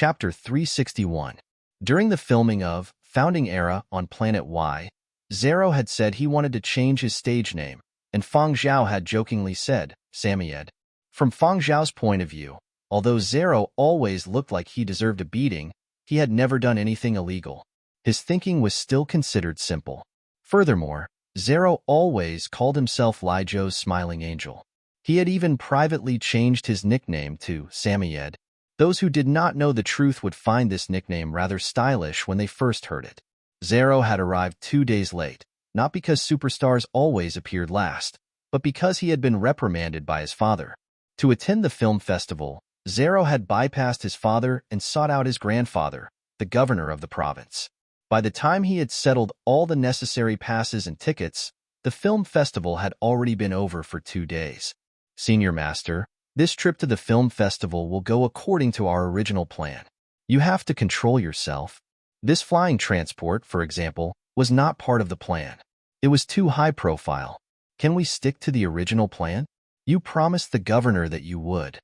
Chapter 361. During the filming of Founding Era on Planet Y, Zero had said he wanted to change his stage name, and Feng Zhao had jokingly said, Samyed. From Feng Zhao's point of view, although Zero always looked like he deserved a beating, he had never done anything illegal. His thinking was still considered simple. Furthermore, Zero always called himself Li Zhou's smiling angel. He had even privately changed his nickname to Samyed. Those who did not know the truth would find this nickname rather stylish when they first heard it. Zero had arrived 2 days late, not because superstars always appeared last, but because he had been reprimanded by his father. To attend the film festival, Zero had bypassed his father and sought out his grandfather, the governor of the province. By the time he had settled all the necessary passes and tickets, the film festival had already been over for 2 days. Senior Master, this trip to the film festival will go according to our original plan. You have to control yourself. This flying transport, for example, was not part of the plan. It was too high profile. Can we stick to the original plan? You promised the governor that you would.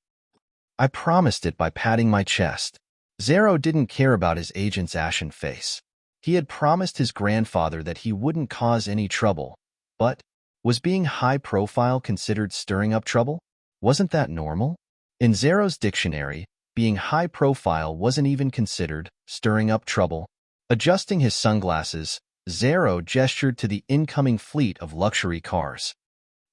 I promised it by patting my chest. Zero didn't care about his agent's ashen face. He had promised his grandfather that he wouldn't cause any trouble, but was being high profile considered stirring up trouble? Wasn't that normal? In Zero's dictionary, being high profile wasn't even considered stirring up trouble. Adjusting his sunglasses, Zero gestured to the incoming fleet of luxury cars.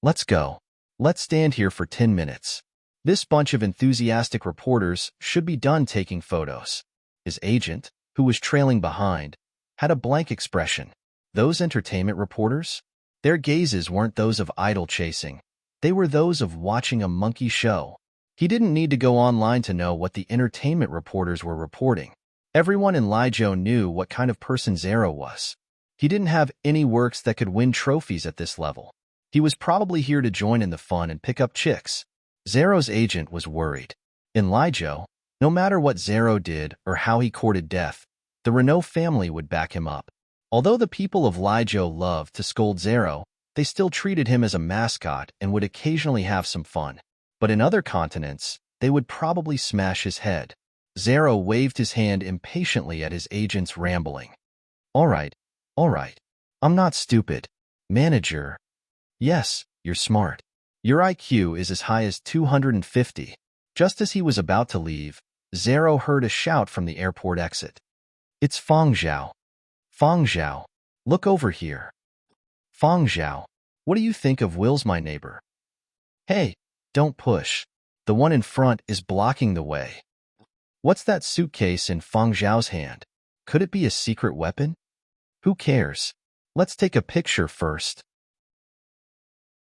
Let's go. Let's stand here for 10 minutes. This bunch of enthusiastic reporters should be done taking photos. His agent, who was trailing behind, had a blank expression. Those entertainment reporters? Their gazes weren't those of idol chasing. They were those of watching a monkey show. He didn't need to go online to know what the entertainment reporters were reporting. Everyone in Li Zhou knew what kind of person Zero was. He didn't have any works that could win trophies at this level. He was probably here to join in the fun and pick up chicks. Zero's agent was worried. In Li Zhou, no matter what Zero did or how he courted death, the Renault family would back him up. Although the people of Li Zhou loved to scold Zero, they still treated him as a mascot and would occasionally have some fun. But in other continents, they would probably smash his head. Zero waved his hand impatiently at his agent's rambling. All right. I'm not stupid. Manager. Yes, you're smart. Your IQ is as high as 250. Just as he was about to leave, Zero heard a shout from the airport exit. It's Feng Zhao. Feng Zhao. Look over here. Feng Zhao. What do you think of Will's my neighbor? Hey, don't push. The one in front is blocking the way. What's that suitcase in Feng Zhao's hand? Could it be a secret weapon? Who cares? Let's take a picture first.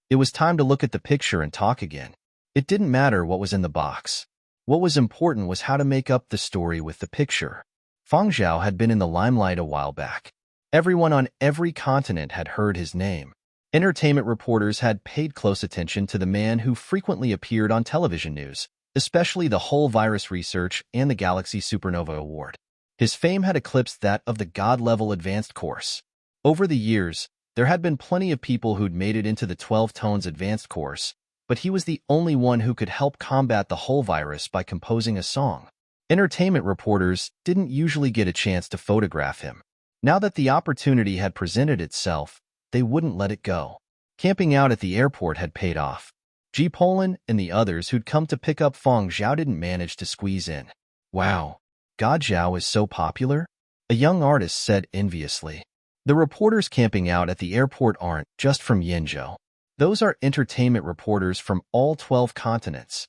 It was time to look at the picture and talk again. It didn't matter what was in the box. What was important was how to make up the story with the picture. Feng Zhao had been in the limelight a while back. Everyone on every continent had heard his name. Entertainment reporters had paid close attention to the man who frequently appeared on television news, especially the whole virus research and the Galaxy Supernova Award. His fame had eclipsed that of the God-level advanced course. Over the years, there had been plenty of people who'd made it into the 12 tones advanced course, but he was the only one who could help combat the whole virus by composing a song. Entertainment reporters didn't usually get a chance to photograph him. Now that the opportunity had presented itself, they wouldn't let it go. Camping out at the airport had paid off. G. Poland and the others who'd come to pick up Feng Zhao didn't manage to squeeze in. Wow, God Zhao is so popular? A young artist said enviously. The reporters camping out at the airport aren't just from Yenzhou. Those are entertainment reporters from all 12 continents.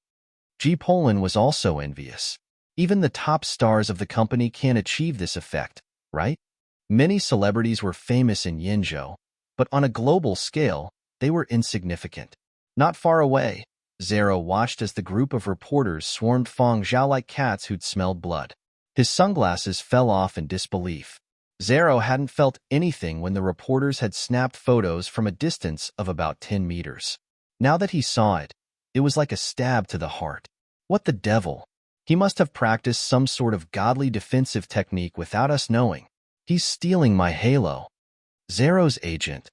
G. Poland was also envious. Even the top stars of the company can't achieve this effect, right? Many celebrities were famous in Yenzhou, but on a global scale, they were insignificant. Not far away, Zero watched as the group of reporters swarmed Feng Zhao like cats who'd smelled blood. His sunglasses fell off in disbelief. Zero hadn't felt anything when the reporters had snapped photos from a distance of about 10 meters. Now that he saw it, it was like a stab to the heart. What the devil? He must have practiced some sort of godly defensive technique without us knowing. He's stealing my halo. Zero's agent.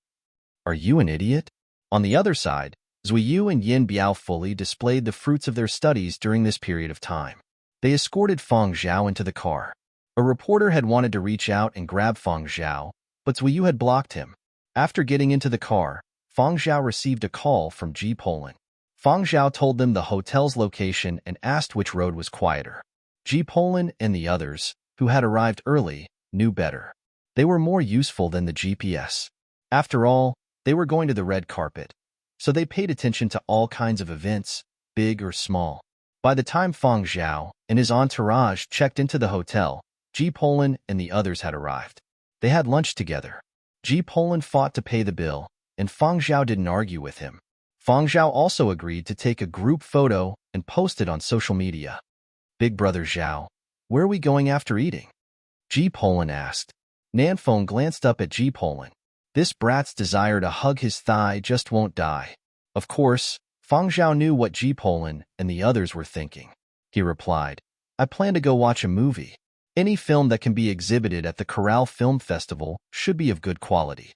Are you an idiot? On the other side, Zuiyu and Yin Biao fully displayed the fruits of their studies during this period of time. They escorted Feng Zhao into the car. A reporter had wanted to reach out and grab Feng Zhao, but Zhuyu had blocked him. After getting into the car, Feng Zhao received a call from Ji Polan. Feng Zhao told them the hotel's location and asked which road was quieter. Ji Polan and the others, who had arrived early, knew better. They were more useful than the GPS. After all, they were going to the red carpet, so they paid attention to all kinds of events, big or small. By the time Feng Zhao and his entourage checked into the hotel, Ji Polan and the others had arrived. They had lunch together. Ji Polan fought to pay the bill, and Feng Zhao didn't argue with him. Feng Zhao also agreed to take a group photo and post it on social media. Big brother Zhao, where are we going after eating? Ji Polan asked. Nanfeng glanced up at Ji Polan. This brat's desire to hug his thigh just won't die. Of course, Feng Zhao knew what Ji Polan and the others were thinking. He replied, I plan to go watch a movie. Any film that can be exhibited at the Corral Film Festival should be of good quality.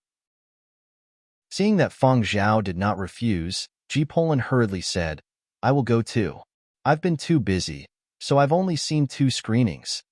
Seeing that Feng Zhao did not refuse, Ji Polan hurriedly said, I will go too. I've been too busy, so I've only seen 2 screenings.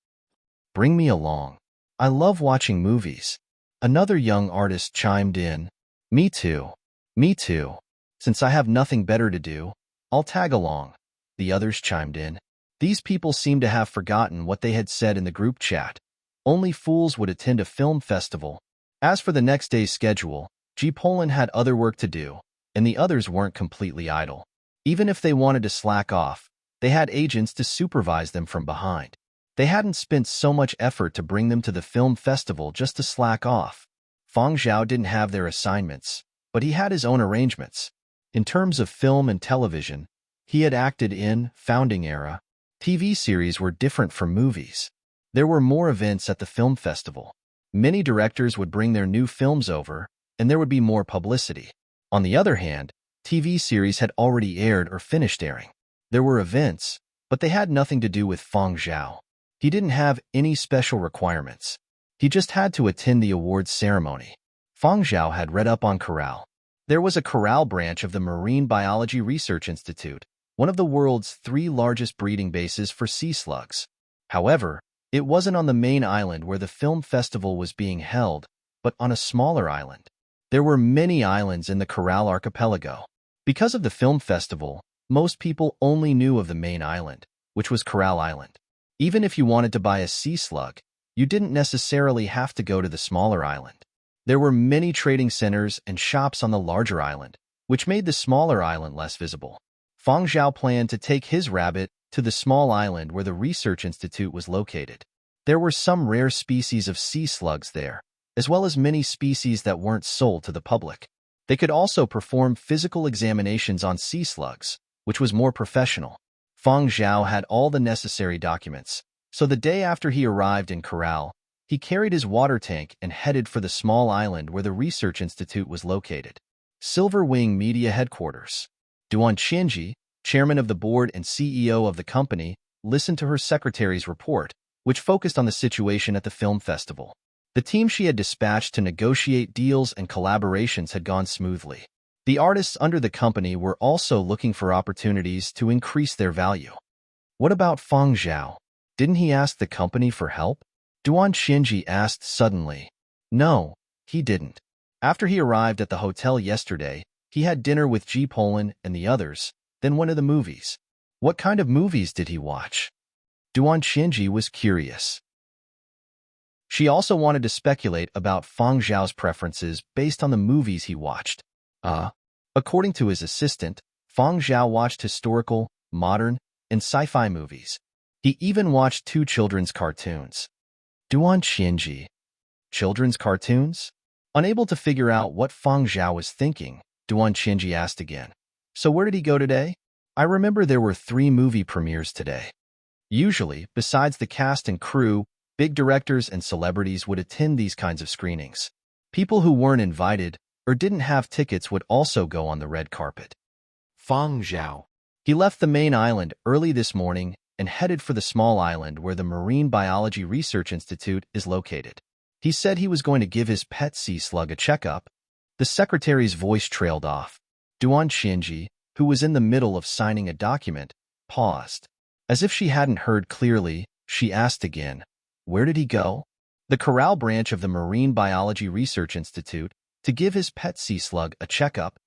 Bring me along. I love watching movies. Another young artist chimed in. Me too. Me too. Since I have nothing better to do, I'll tag along. The others chimed in. These people seemed to have forgotten what they had said in the group chat. Only fools would attend a film festival. As for the next day's schedule, Ji Polan had other work to do, and the others weren't completely idle. Even if they wanted to slack off, they had agents to supervise them from behind. They hadn't spent so much effort to bring them to the film festival just to slack off. Feng Zhao didn't have their assignments, but he had his own arrangements. In terms of film and television, he had acted in Founding Era. TV series were different from movies. There were more events at the film festival. Many directors would bring their new films over, and there would be more publicity. On the other hand, TV series had already aired or finished airing. There were events, but they had nothing to do with Feng Zhao. He didn't have any special requirements. He just had to attend the awards ceremony. Feng Zhao had read up on Corral. There was a Corral branch of the Marine Biology Research Institute, one of the world's 3 largest breeding bases for sea slugs. However, it wasn't on the main island where the film festival was being held, but on a smaller island. There were many islands in the Corral archipelago. Because of the film festival, most people only knew of the main island, which was Corral Island. Even if you wanted to buy a sea slug, you didn't necessarily have to go to the smaller island. There were many trading centers and shops on the larger island, which made the smaller island less visible. Feng Zhao planned to take his rabbit to the small island where the research institute was located. There were some rare species of sea slugs there, as well as many species that weren't sold to the public. They could also perform physical examinations on sea slugs, which was more professional. Feng Zhao had all the necessary documents, so the day after he arrived in Corral, he carried his water tank and headed for the small island where the research institute was located. Silver Wing Media Headquarters. Duan Qianji, chairman of the board and CEO of the company, listened to her secretary's report, which focused on the situation at the film festival. The team she had dispatched to negotiate deals and collaborations had gone smoothly. The artists under the company were also looking for opportunities to increase their value. What about Feng Zhao? Didn't he ask the company for help? Duan Qianji asked suddenly. No, he didn't. After he arrived at the hotel yesterday, he had dinner with Ji Polan and the others, then went to the movies. What kind of movies did he watch? Duan Qianji was curious. She also wanted to speculate about Feng Zhao's preferences based on the movies he watched. According to his assistant, Feng Zhao watched historical, modern, and sci-fi movies. He even watched 2 children's cartoons. Duan Qianji. Children's cartoons? Unable to figure out what Feng Zhao was thinking, Duan Qianji asked again. So where did he go today? I remember there were 3 movie premieres today. Usually, besides the cast and crew, big directors and celebrities would attend these kinds of screenings. People who weren't invited or didn't have tickets would also go on the red carpet. Feng Zhao. He left the main island early this morning and headed for the small island where the Marine Biology Research Institute is located. He said he was going to give his pet sea slug a checkup. The secretary's voice trailed off. Duan Qianji, who was in the middle of signing a document, paused. As if she hadn't heard clearly, she asked again, "Where did he go?" "The Corral branch of the Marine Biology Research Institute to give his pet sea slug a checkup."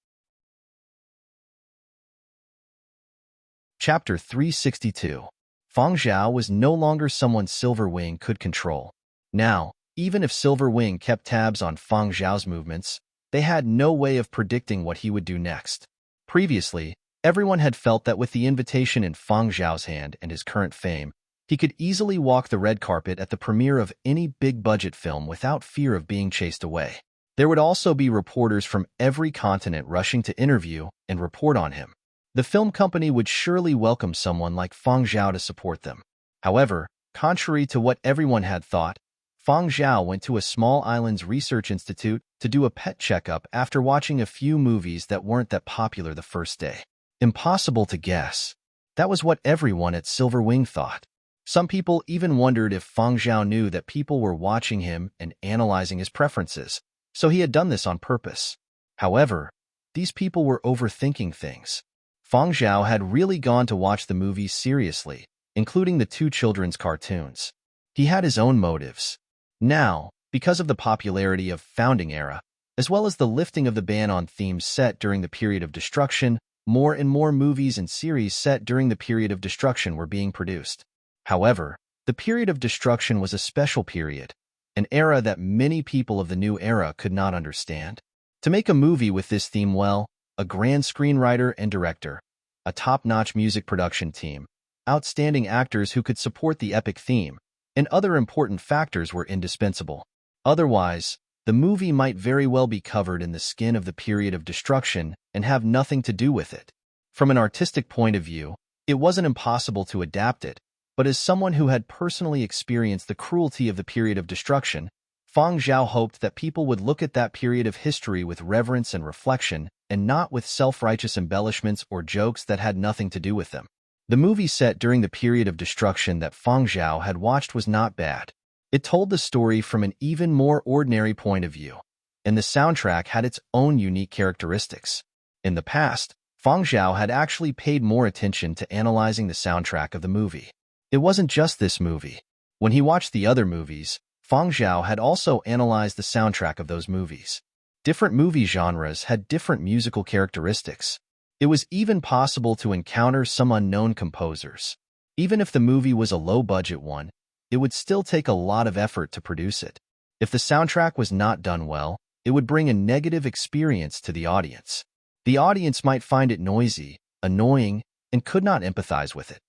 Chapter 362. Feng Zhao was no longer someone Silverwing could control. Now, even if Silverwing kept tabs on Feng Zhao's movements, they had no way of predicting what he would do next. Previously, everyone had felt that with the invitation in Feng Zhao's hand and his current fame, he could easily walk the red carpet at the premiere of any big-budget film without fear of being chased away. There would also be reporters from every continent rushing to interview and report on him. The film company would surely welcome someone like Feng Zhao to support them. However, contrary to what everyone had thought, Feng Zhao went to a small island's research institute to do a pet checkup after watching a few movies that weren't that popular the first day. Impossible to guess. That was what everyone at Silverwing thought. Some people even wondered if Feng Zhao knew that people were watching him and analyzing his preferences, so he had done this on purpose. However, these people were overthinking things. Feng Zhao had really gone to watch the movies seriously, including the two children's cartoons. He had his own motives. Now, because of the popularity of Founding Era, as well as the lifting of the ban on themes set during the period of destruction, more and more movies and series set during the period of destruction were being produced. However, the period of destruction was a special period, an era that many people of the new era could not understand. To make a movie with this theme well, a grand screenwriter and director, a top-notch music production team, outstanding actors who could support the epic theme, and other important factors were indispensable. Otherwise, the movie might very well be covered in the skin of the period of destruction and have nothing to do with it. From an artistic point of view, it wasn't impossible to adapt it, but as someone who had personally experienced the cruelty of the period of destruction, Feng Zhao hoped that people would look at that period of history with reverence and reflection, and not with self-righteous embellishments or jokes that had nothing to do with them. The movie set during the period of destruction that Feng Zhao had watched was not bad. It told the story from an even more ordinary point of view, and the soundtrack had its own unique characteristics. In the past, Feng Zhao had actually paid more attention to analyzing the soundtrack of the movie. It wasn't just this movie. When he watched the other movies, Feng Zhao had also analyzed the soundtrack of those movies. Different movie genres had different musical characteristics. It was even possible to encounter some unknown composers. Even if the movie was a low-budget one, it would still take a lot of effort to produce it. If the soundtrack was not done well, it would bring a negative experience to the audience. The audience might find it noisy, annoying, and could not empathize with it.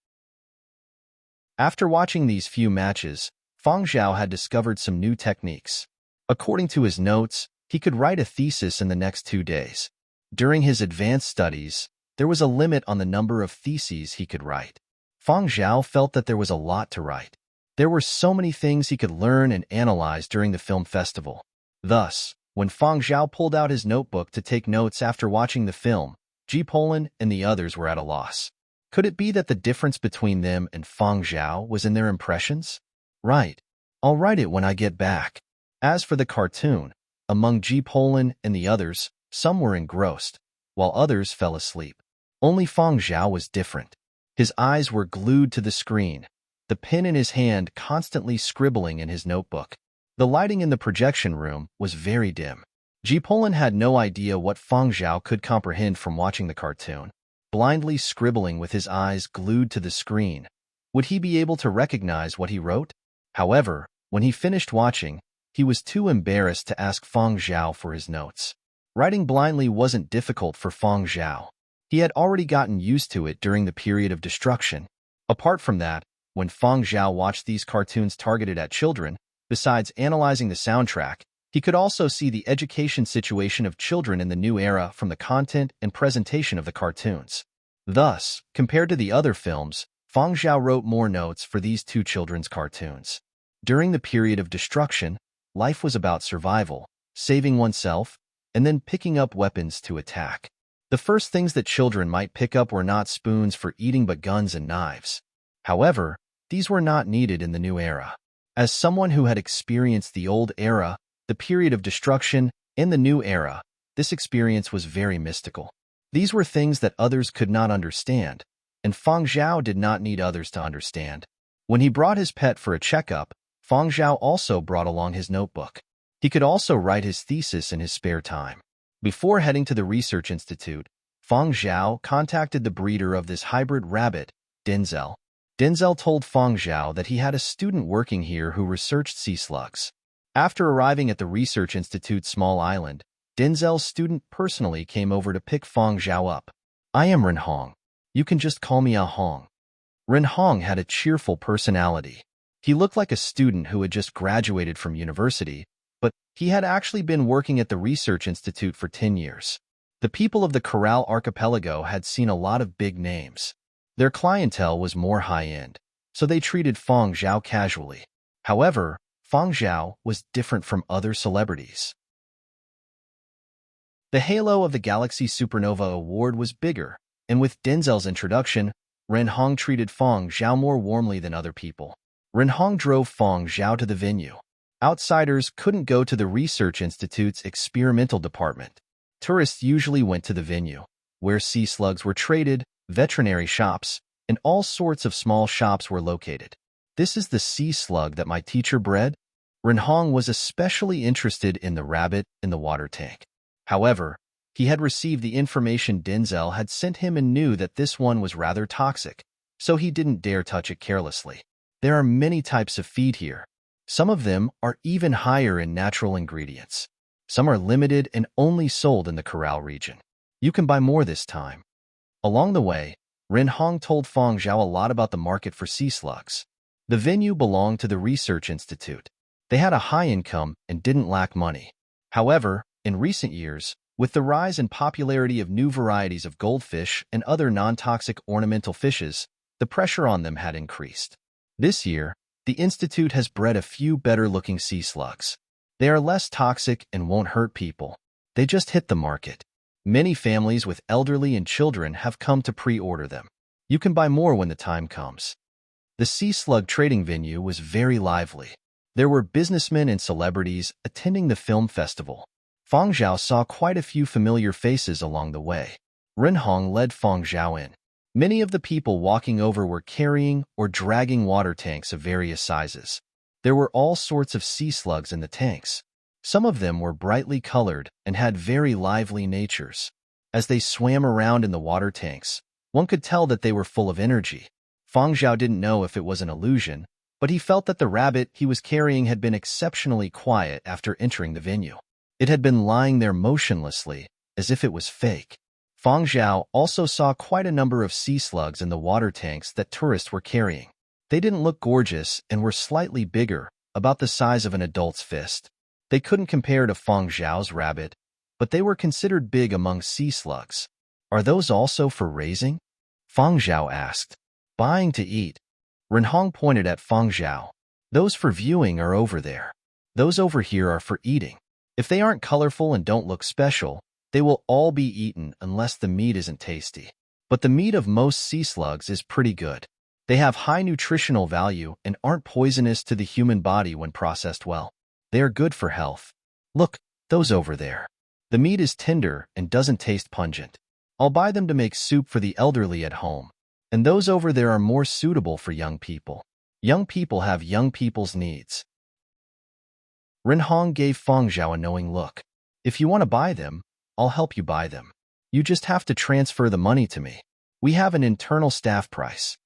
After watching these few matches, Feng Zhao had discovered some new techniques. According to his notes, he could write a thesis in the next 2 days. During his advanced studies, there was a limit on the number of theses he could write. Feng Zhao felt that there was a lot to write. There were so many things he could learn and analyze during the film festival. Thus, when Feng Zhao pulled out his notebook to take notes after watching the film, Ji Polan and the others were at a loss. Could it be that the difference between them and Feng Zhao was in their impressions? Right. I'll write it when I get back. As for the cartoon, among Ji Polan and the others, some were engrossed, while others fell asleep. Only Feng Zhao was different. His eyes were glued to the screen, the pen in his hand constantly scribbling in his notebook. The lighting in the projection room was very dim. Ji Polan had no idea what Feng Zhao could comprehend from watching the cartoon. Blindly scribbling with his eyes glued to the screen, would he be able to recognize what he wrote? However, when he finished watching, he was too embarrassed to ask Feng Zhao for his notes. Writing blindly wasn't difficult for Feng Zhao. He had already gotten used to it during the period of destruction. Apart from that, when Feng Zhao watched these cartoons targeted at children, besides analyzing the soundtrack, he could also see the education situation of children in the new era from the content and presentation of the cartoons. Thus, compared to the other films, Feng Zhao wrote more notes for these two children's cartoons. During the period of destruction, life was about survival, saving oneself, and then picking up weapons to attack. The first things that children might pick up were not spoons for eating but guns and knives. However, these were not needed in the new era. As someone who had experienced the old era, the period of destruction, and the new era, this experience was very mystical. These were things that others could not understand, and Feng Zhao did not need others to understand. When he brought his pet for a checkup, Feng Zhao also brought along his notebook. He could also write his thesis in his spare time. Before heading to the research institute, Feng Zhao contacted the breeder of this hybrid rabbit, Denzel. Denzel told Feng Zhao that he had a student working here who researched sea slugs. After arriving at the research institute's small island, Denzel's student personally came over to pick Feng Zhao up. "I am Ren Hong. You can just call me Hong." Ren Hong had a cheerful personality. He looked like a student who had just graduated from university, but he had actually been working at the research institute for 10 years. The people of the Coral Archipelago had seen a lot of big names. Their clientele was more high-end, so they treated Feng Zhao casually. However, Feng Zhao was different from other celebrities. The halo of the Galaxy Supernova Award was bigger, and with Denzel's introduction, Ren Hong treated Feng Zhao more warmly than other people. Ren Hong drove Feng Zhao to the venue. Outsiders couldn't go to the research institute's experimental department. Tourists usually went to the venue, where sea slugs were traded, veterinary shops, and all sorts of small shops were located. "This is the sea slug that my teacher bred?" Ren Hong was especially interested in the rabbit in the water tank. However, he had received the information Denzel had sent him and knew that this one was rather toxic, so he didn't dare touch it carelessly. There are many types of feed here. Some of them are even higher in natural ingredients. Some are limited and only sold in the Coral region. You can buy more this time. Along the way, Ren Hong told Feng Zhao a lot about the market for sea slugs. The venue belonged to the research institute. They had a high income and didn't lack money. However, in recent years, with the rise in popularity of new varieties of goldfish and other non-toxic ornamental fishes, the pressure on them had increased. This year, the institute has bred a few better-looking sea slugs. They are less toxic and won't hurt people. They just hit the market. Many families with elderly and children have come to pre-order them. You can buy more when the time comes. The sea slug trading venue was very lively. There were businessmen and celebrities attending the film festival. Feng Zhao saw quite a few familiar faces along the way. Ren Hong led Feng Zhao in. Many of the people walking over were carrying or dragging water tanks of various sizes. There were all sorts of sea slugs in the tanks. Some of them were brightly colored and had very lively natures. As they swam around in the water tanks, one could tell that they were full of energy. Feng Zhao didn't know if it was an illusion, but he felt that the rabbit he was carrying had been exceptionally quiet after entering the venue. It had been lying there motionlessly, as if it was fake. Feng Zhao also saw quite a number of sea slugs in the water tanks that tourists were carrying. They didn't look gorgeous and were slightly bigger, about the size of an adult's fist. They couldn't compare to Feng Zhao's rabbit, but they were considered big among sea slugs. "Are those also for raising?" Feng Zhao asked. "Buying to eat." Ren Hong pointed at Feng Zhao. "Those for viewing are over there. Those over here are for eating. If they aren't colorful and don't look special, they will all be eaten unless the meat isn't tasty. But the meat of most sea slugs is pretty good. They have high nutritional value and aren't poisonous to the human body when processed well. They are good for health. Look, those over there. The meat is tender and doesn't taste pungent. I'll buy them to make soup for the elderly at home. And those over there are more suitable for young people. Young people have young people's needs." Ren Hong gave Feng Zhao a knowing look. "If you want to buy them, I'll help you buy them. You just have to transfer the money to me. We have an internal staff price."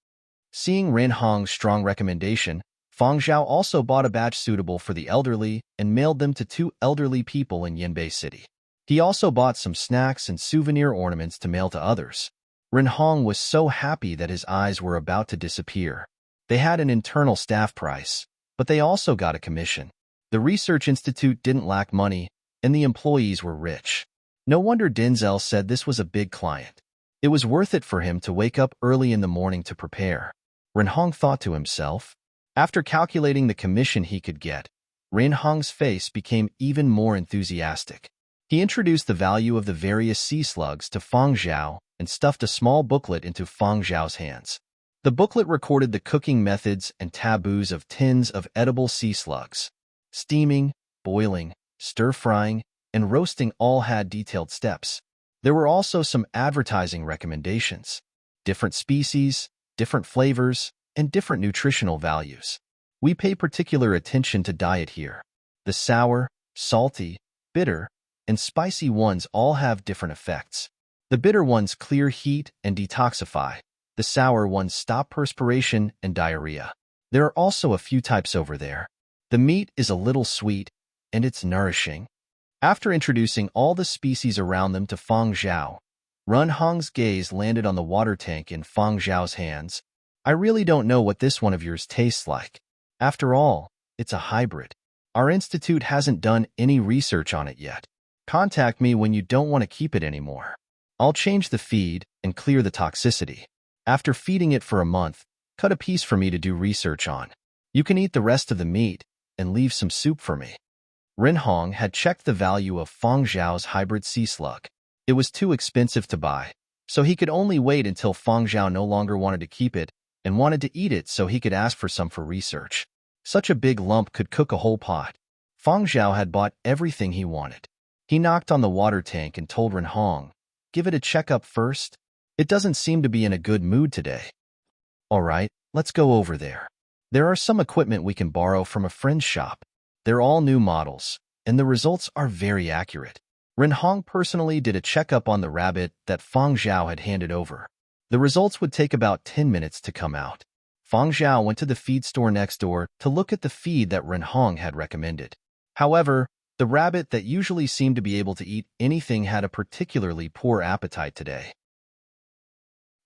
Seeing Ren Hong's strong recommendation, Feng Zhao also bought a batch suitable for the elderly and mailed them to 2 elderly people in Yanbei City. He also bought some snacks and souvenir ornaments to mail to others. Ren Hong was so happy that his eyes were about to disappear. They had an internal staff price, but they also got a commission. The research institute didn't lack money, and the employees were rich. No wonder Denzel said this was a big client. It was worth it for him to wake up early in the morning to prepare. Ren Hong thought to himself. After calculating the commission he could get, Ren Hong's face became even more enthusiastic. He introduced the value of the various sea slugs to Feng Zhao and stuffed a small booklet into Feng Zhao's hands. The booklet recorded the cooking methods and taboos of tins of edible sea slugs. Steaming, boiling, stir-frying, and roasting all had detailed steps. There were also some advertising recommendations. different species, different flavors, and different nutritional values. We pay particular attention to diet here. The sour, salty, bitter, and spicy ones all have different effects. The bitter ones clear heat and detoxify. The sour ones stop perspiration and diarrhea. There are also a few types over there. The meat is a little sweet, and it's nourishing. After introducing all the species around them to Feng Zhao, Ren Hong's gaze landed on the water tank in Feng Zhao's hands. I really don't know what this one of yours tastes like. After all, it's a hybrid. Our institute hasn't done any research on it yet. Contact me when you don't want to keep it anymore. I'll change the feed and clear the toxicity. After feeding it for a month, cut a piece for me to do research on. You can eat the rest of the meat and leave some soup for me. Ren Hong had checked the value of Feng Zhao's hybrid sea slug. It was too expensive to buy, so he could only wait until Feng Zhao no longer wanted to keep it and wanted to eat it so he could ask for some for research. Such a big lump could cook a whole pot. Feng Zhao had bought everything he wanted. He knocked on the water tank and told Ren Hong, "Give it a checkup first. It doesn't seem to be in a good mood today." "All right, let's go over there. There are some equipment we can borrow from a friend's shop. They're all new models, and the results are very accurate." Ren Hong personally did a checkup on the rabbit that Feng Zhao had handed over. The results would take about 10 minutes to come out. Feng Zhao went to the feed store next door to look at the feed that Ren Hong had recommended. However, the rabbit that usually seemed to be able to eat anything had a particularly poor appetite today.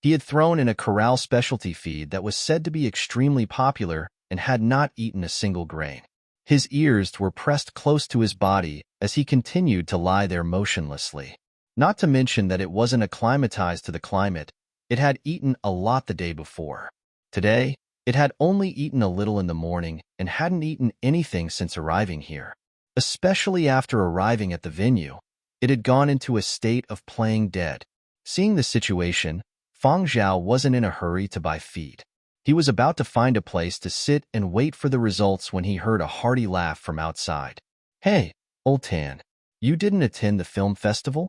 He had thrown in a corral specialty feed that was said to be extremely popular and had not eaten a single grain. His ears were pressed close to his body as he continued to lie there motionlessly. Not to mention that it wasn't acclimatized to the climate. It had eaten a lot the day before. Today, it had only eaten a little in the morning and hadn't eaten anything since arriving here. Especially after arriving at the venue, it had gone into a state of playing dead. Seeing the situation, Feng Zhao wasn't in a hurry to buy feed. He was about to find a place to sit and wait for the results when he heard a hearty laugh from outside. "Hey, old Tan, you didn't attend the film festival?"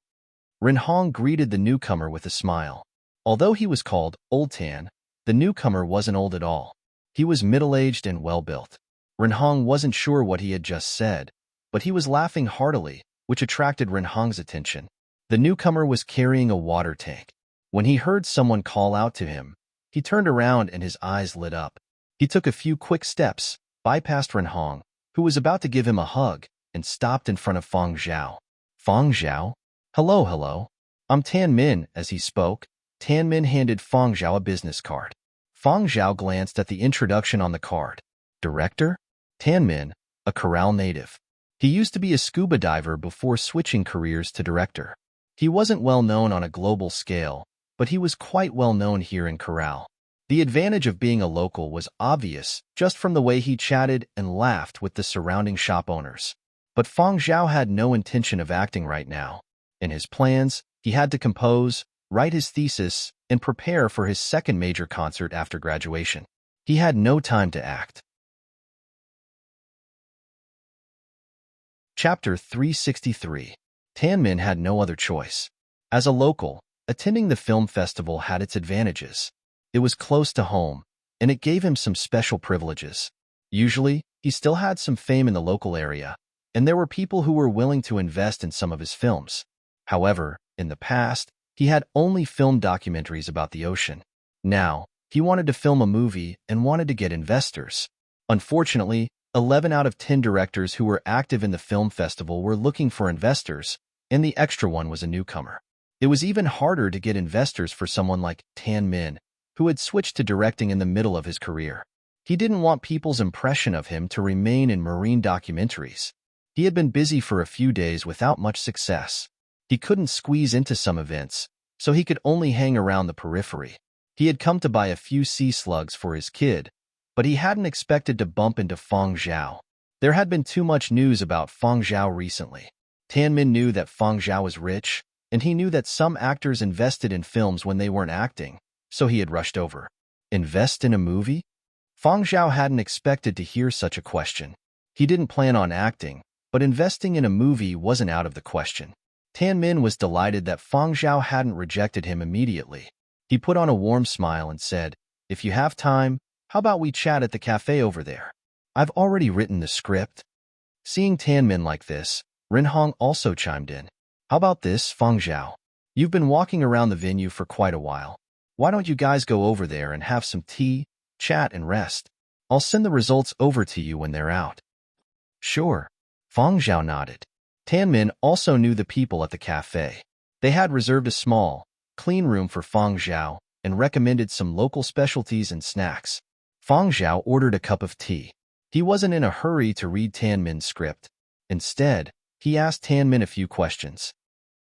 Ren Hong greeted the newcomer with a smile. Although he was called Old Tan, the newcomer wasn't old at all. He was middle-aged and well-built. Ren Hong wasn't sure what he had just said, but he was laughing heartily, which attracted Ren Hong's attention. The newcomer was carrying a water tank. When he heard someone call out to him, he turned around and his eyes lit up. He took a few quick steps, bypassed Ren Hong, who was about to give him a hug, and stopped in front of Feng Zhao. "Feng Zhao? Hello. I'm Tan Min." As he spoke, Tan Min handed Feng Zhao a business card. Feng Zhao glanced at the introduction on the card. "Director? Tan Min, a Corral native. He used to be a scuba diver before switching careers to director. He wasn't well known on a global scale, but he was quite well known here in Corral. The advantage of being a local was obvious just from the way he chatted and laughed with the surrounding shop owners. But Feng Zhao had no intention of acting right now. In his plans, he had to compose, write his thesis, and prepare for his second major concert after graduation. He had no time to act. Chapter 363. Tan Min had no other choice. As a local, attending the film festival had its advantages. It was close to home, and it gave him some special privileges. Usually, he still had some fame in the local area, and there were people who were willing to invest in some of his films. However, in the past, he had only filmed documentaries about the ocean. Now, he wanted to film a movie and wanted to get investors. Unfortunately, 11 out of 10 directors who were active in the film festival were looking for investors, and the extra one was a newcomer. It was even harder to get investors for someone like Tan Min, who had switched to directing in the middle of his career. He didn't want people's impression of him to remain in marine documentaries. He had been busy for a few days without much success. He couldn't squeeze into some events, so he could only hang around the periphery. He had come to buy a few sea slugs for his kid, but he hadn't expected to bump into Feng Zhao. There had been too much news about Feng Zhao recently. Tan Min knew that Feng Zhao was rich, and he knew that some actors invested in films when they weren't acting, so he had rushed over. Invest in a movie? Feng Zhao hadn't expected to hear such a question. He didn't plan on acting, but investing in a movie wasn't out of the question. Tan Min was delighted that Feng Zhao hadn't rejected him immediately. He put on a warm smile and said, "If you have time, how about we chat at the cafe over there? I've already written the script." Seeing Tanmin like this, Rinhong also chimed in. "How about this, Feng Zhao? You've been walking around the venue for quite a while. Why don't you guys go over there and have some tea, chat, and rest? I'll send the results over to you when they're out." "Sure." Feng Zhao nodded. Tanmin also knew the people at the cafe. They had reserved a small, clean room for Feng Zhao and recommended some local specialties and snacks. Feng Zhao ordered a cup of tea. He wasn't in a hurry to read Tanmin's script. Instead, he asked Tanmin a few questions.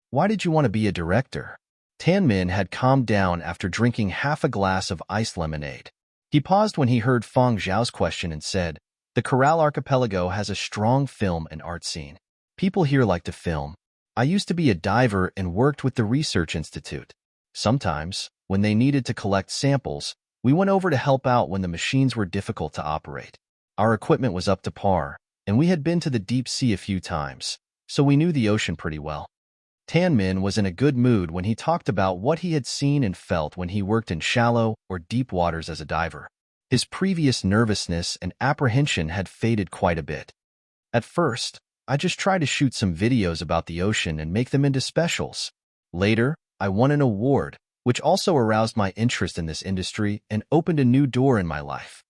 "Why did you want to be a director?" Tanmin had calmed down after drinking half a glass of iced lemonade. He paused when he heard Feng Zhao's question and said, "The Coral Archipelago has a strong film and art scene. People here like to film. I used to be a diver and worked with the Research Institute. Sometimes, when they needed to collect samples, we went over to help out when the machines were difficult to operate. Our equipment was up to par, and we had been to the deep sea a few times, so we knew the ocean pretty well." Tanmin was in a good mood when he talked about what he had seen and felt when he worked in shallow or deep waters as a diver. His previous nervousness and apprehension had faded quite a bit. "At first, I just tried to shoot some videos about the ocean and make them into specials. Later, I won an award, which also aroused my interest in this industry and opened a new door in my life.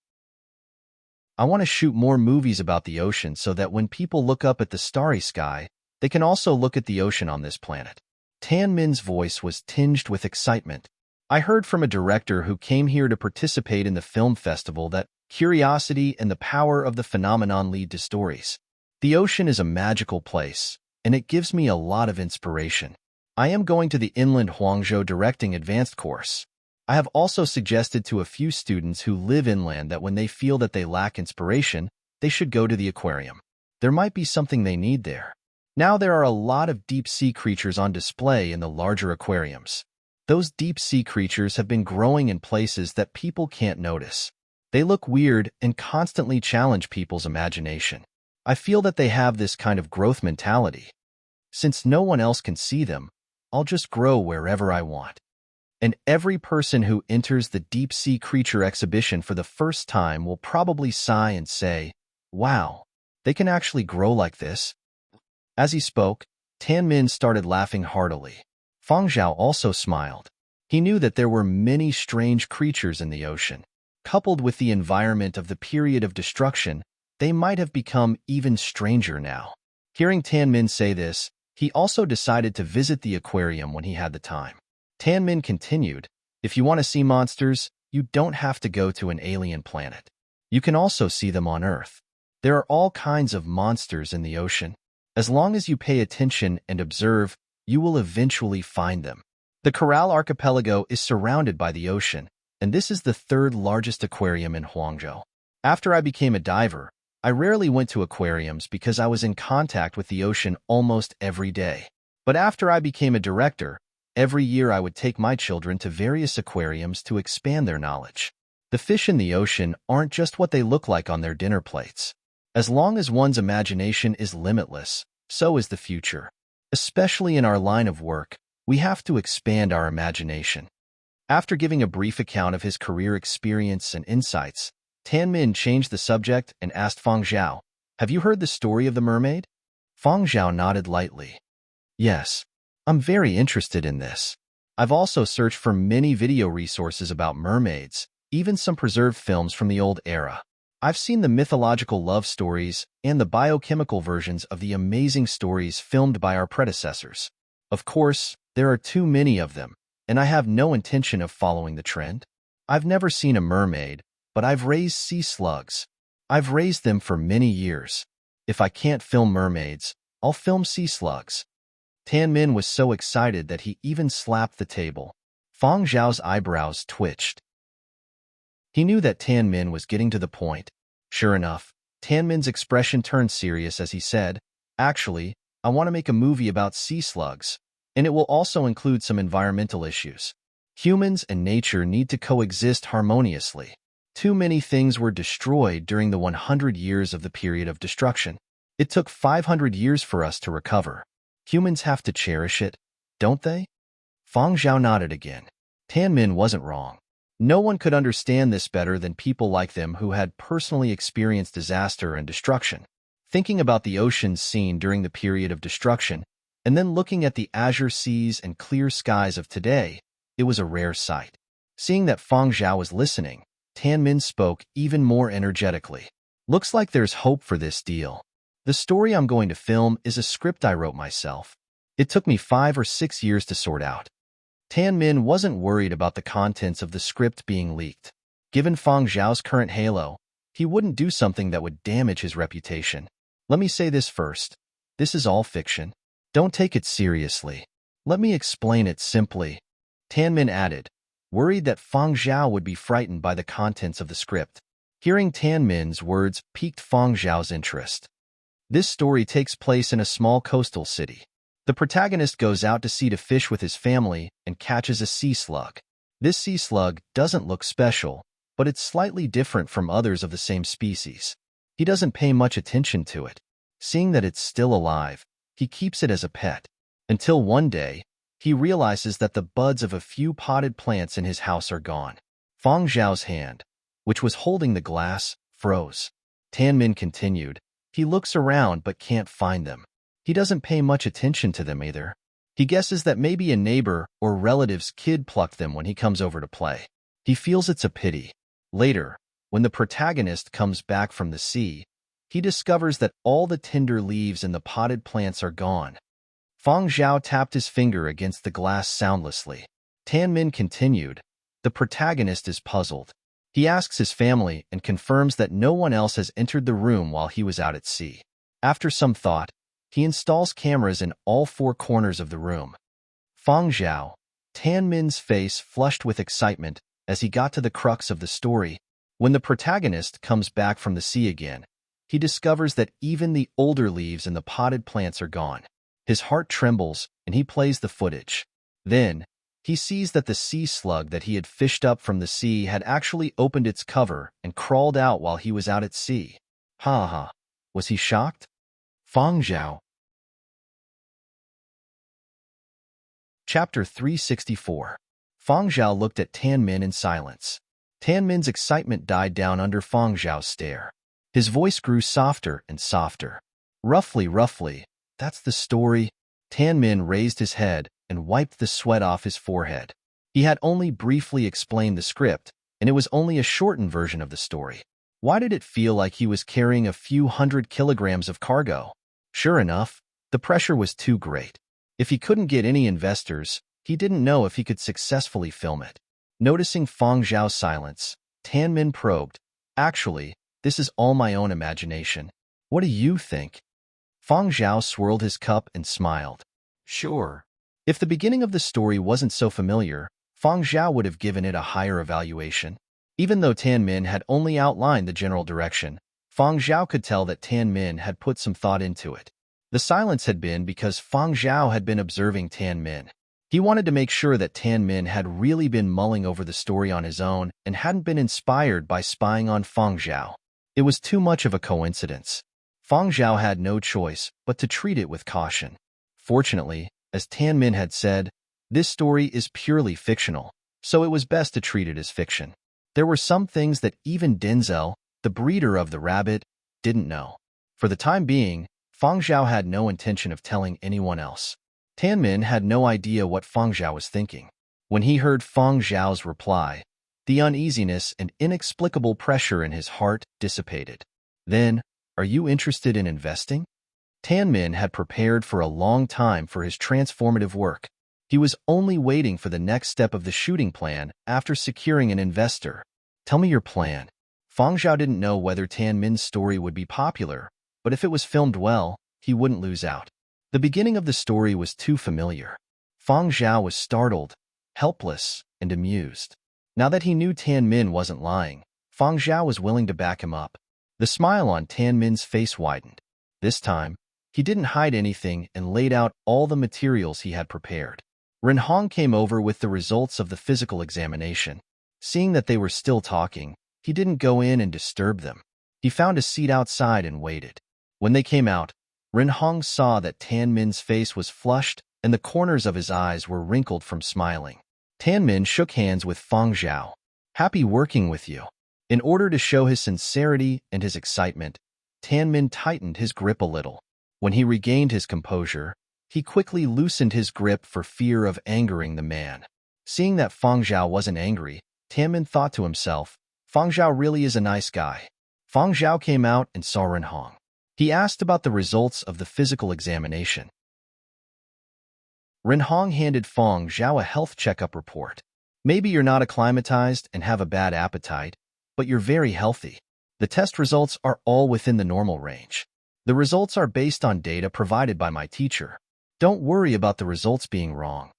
I want to shoot more movies about the ocean so that when people look up at the starry sky, they can also look at the ocean on this planet." Tanmin's voice was tinged with excitement. "I heard from a director who came here to participate in the film festival that curiosity and the power of the phenomenon lead to stories. The ocean is a magical place, and it gives me a lot of inspiration. I am going to the Inland Huangzhou Directing Advanced course. I have also suggested to a few students who live inland that when they feel that they lack inspiration, they should go to the aquarium. There might be something they need there. Now there are a lot of deep-sea creatures on display in the larger aquariums. Those deep-sea creatures have been growing in places that people can't notice. They look weird and constantly challenge people's imagination. I feel that they have this kind of growth mentality. Since no one else can see them, I'll just grow wherever I want. And every person who enters the deep-sea creature exhibition for the first time will probably sigh and say, 'Wow, they can actually grow like this.'" As he spoke, Tanmin started laughing heartily. Feng Zhao also smiled. He knew that there were many strange creatures in the ocean. Coupled with the environment of the period of destruction, they might have become even stranger now. Hearing Tanmin say this, he also decided to visit the aquarium when he had the time. Tanmin continued, "If you want to see monsters, you don't have to go to an alien planet. You can also see them on Earth. There are all kinds of monsters in the ocean. As long as you pay attention and observe, you will eventually find them. The Coral Archipelago is surrounded by the ocean, and this is the third largest aquarium in Huangzhou. After I became a diver, I rarely went to aquariums because I was in contact with the ocean almost every day. But after I became a director, every year I would take my children to various aquariums to expand their knowledge. The fish in the ocean aren't just what they look like on their dinner plates. As long as one's imagination is limitless, so is the future. Especially in our line of work, we have to expand our imagination." After giving a brief account of his career experience and insights, Tanmin changed the subject and asked Feng Zhao, "Have you heard the story of the mermaid?" Feng Zhao nodded lightly. "Yes, I'm very interested in this. I've also searched for many video resources about mermaids, even some preserved films from the old era. I've seen the mythological love stories and the biochemical versions of the amazing stories filmed by our predecessors. Of course, there are too many of them, and I have no intention of following the trend. I've never seen a mermaid, but I've raised sea slugs. I've raised them for many years. If I can't film mermaids, I'll film sea slugs." Tanmin was so excited that he even slapped the table. Feng Zhao's eyebrows twitched. He knew that Tanmin was getting to the point. Sure enough, Tanmin's expression turned serious as he said, "Actually, I want to make a movie about sea slugs, and it will also include some environmental issues. Humans and nature need to coexist harmoniously. Too many things were destroyed during the 100 years of the period of destruction. It took 500 years for us to recover. Humans have to cherish it, don't they?" Feng Zhao nodded again. Tan Min wasn't wrong. No one could understand this better than people like them who had personally experienced disaster and destruction. Thinking about the oceans seen during the period of destruction, and then looking at the azure seas and clear skies of today, it was a rare sight. Seeing that Fang Zhao was listening, Tan Min spoke even more energetically. Looks like there's hope for this deal. The story I'm going to film is a script I wrote myself. It took me 5 or 6 years to sort out. Tan Min wasn't worried about the contents of the script being leaked. Given Fang Zhao's current halo, he wouldn't do something that would damage his reputation. Let me say this first. This is all fiction. Don't take it seriously. Let me explain it simply. Tan Min added, worried that Fang Zhao would be frightened by the contents of the script. Hearing Tan Min's words piqued Fang Zhao's interest. This story takes place in a small coastal city. The protagonist goes out to sea to fish with his family and catches a sea slug. This sea slug doesn't look special, but it's slightly different from others of the same species. He doesn't pay much attention to it. Seeing that it's still alive, he keeps it as a pet. Until one day, he realizes that the buds of a few potted plants in his house are gone. Fang Zhao's hand, which was holding the glass, froze. Tan Min continued, he looks around but can't find them. He doesn't pay much attention to them either. He guesses that maybe a neighbor or relative's kid plucked them when he comes over to play. He feels it's a pity. Later, when the protagonist comes back from the sea, he discovers that all the tender leaves in the potted plants are gone. Fang Zhao tapped his finger against the glass soundlessly. Tan Min continued, the protagonist is puzzled. He asks his family and confirms that no one else has entered the room while he was out at sea. After some thought, he installs cameras in all 4 corners of the room. Fang Zhao, Tan Min's face flushed with excitement as he got to the crux of the story. When the protagonist comes back from the sea again, he discovers that even the older leaves in the potted plants are gone. His heart trembles and he plays the footage. Then, he sees that the sea slug that he had fished up from the sea had actually opened its cover and crawled out while he was out at sea. Ha ha. Was he shocked? Fang Zhao. Chapter 364. Fang Zhao looked at Tan Min in silence. Tan Min's excitement died down under Fang Zhao's stare. His voice grew softer and softer. Roughly, that's the story. Tan Min raised his head and wiped the sweat off his forehead. He had only briefly explained the script, and it was only a shortened version of the story. Why did it feel like he was carrying a few 100 kilograms of cargo? Sure enough, the pressure was too great. If he couldn't get any investors, he didn't know if he could successfully film it. Noticing Fang Zhao's silence, Tan Min probed, actually, this is all my own imagination. What do you think? Fang Zhao swirled his cup and smiled. Sure. If the beginning of the story wasn't so familiar, Fang Zhao would have given it a higher evaluation. Even though Tan Min had only outlined the general direction, Fang Zhao could tell that Tan Min had put some thought into it. The silence had been because Fang Zhao had been observing Tan Min. He wanted to make sure that Tan Min had really been mulling over the story on his own and hadn't been inspired by spying on Fang Zhao. It was too much of a coincidence. Fang Zhao had no choice but to treat it with caution. Fortunately, as Tan Min had said, this story is purely fictional, so it was best to treat it as fiction. There were some things that even Denzel, the breeder of the rabbit, didn't know. For the time being, Fang Zhao had no intention of telling anyone else. Tan Min had no idea what Fang Zhao was thinking. When he heard Fang Zhao's reply, the uneasiness and inexplicable pressure in his heart dissipated. Then, are you interested in investing? Tan Min had prepared for a long time for his transformative work. He was only waiting for the next step of the shooting plan after securing an investor. Tell me your plan. Fang Zhao didn't know whether Tan Min's story would be popular, but if it was filmed well, he wouldn't lose out. The beginning of the story was too familiar. Fang Zhao was startled, helpless, and amused. Now that he knew Tan Min wasn't lying, Fang Zhao was willing to back him up. The smile on Tan Min's face widened. This time, he didn't hide anything and laid out all the materials he had prepared. Ren Hong came over with the results of the physical examination. Seeing that they were still talking, he didn't go in and disturb them. He found a seat outside and waited. When they came out, Ren Hong saw that Tan Min's face was flushed and the corners of his eyes were wrinkled from smiling. Min shook hands with Fang Zhao. Happy working with you. In order to show his sincerity and his excitement, Min tightened his grip a little. When he regained his composure, he quickly loosened his grip for fear of angering the man. Seeing that Fang Zhao wasn't angry, Min thought to himself, Fang Zhao really is a nice guy. Fang Zhao came out and saw Renhong. He asked about the results of the physical examination. Renhong handed Fang Zhao a health checkup report. Maybe you're not acclimatized and have a bad appetite, but you're very healthy. The test results are all within the normal range. The results are based on data provided by my teacher. Don't worry about the results being wrong.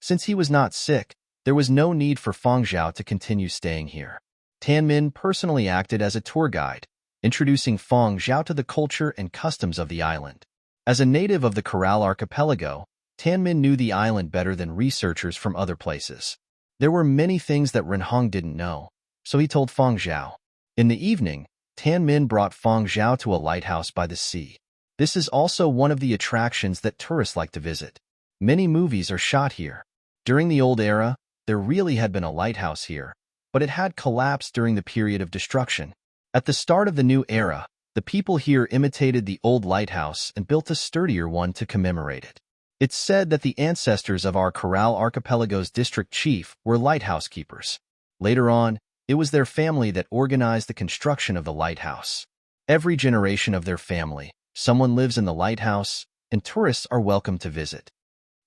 Since he was not sick, there was no need for Fang Zhao to continue staying here. Min personally acted as a tour guide, introducing Fang Zhao to the culture and customs of the island. As a native of the Coral Archipelago, Min knew the island better than researchers from other places. There were many things that Renhong didn't know, so he told Fang Zhao. In the evening, Min brought Fang Zhao to a lighthouse by the sea. This is also one of the attractions that tourists like to visit. Many movies are shot here. During the old era, there really had been a lighthouse here, but it had collapsed during the period of destruction. At the start of the new era, the people here imitated the old lighthouse and built a sturdier one to commemorate it. It's said that the ancestors of our Coral Archipelago's district chief were lighthouse keepers. Later on, it was their family that organized the construction of the lighthouse. Every generation of their family, someone lives in the lighthouse, and tourists are welcome to visit.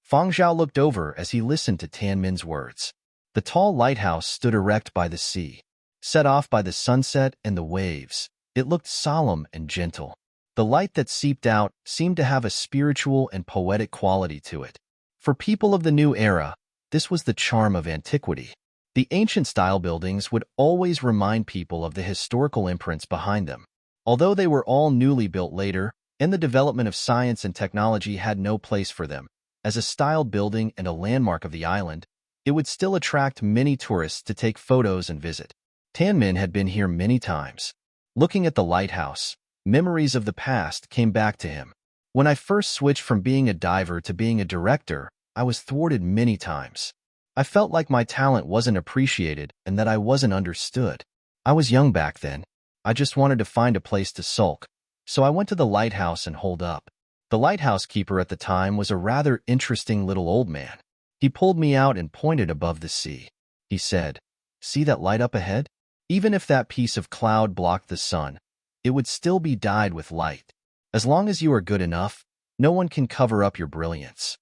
Fang Zhao looked over as he listened to Min's words. The tall lighthouse stood erect by the sea. Set off by the sunset and the waves, it looked solemn and gentle. The light that seeped out seemed to have a spiritual and poetic quality to it. For people of the new era, this was the charm of antiquity. The ancient-style buildings would always remind people of the historical imprints behind them. Although they were all newly built later, and the development of science and technology had no place for them, as a styled building and a landmark of the island, it would still attract many tourists to take photos and visit. Min had been here many times. Looking at the lighthouse, memories of the past came back to him. When I first switched from being a diver to being a director, I was thwarted many times. I felt like my talent wasn't appreciated and that I wasn't understood. I was young back then. I just wanted to find a place to sulk, so I went to the lighthouse and holed up. The lighthouse keeper at the time was a rather interesting little old man. He pulled me out and pointed above the sea. He said, "See that light up ahead? Even if that piece of cloud blocked the sun, it would still be dyed with light. As long as you are good enough, no one can cover up your brilliance."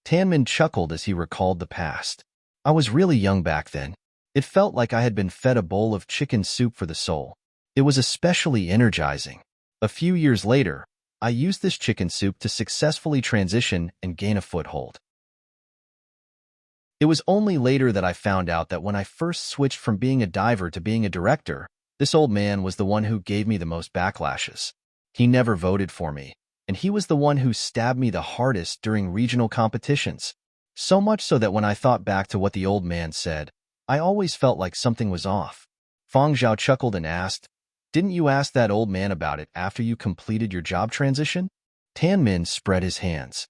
Min chuckled as he recalled the past. I was really young back then. It felt like I had been fed a bowl of chicken soup for the soul. It was especially energizing. A few years later, I used this chicken soup to successfully transition and gain a foothold. It was only later that I found out that when I first switched from being a diver to being a director, this old man was the one who gave me the most backlashes. He never voted for me, and he was the one who stabbed me the hardest during regional competitions. So much so that when I thought back to what the old man said, I always felt like something was off. Fang Zhao chuckled and asked, "Didn't you ask that old man about it after you completed your job transition?" Min spread his hands.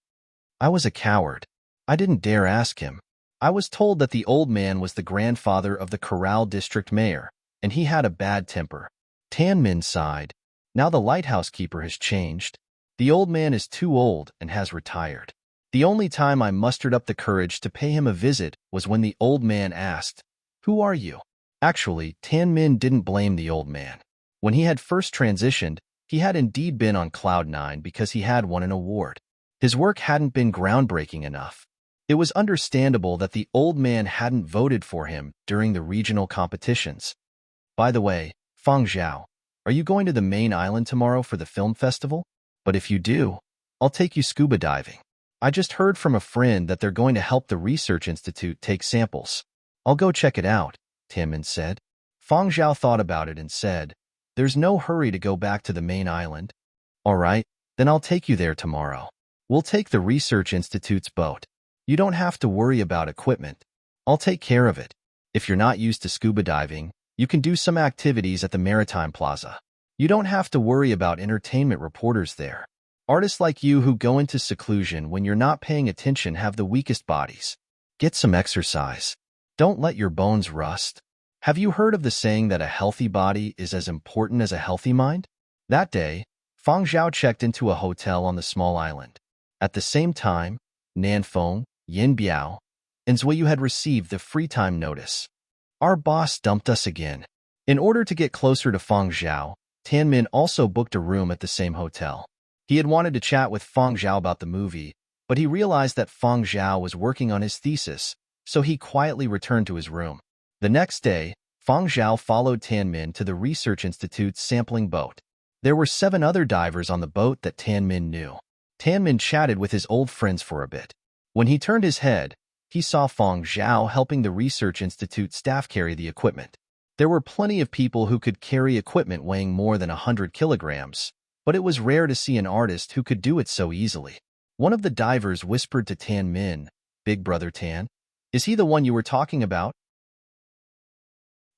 I was a coward. I didn't dare ask him. I was told that the old man was the grandfather of the Coral District Mayor, and he had a bad temper. Min sighed. Now the lighthouse keeper has changed. The old man is too old and has retired. The only time I mustered up the courage to pay him a visit was when the old man asked, "Who are you?" Actually, Min didn't blame the old man. When he had first transitioned, he had indeed been on cloud nine because he had won an award. His work hadn't been groundbreaking enough. It was understandable that the old man hadn't voted for him during the regional competitions. By the way, Fang Zhao, are you going to the main island tomorrow for the film festival? But if you do, I'll take you scuba diving. I just heard from a friend that they're going to help the research institute take samples. I'll go check it out, Min said. Fang Zhao thought about it and said, "There's no hurry to go back to the main island." "All right, then I'll take you there tomorrow. We'll take the research institute's boat. You don't have to worry about equipment. I'll take care of it. If you're not used to scuba diving, you can do some activities at the Maritime Plaza. You don't have to worry about entertainment reporters there. Artists like you who go into seclusion when you're not paying attention have the weakest bodies. Get some exercise. Don't let your bones rust. Have you heard of the saying that a healthy body is as important as a healthy mind? That day, Fang Zhao checked into a hotel on the small island. At the same time, Nanfeng, Yin Biao, and Zuiyu had received the free time notice. Our boss dumped us again. In order to get closer to Fang Zhao, Tanmin also booked a room at the same hotel. He had wanted to chat with Fang Zhao about the movie, but he realized that Fang Zhao was working on his thesis, so he quietly returned to his room. The next day, Fang Zhao followed Tanmin to the Research Institute's sampling boat. There were 7 other divers on the boat that Tanmin knew. Tanmin chatted with his old friends for a bit. When he turned his head, he saw Fang Zhao helping the Research Institute staff carry the equipment. There were plenty of people who could carry equipment weighing more than 100 kilograms, but it was rare to see an artist who could do it so easily. One of the divers whispered to Tanmin, "Big brother Tan, is he the one you were talking about?"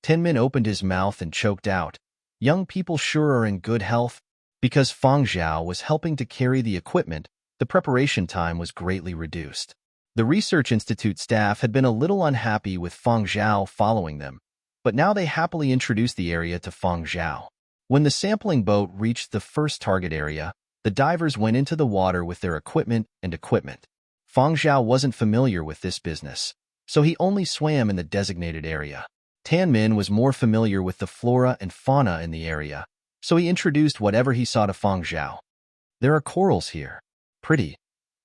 Tanmin opened his mouth and choked out, "Young people sure are in good health." Because Fang Zhao was helping to carry the equipment, the preparation time was greatly reduced. The Research Institute staff had been a little unhappy with Fang Zhao following them, but now they happily introduced the area to Fang Zhao. When the sampling boat reached the first target area, the divers went into the water with their equipment. Fang Zhao wasn't familiar with this business, so he only swam in the designated area. Tanmin was more familiar with the flora and fauna in the area, so he introduced whatever he saw to Fang Zhao. "There are corals here. Pretty,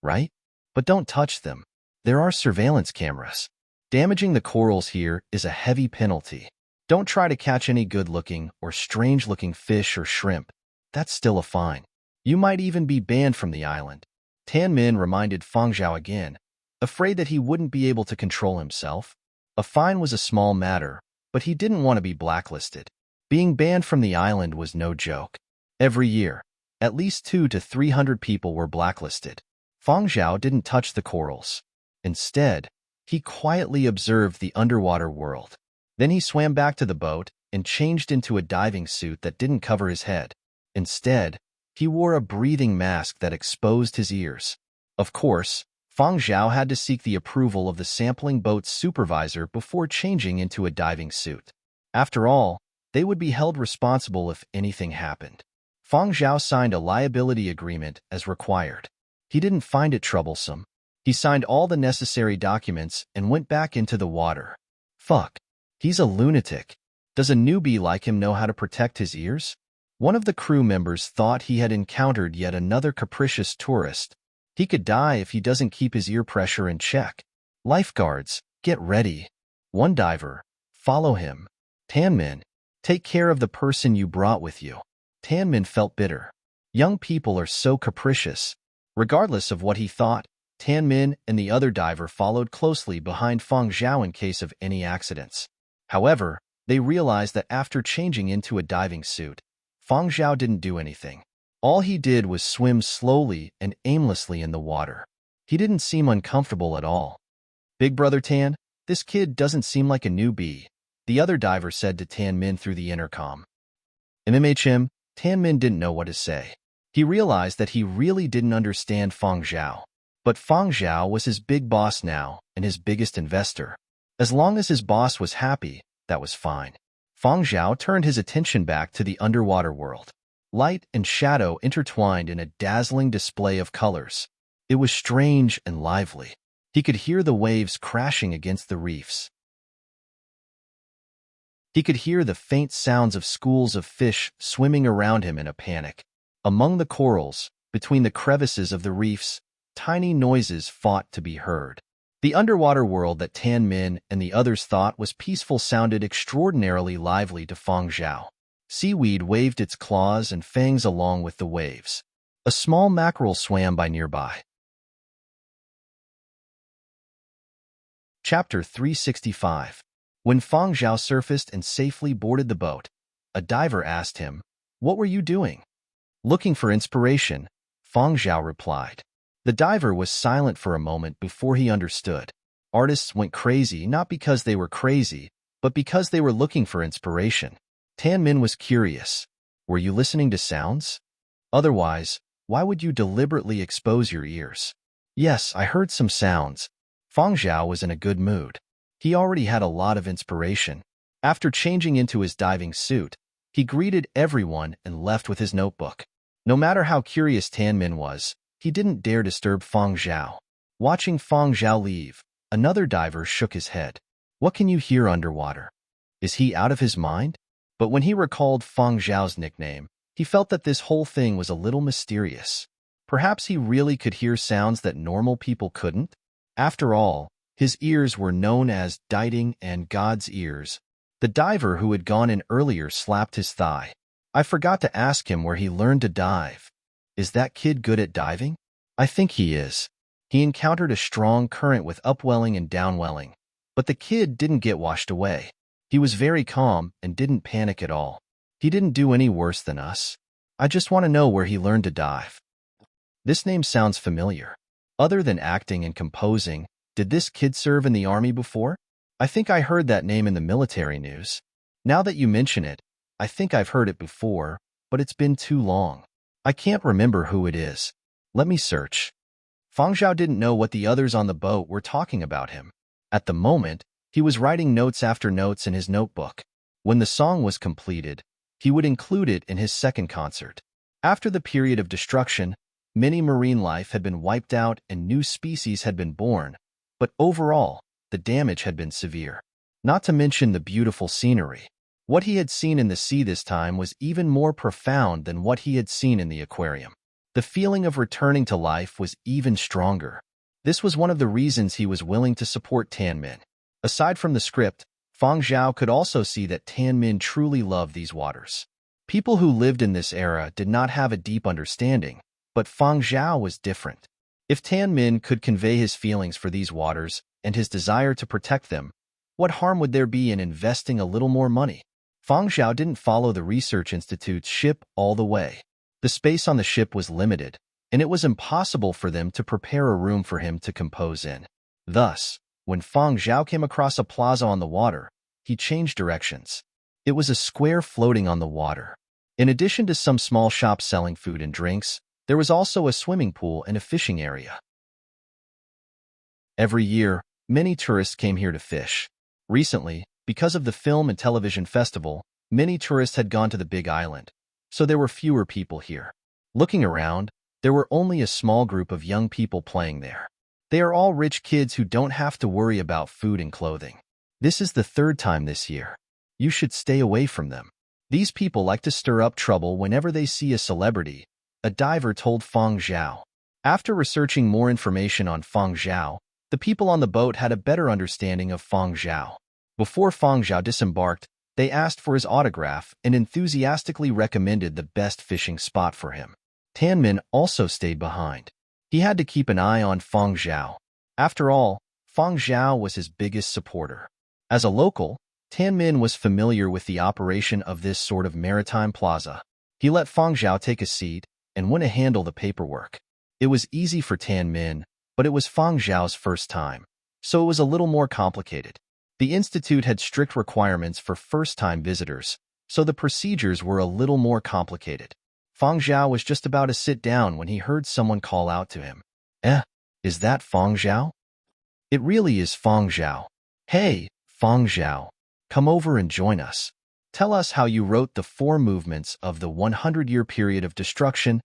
right? But don't touch them. There are surveillance cameras. Damaging the corals here is a heavy penalty. Don't try to catch any good-looking or strange-looking fish or shrimp. That's still a fine. You might even be banned from the island." Tanmin reminded Fang Zhao again, afraid that he wouldn't be able to control himself. A fine was a small matter, but he didn't want to be blacklisted. Being banned from the island was no joke. Every year, at least 200 to 300 people were blacklisted. Fang Zhao didn't touch the corals. Instead, he quietly observed the underwater world. Then he swam back to the boat and changed into a diving suit that didn't cover his head. Instead, he wore a breathing mask that exposed his ears. Of course, Fang Zhao had to seek the approval of the sampling boat's supervisor before changing into a diving suit. After all, they would be held responsible if anything happened. Fang Zhao signed a liability agreement as required. He didn't find it troublesome. He signed all the necessary documents and went back into the water. Fuck. He's a lunatic. Does a newbie like him know how to protect his ears? One of the crew members thought he had encountered yet another capricious tourist. He could die if he doesn't keep his ear pressure in check. Lifeguards, get ready. One diver, follow him. Tanmin, take care of the person you brought with you. Tanmin felt bitter. Young people are so capricious. Regardless of what he thought, Tanmin and the other diver followed closely behind Fang Zhao in case of any accidents. However, they realized that after changing into a diving suit, Fang Zhao didn't do anything. All he did was swim slowly and aimlessly in the water. He didn't seem uncomfortable at all. "Big brother Tan, this kid doesn't seem like a newbie," the other diver said to Tanmin through the intercom. MMHM, Tanmin didn't know what to say. He realized that he really didn't understand Fang Zhao. But Fang Zhao was his big boss now and his biggest investor. As long as his boss was happy, that was fine. Fang Zhao turned his attention back to the underwater world. Light and shadow intertwined in a dazzling display of colors. It was strange and lively. He could hear the waves crashing against the reefs. He could hear the faint sounds of schools of fish swimming around him in a panic. Among the corals, between the crevices of the reefs, tiny noises fought to be heard. The underwater world that Tanmin and the others thought was peaceful sounded extraordinarily lively to Fang Zhao. Seaweed waved its claws and fangs along with the waves. A small mackerel swam by nearby. Chapter 365. When Fang Zhao surfaced and safely boarded the boat, a diver asked him, "What were you doing?" "Looking for inspiration," Fang Zhao replied. The diver was silent for a moment before he understood. Artists went crazy not because they were crazy, but because they were looking for inspiration. Tanmin was curious. "Were you listening to sounds? Otherwise, why would you deliberately expose your ears?" "Yes, I heard some sounds." Fang Zhao was in a good mood. He already had a lot of inspiration. After changing into his diving suit, he greeted everyone and left with his notebook. No matter how curious Tanmin was, he didn't dare disturb Fang Zhao. Watching Fang Zhao leave, another diver shook his head. What can you hear underwater? Is he out of his mind? But when he recalled Fang Zhao's nickname, he felt that this whole thing was a little mysterious. Perhaps he really could hear sounds that normal people couldn't? After all, his ears were known as Diting and God's ears. The diver who had gone in earlier slapped his thigh. I forgot to ask him where he learned to dive. Is that kid good at diving? I think he is. He encountered a strong current with upwelling and downwelling. But the kid didn't get washed away. He was very calm and didn't panic at all. He didn't do any worse than us. I just want to know where he learned to dive. This name sounds familiar. Other than acting and composing, did this kid serve in the army before? I think I heard that name in the military news. Now that you mention it, I think I've heard it before, but it's been too long. I can't remember who it is. Let me search. Fang Zhao didn't know what the others on the boat were talking about him. At the moment, he was writing notes after notes in his notebook. When the song was completed, he would include it in his second concert. After the period of destruction, many marine life had been wiped out and new species had been born, but overall, the damage had been severe. Not to mention the beautiful scenery. What he had seen in the sea this time was even more profound than what he had seen in the aquarium. The feeling of returning to life was even stronger. This was one of the reasons he was willing to support Tanmin. Aside from the script, Fang Zhao could also see that Tanmin truly loved these waters. People who lived in this era did not have a deep understanding, but Fang Zhao was different. If Tanmin could convey his feelings for these waters and his desire to protect them, what harm would there be in investing a little more money? Fang Zhao didn't follow the research institute's ship all the way. The space on the ship was limited, and it was impossible for them to prepare a room for him to compose in. Thus, when Fang Zhao came across a plaza on the water, he changed directions. It was a square floating on the water. In addition to some small shops selling food and drinks, there was also a swimming pool and a fishing area. Every year, many tourists came here to fish. Recently, because of the film and television festival, many tourists had gone to the Big Island, so there were fewer people here. Looking around, there were only a small group of young people playing there. They are all rich kids who don't have to worry about food and clothing. This is the third time this year. You should stay away from them. These people like to stir up trouble whenever they see a celebrity, a diver told Fang Zhao. After researching more information on Fang Zhao, the people on the boat had a better understanding of Fang Zhao. Before Fang Zhao disembarked, they asked for his autograph and enthusiastically recommended the best fishing spot for him. Tanmin also stayed behind. He had to keep an eye on Fang Zhao. After all, Fang Zhao was his biggest supporter. As a local, Tanmin was familiar with the operation of this sort of maritime plaza. He let Fang Zhao take a seat and went to handle the paperwork. It was easy for Tanmin, but it was Fang Zhao's first time, so it was a little more complicated. The institute had strict requirements for first-time visitors, so the procedures were a little more complicated. Fang Zhao was just about to sit down when he heard someone call out to him. Is that Fang Zhao? It really is Fang Zhao. Hey, Fang Zhao, come over and join us. Tell us how you wrote the 4 movements of the 100-year period of destruction.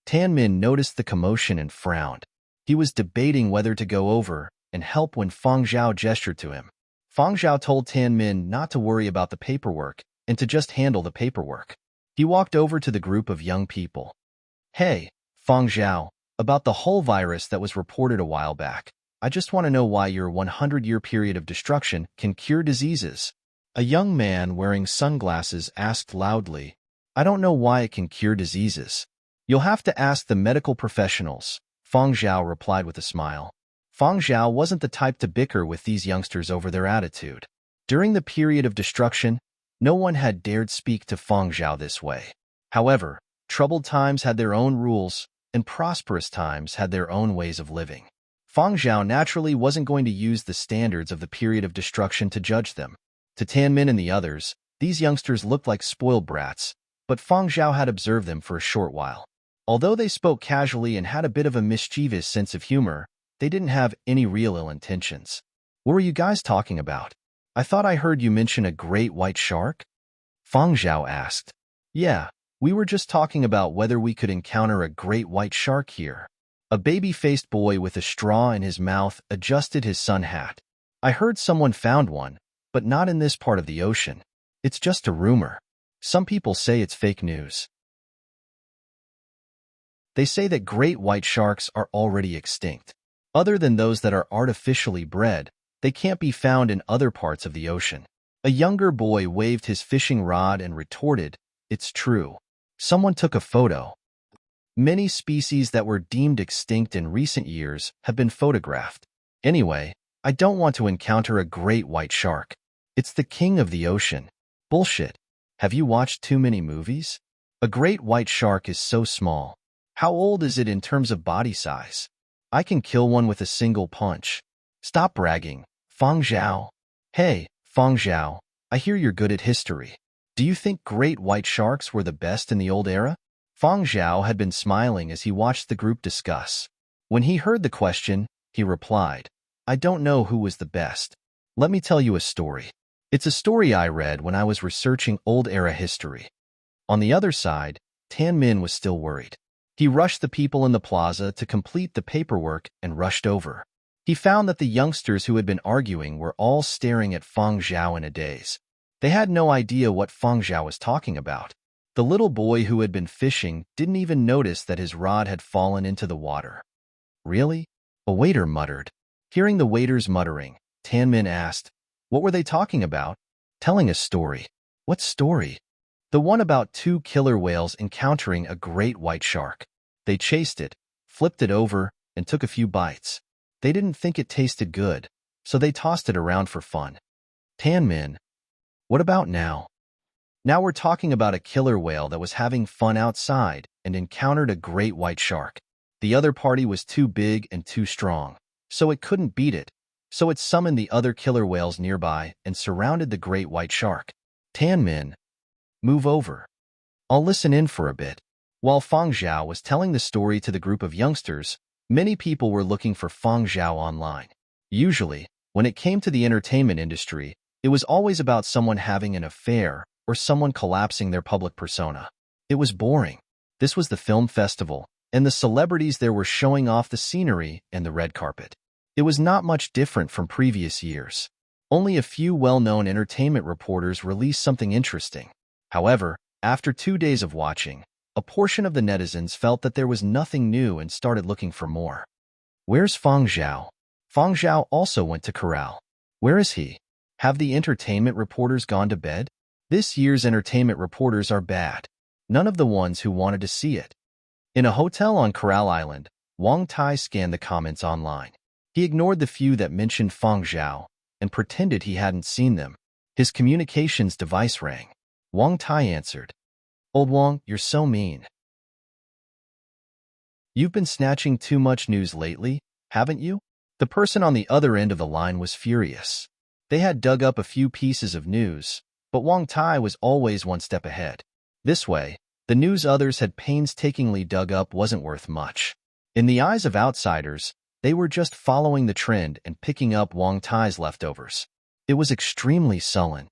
Tanmin noticed the commotion and frowned. He was debating whether to go over and help when Fang Zhao gestured to him. Fang Zhao told Tanmin not to worry about the paperwork and to just handle the paperwork. He walked over to the group of young people. Hey, Fang Zhao, about the whole virus that was reported a while back. I just want to know why your 100-year period of destruction can cure diseases. A young man wearing sunglasses asked loudly, I don't know why it can cure diseases. You'll have to ask the medical professionals, Fang Zhao replied with a smile. Fang Zhao wasn't the type to bicker with these youngsters over their attitude. During the period of destruction, no one had dared speak to Fang Zhao this way. However, troubled times had their own rules, and prosperous times had their own ways of living. Fang Zhao naturally wasn't going to use the standards of the period of destruction to judge them. To Tanmin and the others, these youngsters looked like spoiled brats, but Fang Zhao had observed them for a short while. Although they spoke casually and had a bit of a mischievous sense of humor, They didn't have any real ill intentions. What were you guys talking about? I thought I heard you mention a great white shark? Fang Zhao asked. Yeah, we were just talking about whether we could encounter a great white shark here. A baby-faced boy with a straw in his mouth adjusted his sun hat. I heard someone found one, but not in this part of the ocean. It's just a rumor. Some people say it's fake news. They say that great white sharks are already extinct. Other than those that are artificially bred, they can't be found in other parts of the ocean. A younger boy waved his fishing rod and retorted, "It's true." Someone took a photo. Many species that were deemed extinct in recent years have been photographed. Anyway, I don't want to encounter a great white shark. It's the king of the ocean. Bullshit. Have you watched too many movies? A great white shark is so small. How old is it in terms of body size? I can kill one with a single punch. Stop bragging, Fang Zhao. Hey, Fang Zhao, I hear you're good at history. Do you think great white sharks were the best in the old era? Fang Zhao had been smiling as he watched the group discuss. When he heard the question, he replied, I don't know who was the best. Let me tell you a story. It's a story I read when I was researching old-era history. On the other side, Tan Min was still worried. He rushed the people in the plaza to complete the paperwork and rushed over. He found that the youngsters who had been arguing were all staring at Fang Zhao in a daze. They had no idea what Fang Zhao was talking about. The little boy who had been fishing didn't even notice that his rod had fallen into the water. Really? A waiter muttered. Hearing the waiter's muttering, Tan Min asked, What were they talking about? Telling a story. What story? The one about two killer whales encountering a great white shark. They chased it, flipped it over, and took a few bites. They didn't think it tasted good, so they tossed it around for fun. Tan Min, what about now? Now we're talking about a killer whale that was having fun outside and encountered a great white shark. The other party was too big and too strong, so it couldn't beat it. So it summoned the other killer whales nearby and surrounded the great white shark. Tan Min, move over. I'll listen in for a bit. While Fang Zhao was telling the story to the group of youngsters, many people were looking for Fang Zhao online. Usually, when it came to the entertainment industry, it was always about someone having an affair or someone collapsing their public persona. It was boring. This was the film festival, and the celebrities there were showing off the scenery and the red carpet. It was not much different from previous years. Only a few well-known entertainment reporters released something interesting. However, after 2 days of watching, a portion of the netizens felt that there was nothing new and started looking for more. Where's Fang Zhao? Fang Zhao also went to corral. Where is he? Have the entertainment reporters gone to bed? This year's entertainment reporters are bad. None of the ones who wanted to see it. In a hotel on Corral Island, Wang Tai scanned the comments online. He ignored the few that mentioned Fang Zhao and pretended he hadn't seen them. His communications device rang. Wang Tai answered. Old Wang, you're so mean. You've been snatching too much news lately, haven't you? The person on the other end of the line was furious. They had dug up a few pieces of news, but Wang Tai was always one step ahead. This way, the news others had painstakingly dug up wasn't worth much. In the eyes of outsiders, they were just following the trend and picking up Wang Tai's leftovers. It was extremely sullen.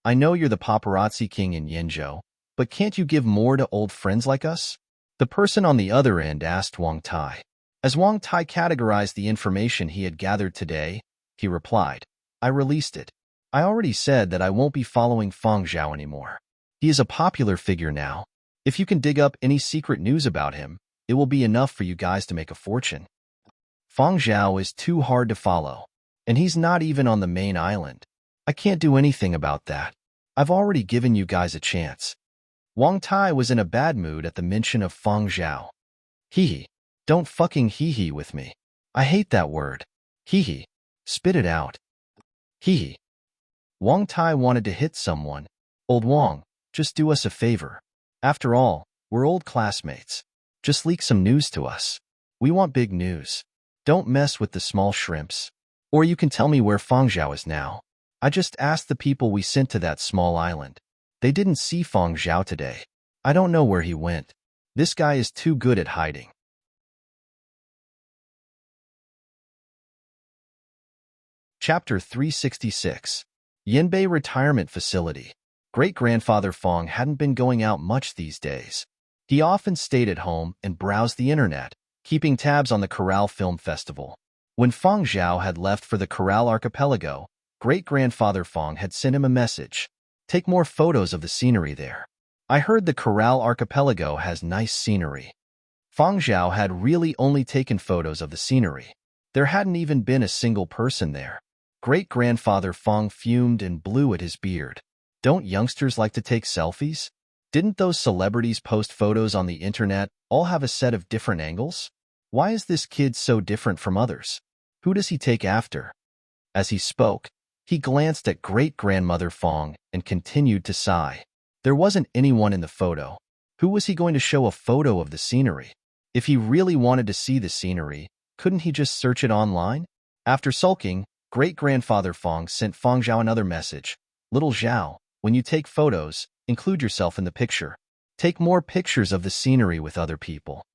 I know you're the paparazzi king in Yenzhou, but can't you give more to old friends like us? The person on the other end asked Wang Tai. As Wang Tai categorized the information he had gathered today, he replied, I released it. I already said that I won't be following Fang Zhao anymore. He is a popular figure now. If you can dig up any secret news about him, it will be enough for you guys to make a fortune. Fang Zhao is too hard to follow, and he's not even on the main island. I can't do anything about that. I've already given you guys a chance. Wang Tai was in a bad mood at the mention of Fang Zhao. Hee. Don't fucking hee-hee with me. I hate that word. Hee-hee. Spit it out. Hee-hee. Wang Tai wanted to hit someone. Old Wang, just do us a favor. After all, we're old classmates. Just leak some news to us. We want big news. Don't mess with the small shrimps. Or you can tell me where Fang Zhao is now. I just asked the people we sent to that small island. They didn't see Fang Zhao today. I don't know where he went. This guy is too good at hiding. Chapter 366. Yinbei Retirement Facility. Great-grandfather Fong hadn't been going out much these days. He often stayed at home and browsed the internet, keeping tabs on the Corral Film Festival. When Fong Zhao had left for the Corral Archipelago, great-grandfather Fong had sent him a message. Take more photos of the scenery there. I heard the Corral Archipelago has nice scenery. Fong Zhao had really only taken photos of the scenery. There hadn't even been a single person there. Great-grandfather Fong fumed and blew at his beard. Don't youngsters like to take selfies? Didn't those celebrities post photos on the internet all have a set of different angles? Why is this kid so different from others? Who does he take after? As he spoke, he glanced at great-grandmother Fong and continued to sigh. There wasn't anyone in the photo. Who was he going to show a photo of the scenery? If he really wanted to see the scenery, couldn't he just search it online? After sulking, great-grandfather Fong sent Fong Zhao another message. Little Zhao, when you take photos, include yourself in the picture. Take more pictures of the scenery with other people.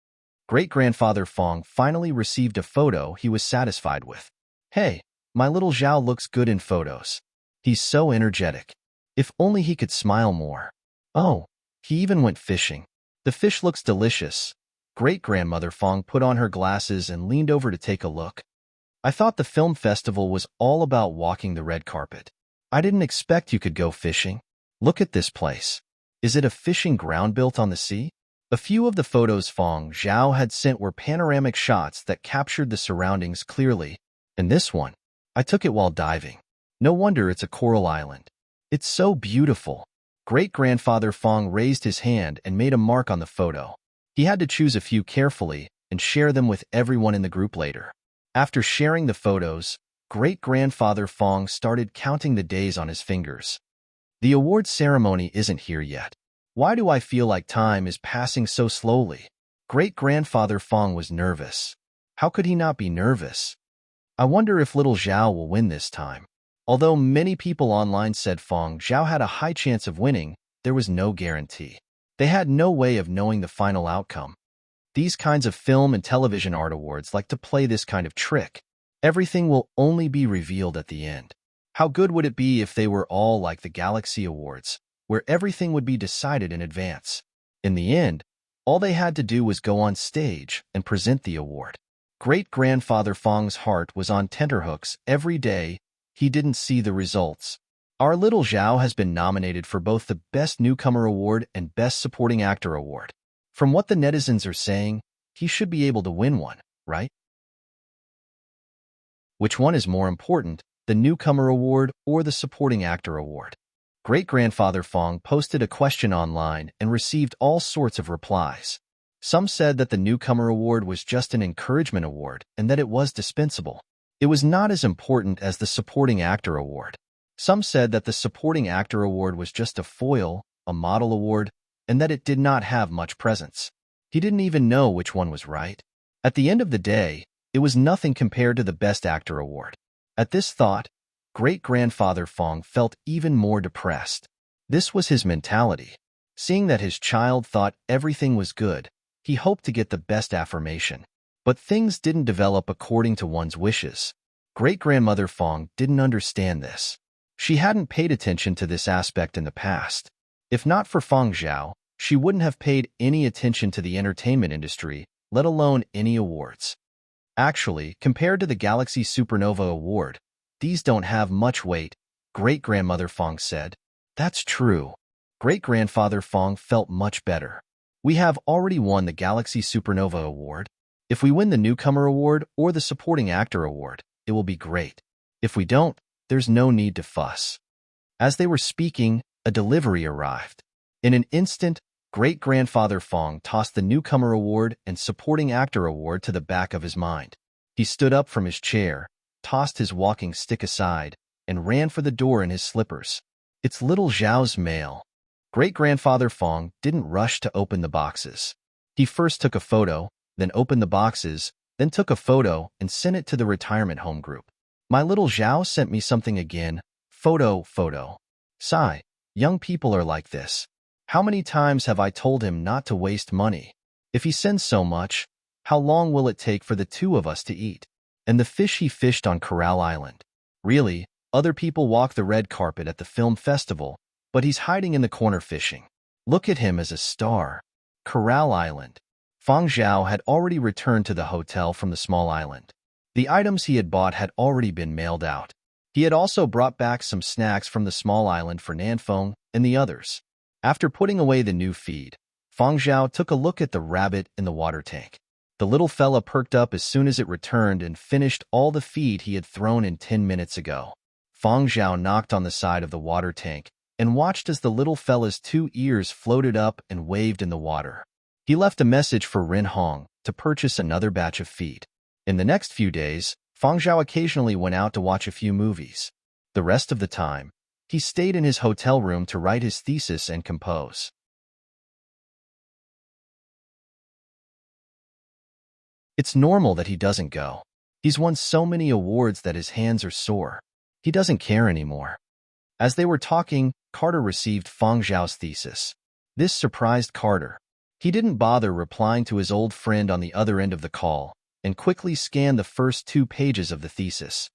Great-grandfather Fong finally received a photo he was satisfied with. Hey, my little Zhao looks good in photos. He's so energetic. If only he could smile more. Oh, he even went fishing. The fish looks delicious. Great-grandmother Fong put on her glasses and leaned over to take a look. I thought the film festival was all about walking the red carpet. I didn't expect you could go fishing. Look at this place. Is it a fishing ground built on the sea? A few of the photos Fong Zhao had sent were panoramic shots that captured the surroundings clearly. And this one, I took it while diving. No wonder it's a coral island. It's so beautiful. Great-grandfather Fong raised his hand and made a mark on the photo. He had to choose a few carefully and share them with everyone in the group later. After sharing the photos, great-grandfather Fong started counting the days on his fingers. The award ceremony isn't here yet. Why do I feel like time is passing so slowly? Great-grandfather Fong was nervous. How could he not be nervous? I wonder if little Zhao will win this time. Although many people online said Fong Zhao had a high chance of winning, there was no guarantee. They had no way of knowing the final outcome. These kinds of film and television art awards like to play this kind of trick. Everything will only be revealed at the end. How good would it be if they were all like the Galaxy Awards, where everything would be decided in advance? In the end, all they had to do was go on stage and present the award. Great-grandfather Fong's heart was on tenterhooks every day. He didn't see the results. Our little Zhao has been nominated for both the Best Newcomer Award and Best Supporting Actor Award. From what the netizens are saying, he should be able to win one, right? Which one is more important, the Newcomer Award or the Supporting Actor Award? Great-grandfather Fong posted a question online and received all sorts of replies. Some said that the Newcomer Award was just an encouragement award and that it was dispensable. It was not as important as the Supporting Actor Award. Some said that the Supporting Actor Award was just a foil, a model award, and that it did not have much presence. He didn't even know which one was right. At the end of the day, it was nothing compared to the Best Actor Award. At this thought, great-grandfather Fong felt even more depressed. This was his mentality. Seeing that his child thought everything was good, he hoped to get the best affirmation. But things didn't develop according to one's wishes. Great-grandmother Fong didn't understand this. She hadn't paid attention to this aspect in the past. If not for Fong Zhao, she wouldn't have paid any attention to the entertainment industry, let alone any awards. Actually, compared to the Galaxy Supernova Award, these don't have much weight, great-grandmother Fong said. That's true. Great-grandfather Fong felt much better. We have already won the Galaxy Supernova Award. If we win the Newcomer Award or the Supporting Actor Award, it will be great. If we don't, there's no need to fuss. As they were speaking, a delivery arrived. In an instant, great-grandfather Fong tossed the Newcomer Award and Supporting Actor Award to the back of his mind. He stood up from his chair, tossed his walking stick aside, and ran for the door in his slippers. It's little Zhao's mail. Great-grandfather Fong didn't rush to open the boxes. He first took a photo, then opened the boxes, then took a photo and sent it to the retirement home group. My little Zhao sent me something again. Photo. Sigh. Young people are like this. How many times have I told him not to waste money? If he sends so much, how long will it take for the two of us to eat? And the fish he fished on Corral Island. Really, other people walk the red carpet at the film festival, but he's hiding in the corner fishing. Look at him as a star. Corral Island. Fang Zhao had already returned to the hotel from the small island. The items he had bought had already been mailed out. He had also brought back some snacks from the small island for Nanfeng and the others. After putting away the new feed, Fang Zhao took a look at the rabbit in the water tank. The little fella perked up as soon as it returned and finished all the feed he had thrown in 10 minutes ago. Fang Zhao knocked on the side of the water tank and watched as the little fella's 2 ears floated up and waved in the water. He left a message for Rin Hong to purchase another batch of feed. In the next few days, Fang Zhao occasionally went out to watch a few movies. The rest of the time, he stayed in his hotel room to write his thesis and compose. It's normal that he doesn't go. He's won so many awards that his hands are sore. He doesn't care anymore. As they were talking, Carter received Fang Zhao's thesis. This surprised Carter. He didn't bother replying to his old friend on the other end of the call and quickly scanned the first 2 pages of the thesis.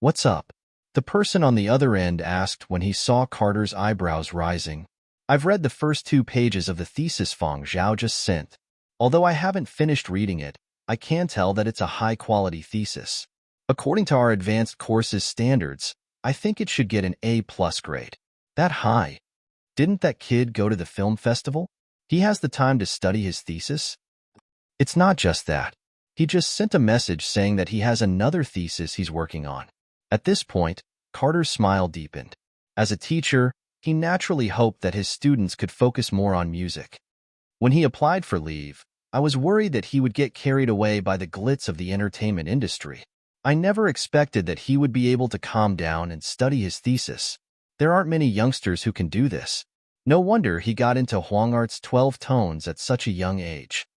"What's up?" the person on the other end asked when he saw Carter's eyebrows rising. "I've read the first 2 pages of the thesis Fang Zhao just sent. Although I haven't finished reading it, I can tell that it's a high-quality thesis. According to our advanced course's standards, I think it should get an A+ grade." "That high? Didn't that kid go to the film festival? He has the time to study his thesis?" "It's not just that. He just sent a message saying that he has another thesis he's working on." At this point, Carter's smile deepened. As a teacher, he naturally hoped that his students could focus more on music. When he applied for leave, I was worried that he would get carried away by the glitz of the entertainment industry. I never expected that he would be able to calm down and study his thesis. There aren't many youngsters who can do this. No wonder he got into Huang Art's 12 tones at such a young age.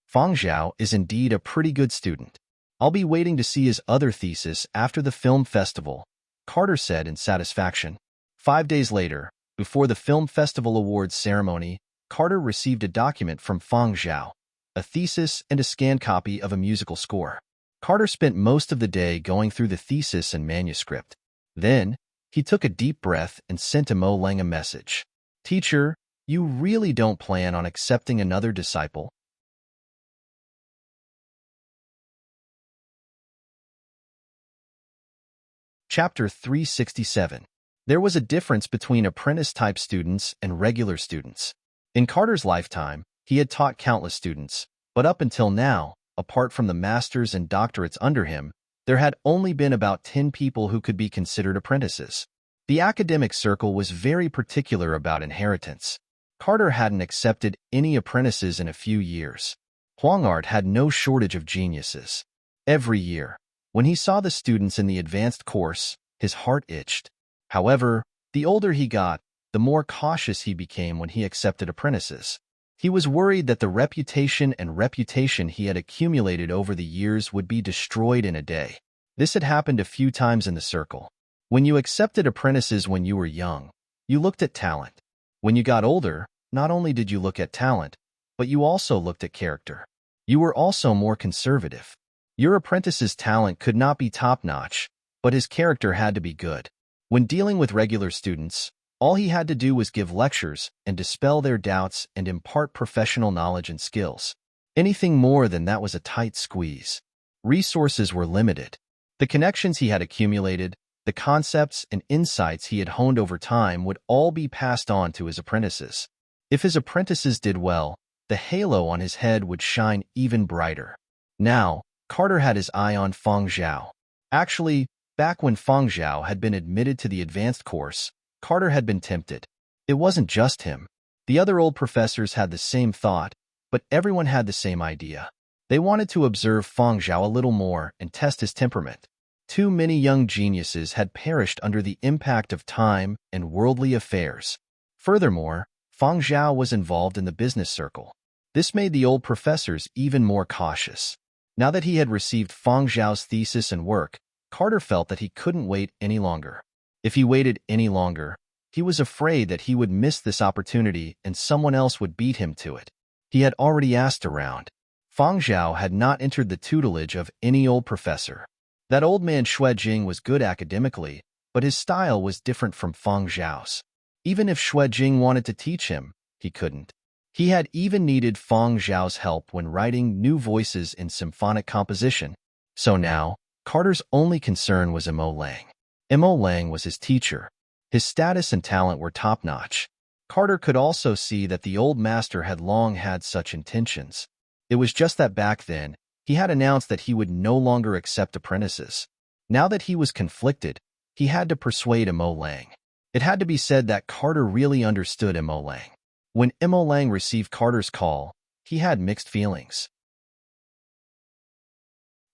Fang Zhao is indeed a pretty good student. I'll be waiting to see his other thesis after the film festival, Carter said in satisfaction. 5 days later, before the Film Festival Awards ceremony, Carter received a document from Fang Zhao, a thesis and a scanned copy of a musical score. Carter spent most of the day going through the thesis and manuscript. Then, he took a deep breath and sent Mo Leng a message. "Teacher, you really don't plan on accepting another disciple?" Chapter 367. There was a difference between apprentice-type students and regular students. In Carter's lifetime, he had taught countless students, but up until now, apart from the masters and doctorates under him, there had only been about 10 people who could be considered apprentices. The academic circle was very particular about inheritance. Carter hadn't accepted any apprentices in a few years. Huang Art had no shortage of geniuses. Every year, when he saw the students in the advanced course, his heart itched. However, the older he got, the more cautious he became when he accepted apprentices. He was worried that the reputation he had accumulated over the years would be destroyed in a day. This had happened a few times in the circle. When you accepted apprentices when you were young, you looked at talent. When you got older, not only did you look at talent, but you also looked at character. You were also more conservative. Your apprentice's talent could not be top-notch, but his character had to be good. When dealing with regular students, all he had to do was give lectures and dispel their doubts and impart professional knowledge and skills. Anything more than that was a tight squeeze. Resources were limited. The connections he had accumulated, the concepts and insights he had honed over time would all be passed on to his apprentices. If his apprentices did well, the halo on his head would shine even brighter. Now, Carter had his eye on Fang Zhao. Actually, back when Fang Zhao had been admitted to the advanced course, Carter had been tempted. It wasn't just him. The other old professors had the same thought, but everyone had the same idea. They wanted to observe Fang Zhao a little more and test his temperament. Too many young geniuses had perished under the impact of time and worldly affairs. Furthermore, Fang Zhao was involved in the business circle. This made the old professors even more cautious. Now that he had received Fang Zhao's thesis and work, Carter felt that he couldn't wait any longer. If he waited any longer, he was afraid that he would miss this opportunity and someone else would beat him to it. He had already asked around. Fang Zhao had not entered the tutelage of any old professor. That old man Xue Jing was good academically, but his style was different from Fang Zhao's. Even if Xue Jing wanted to teach him, he couldn't. He had even needed Fang Zhao's help when writing new voices in symphonic composition. So now, Carter's only concern was Mo Lang. Mo Lang was his teacher. His status and talent were top-notch. Carter could also see that the old master had long had such intentions. It was just that back then, he had announced that he would no longer accept apprentices. Now that he was conflicted, he had to persuade Mo Lang. It had to be said that Carter really understood Mo Lang. When Mo Lang received Carter's call, he had mixed feelings.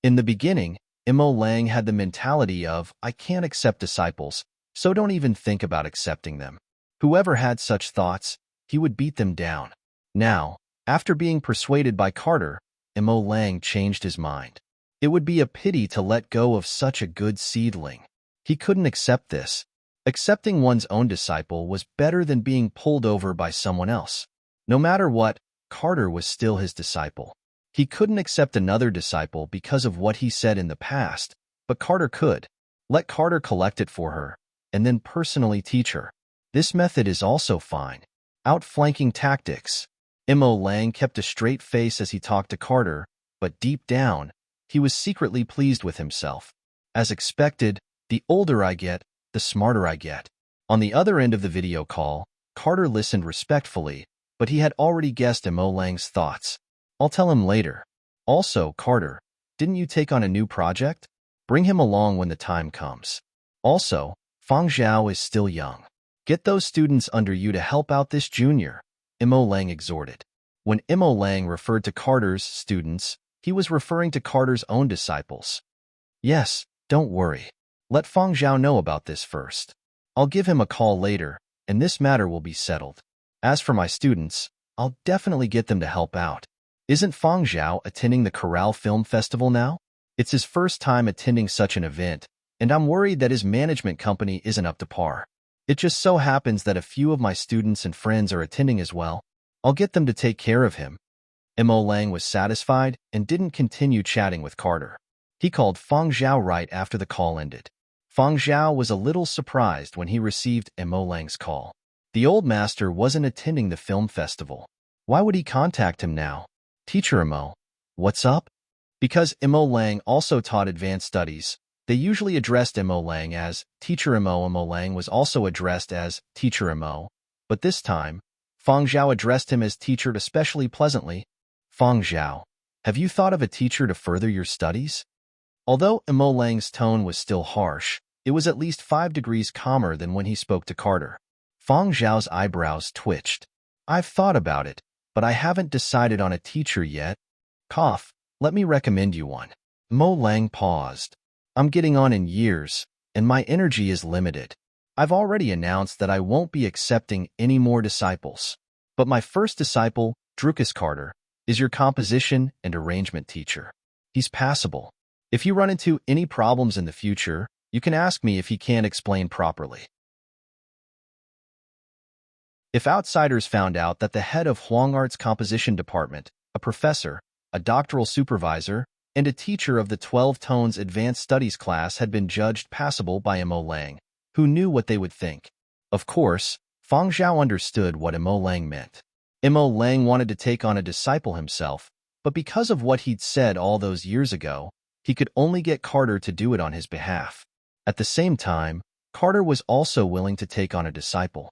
In the beginning, Mo Lang had the mentality of, I can't accept disciples, so don't even think about accepting them. Whoever had such thoughts, he would beat them down. Now, after being persuaded by Carter, Mo Lang changed his mind. It would be a pity to let go of such a good seedling. He couldn't accept this. Accepting one's own disciple was better than being pulled over by someone else. No matter what, Carter was still his disciple. He couldn't accept another disciple because of what he said in the past, but Carter could. Let Carter collect it for her, and then personally teach her. This method is also fine. Outflanking tactics. Mo Lang kept a straight face as he talked to Carter, but deep down, he was secretly pleased with himself. As expected, the older I get, the smarter I get. On the other end of the video call, Carter listened respectfully, but he had already guessed Mo Lang's thoughts. I'll tell him later. Also, Carter, didn't you take on a new project? Bring him along when the time comes. Also, Fang Zhao is still young. Get those students under you to help out this junior, Mo Lang exhorted. When Mo Lang referred to Carter's students, he was referring to Carter's own disciples. Yes, don't worry. Let Fang Zhao know about this first. I'll give him a call later, and this matter will be settled. As for my students, I'll definitely get them to help out. Isn't Fang Zhao attending the Chorale Film Festival now? It's his first time attending such an event, and I'm worried that his management company isn't up to par. It just so happens that a few of my students and friends are attending as well. I'll get them to take care of him. Mo Lang was satisfied and didn't continue chatting with Carter. He called Fang Zhao right after the call ended. Fang Zhao was a little surprised when he received Mo Lang's call. The old master wasn't attending the film festival. Why would he contact him now? Teacher Mo, what's up? Because Mo Lang also taught advanced studies, they usually addressed Mo Lang as Teacher Mo. Mo Lang was also addressed as Teacher Mo, but this time, Fang Zhao addressed him as teacher especially pleasantly. Fang Zhao, have you thought of a teacher to further your studies? Although Mo Lang's tone was still harsh, it was at least 5 degrees calmer than when he spoke to Carter. Fang Zhao's eyebrows twitched. I've thought about it, but I haven't decided on a teacher yet. Cough, let me recommend you one. Mo Lang paused. I'm getting on in years, and my energy is limited. I've already announced that I won't be accepting any more disciples. But my first disciple, Drucas Carter, is your composition and arrangement teacher. He's passable. If you run into any problems in the future, you can ask me if he can't explain properly. If outsiders found out that the head of Huangart's composition department, a professor, a doctoral supervisor, and a teacher of the 12 Tones Advanced Studies class had been judged passable by Mo Lang, who knew what they would think. Of course, Fang Zhao understood what Mo Lang meant. Mo Lang wanted to take on a disciple himself, but because of what he'd said all those years ago, he could only get Carter to do it on his behalf. At the same time, Carter was also willing to take on a disciple.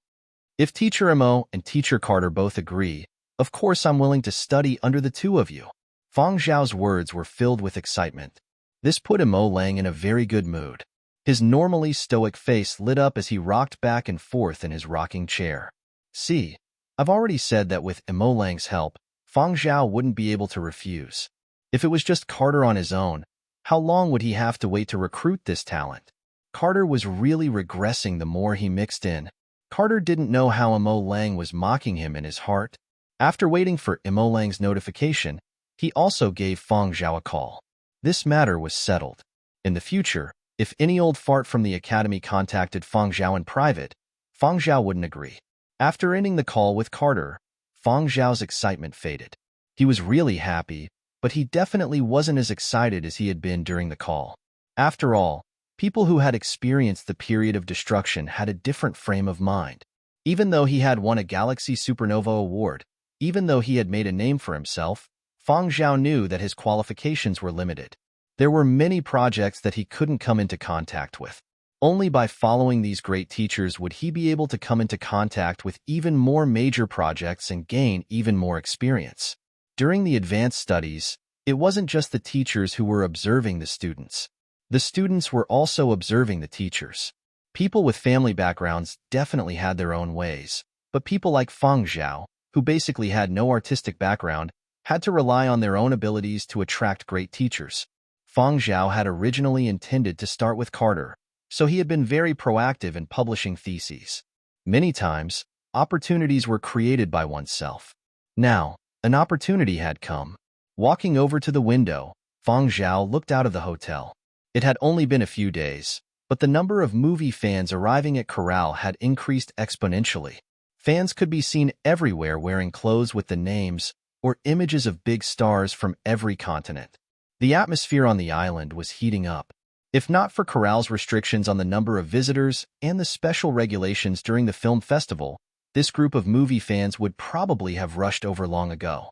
If Teacher Mo and Teacher Carter both agree, of course I'm willing to study under the two of you. Fang Zhao's words were filled with excitement. This put Mo Lang in a very good mood. His normally stoic face lit up as he rocked back and forth in his rocking chair. See, I've already said that with Mo Lang's help, Fang Zhao wouldn't be able to refuse. If it was just Carter on his own, how long would he have to wait to recruit this talent? Carter was really regressing the more he mixed in. Carter didn't know how Mo Lang was mocking him in his heart. After waiting for Mo Lang's notification, he also gave Fang Zhao a call. This matter was settled. In the future, if any old fart from the academy contacted Fang Zhao in private, Fang Zhao wouldn't agree. After ending the call with Carter, Fang Zhao's excitement faded. He was really happy, but he definitely wasn't as excited as he had been during the call. After all, people who had experienced the period of destruction had a different frame of mind. Even though he had won a Galaxy Supernova Award, even though he had made a name for himself, Feng Zhao knew that his qualifications were limited. There were many projects that he couldn't come into contact with. Only by following these great teachers would he be able to come into contact with even more major projects and gain even more experience. During the advanced studies, it wasn't just the teachers who were observing the students. The students were also observing the teachers. People with family backgrounds definitely had their own ways, but people like Feng Zhao, who basically had no artistic background, had to rely on their own abilities to attract great teachers. Feng Zhao had originally intended to start with Carter, so he had been very proactive in publishing theses. Many times, opportunities were created by oneself. Now, an opportunity had come. Walking over to the window, Feng Zhao looked out of the hotel. It had only been a few days, but the number of movie fans arriving at Corral had increased exponentially. Fans could be seen everywhere wearing clothes with the names or images of big stars from every continent. The atmosphere on the island was heating up. If not for Corral's restrictions on the number of visitors and the special regulations during the film festival, this group of movie fans would probably have rushed over long ago.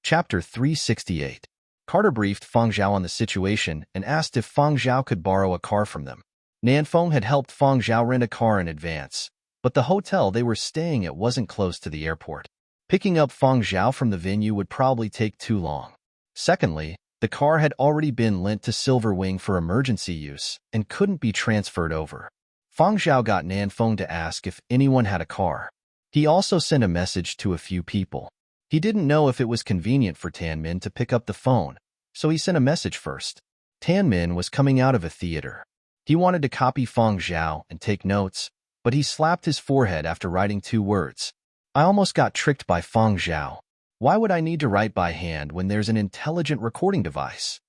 Chapter 368. Carter briefed Feng Zhao on the situation and asked if Feng Zhao could borrow a car from them. Nanfeng had helped Feng Zhao rent a car in advance, but the hotel they were staying at wasn't close to the airport. Picking up Feng Zhao from the venue would probably take too long. Secondly, the car had already been lent to Silver Wing for emergency use and couldn't be transferred over. Feng Zhao got Nanfeng to ask if anyone had a car. He also sent a message to a few people. He didn't know if it was convenient for Tanmin to pick up the phone, so he sent a message first. Tanmin was coming out of a theater. He wanted to copy Feng Zhao and take notes, but he slapped his forehead after writing 2 words. I almost got tricked by Feng Zhao. Why would I need to write by hand when there's an intelligent recording device?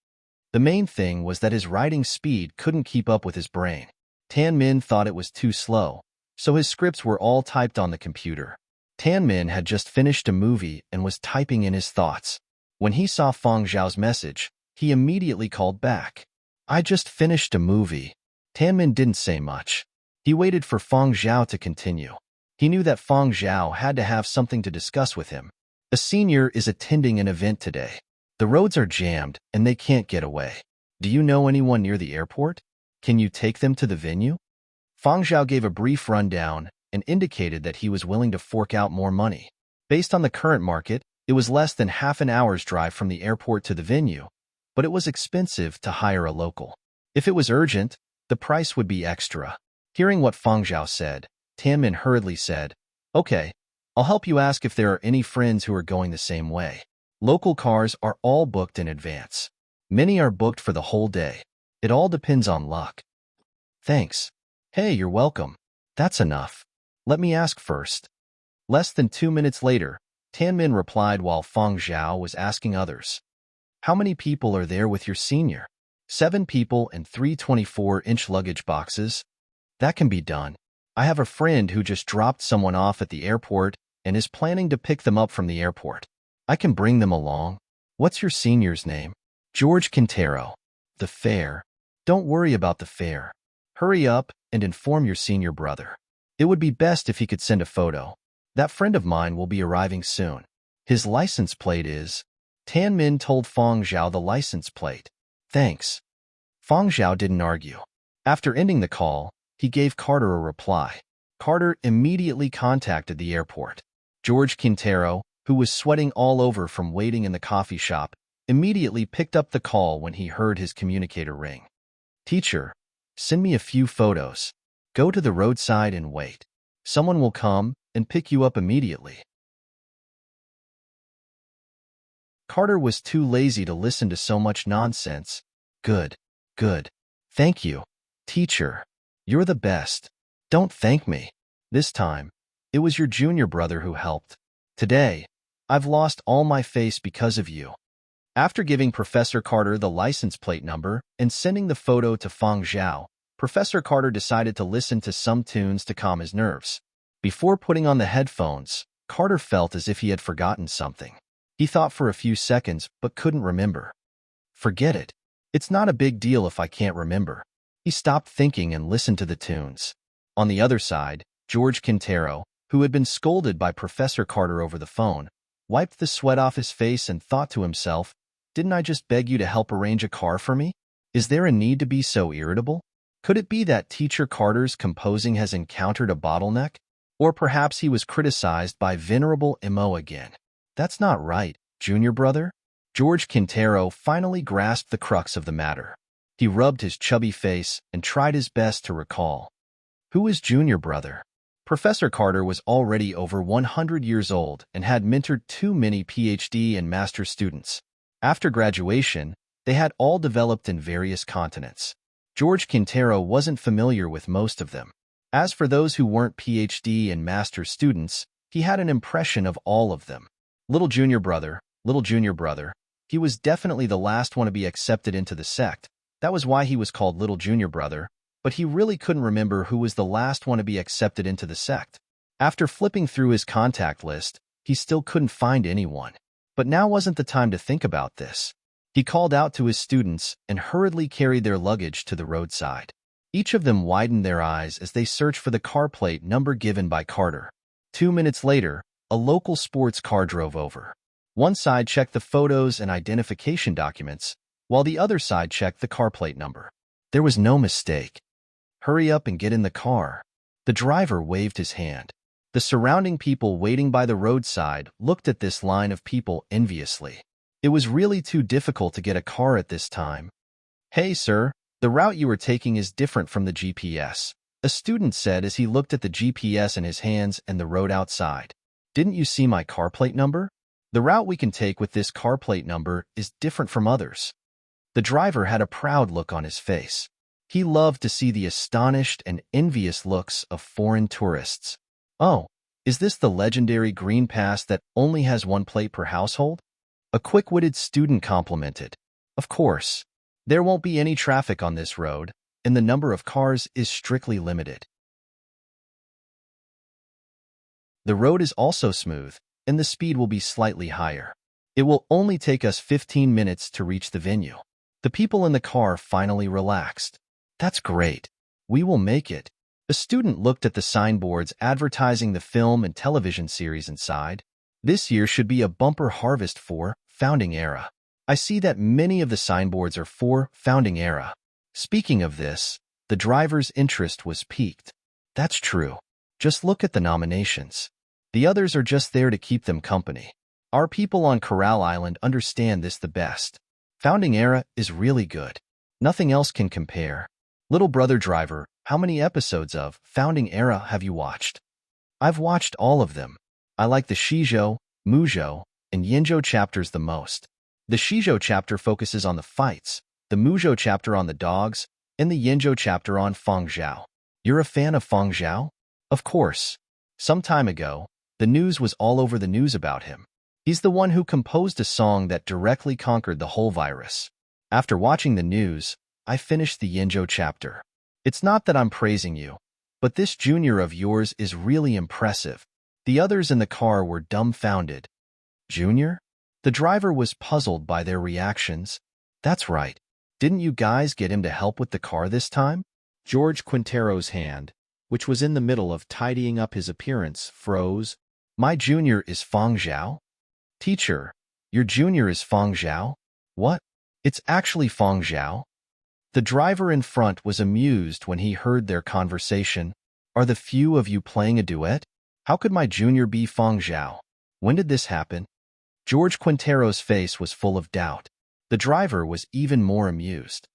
The main thing was that his writing speed couldn't keep up with his brain. Tanmin thought it was too slow, so his scripts were all typed on the computer. Tanmin had just finished a movie and was typing in his thoughts. When he saw Feng Zhao's message, he immediately called back. I just finished a movie. Tanmin didn't say much. He waited for Feng Zhao to continue. He knew that Feng Zhao had to have something to discuss with him. A senior is attending an event today. The roads are jammed and they can't get away. Do you know anyone near the airport? Can you take them to the venue? Feng Zhao gave a brief rundown and indicated that he was willing to fork out more money. Based on the current market, it was less than half an hour's drive from the airport to the venue, but it was expensive to hire a local. If it was urgent, the price would be extra. Hearing what Feng Zhao said, Tanmin hurriedly said, Okay, I'll help you ask if there are any friends who are going the same way. Local cars are all booked in advance. Many are booked for the whole day. It all depends on luck. Thanks. Hey, you're welcome. That's enough. Let me ask first. Less than 2 minutes later, Tanmin replied while Feng Zhao was asking others. How many people are there with your senior? 7 people and 3 24-inch luggage boxes. That can be done. I have a friend who just dropped someone off at the airport and is planning to pick them up from the airport. I can bring them along. What's your senior's name? George Quintero. The fare. Don't worry about the fare. Hurry up and inform your senior brother. It would be best if he could send a photo. That friend of mine will be arriving soon. His license plate is... Tanmin told Feng Zhao the license plate. Thanks. Feng Zhao didn't argue. After ending the call, he gave Carter a reply. Carter immediately contacted the airport. George Quintero, who was sweating all over from waiting in the coffee shop, immediately picked up the call when he heard his communicator ring. Teacher, send me a few photos. Go to the roadside and wait. Someone will come and pick you up immediately. Carter was too lazy to listen to so much nonsense. Good. Thank you, teacher. You're the best. Don't thank me. This time, it was your junior brother who helped. Today, I've lost all my face because of you. After giving Professor Carter the license plate number and sending the photo to Feng Zhao, Professor Carter decided to listen to some tunes to calm his nerves. Before putting on the headphones, Carter felt as if he had forgotten something. He thought for a few seconds but couldn't remember. Forget it. It's not a big deal if I can't remember. He stopped thinking and listened to the tunes. On the other side, George Quintero, who had been scolded by Professor Carter over the phone, wiped the sweat off his face and thought to himself, "Didn't I just beg you to help arrange a car for me? Is there a need to be so irritable? Could it be that Teacher Carter's composing has encountered a bottleneck? Or perhaps he was criticized by Venerable Imo again. That's not right, Junior brother." George Quintero finally grasped the crux of the matter. He rubbed his chubby face and tried his best to recall. Who is Junior brother? Professor Carter was already over 100 years old and had mentored too many PhD and master students. After graduation, they had all developed in various continents. George Quintero wasn't familiar with most of them. As for those who weren't PhD and master students, he had an impression of all of them. Little Junior brother, he was definitely the last one to be accepted into the sect. That was why he was called Little Junior brother, but he really couldn't remember who was the last one to be accepted into the sect. After flipping through his contact list, he still couldn't find anyone. But now wasn't the time to think about this. He called out to his students and hurriedly carried their luggage to the roadside. Each of them widened their eyes as they searched for the car plate number given by Carter. 2 minutes later, a local sports car drove over. One side checked the photos and identification documents, while the other side checked the car plate number. There was no mistake. "Hurry up and get in the car." The driver waved his hand. The surrounding people waiting by the roadside looked at this line of people enviously. It was really too difficult to get a car at this time. "Hey, sir, the route you were taking is different from the GPS," a student said as he looked at the GPS in his hands and the road outside. "Didn't you see my car plate number? The route we can take with this car plate number is different from others." The driver had a proud look on his face. He loved to see the astonished and envious looks of foreign tourists. "Oh, is this the legendary green pass that only has one plate per household?" A quick-witted student complimented. "Of course. There won't be any traffic on this road, and the number of cars is strictly limited. The road is also smooth, and the speed will be slightly higher. It will only take us 15 minutes to reach the venue." The people in the car finally relaxed. "That's great. We will make it." A student looked at the signboards advertising the film and television series inside. "This year should be a bumper harvest for Founding Era. I see that many of the signboards are for Founding Era." Speaking of this, the driver's interest was piqued. "That's true. Just look at the nominations. The others are just there to keep them company. Our people on Corral Island understand this the best. Founding Era is really good. Nothing else can compare." "Little brother driver, how many episodes of Founding Era have you watched?" "I've watched all of them. I like the Shizho, Mujo, and Yinjo chapters the most. The Shizho chapter focuses on the fights, the Mujo chapter on the dogs, and the Yinjo chapter on Feng Zhao." "You're a fan of Feng Zhao?" "Of course. Some time ago, the news was all over the news about him. He's the one who composed a song that directly conquered the whole virus. After watching the news, I finished the Yinjo chapter. It's not that I'm praising you, but this junior of yours is really impressive." The others in the car were dumbfounded. "Junior?" The driver was puzzled by their reactions. "That's right. Didn't you guys get him to help with the car this time?" George Quintero's hand, which was in the middle of tidying up his appearance, froze. "My junior is Feng Zhao?" "Teacher, your junior is Feng Zhao?" "What? It's actually Feng Zhao?" The driver in front was amused when he heard their conversation. "Are the few of you playing a duet? How could my junior be Feng Zhao? When did this happen?" George Quintero's face was full of doubt. The driver was even more amused.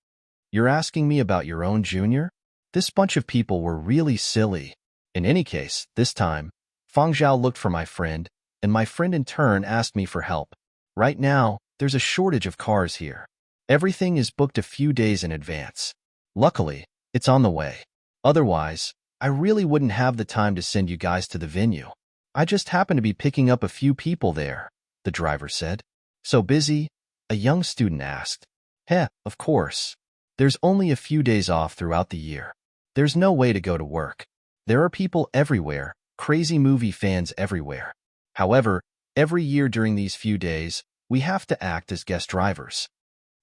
"You're asking me about your own junior? This bunch of people were really silly. In any case, this time, Feng Zhao looked for my friend, and my friend in turn asked me for help. Right now, there's a shortage of cars here. Everything is booked a few days in advance. Luckily, it's on the way. Otherwise, I really wouldn't have the time to send you guys to the venue. I just happen to be picking up a few people there," the driver said. "So busy?" a young student asked. "Heh, of course. There's only a few days off throughout the year. There's no way to go to work. There are people everywhere, crazy movie fans everywhere. However, every year during these few days, we have to act as guest drivers.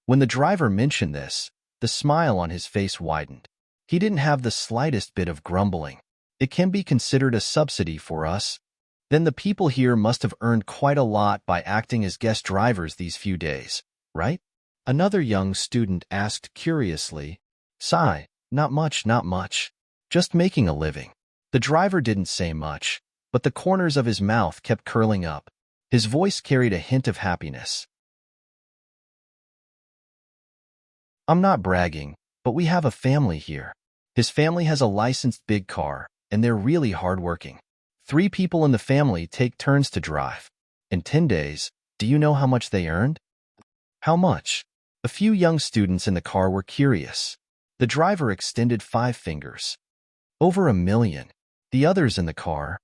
When the driver mentioned this, the smile on his face widened. He didn't have the slightest bit of grumbling. It can be considered a subsidy for us. Then the people here must have earned quite a lot by acting as guest drivers these few days, right? Another young student asked curiously. Sigh, not much, not much. Just making a living. The driver didn't say much, but the corners of his mouth kept curling up. His voice carried a hint of happiness. I'm not bragging, but we have a family here. His family has a licensed big car, and they're really hardworking. 3 people in the family take turns to drive. In 10 days, do you know how much they earned? How much? A few young students in the car were curious. The driver extended 5 fingers. Over $1 million. The others in the car.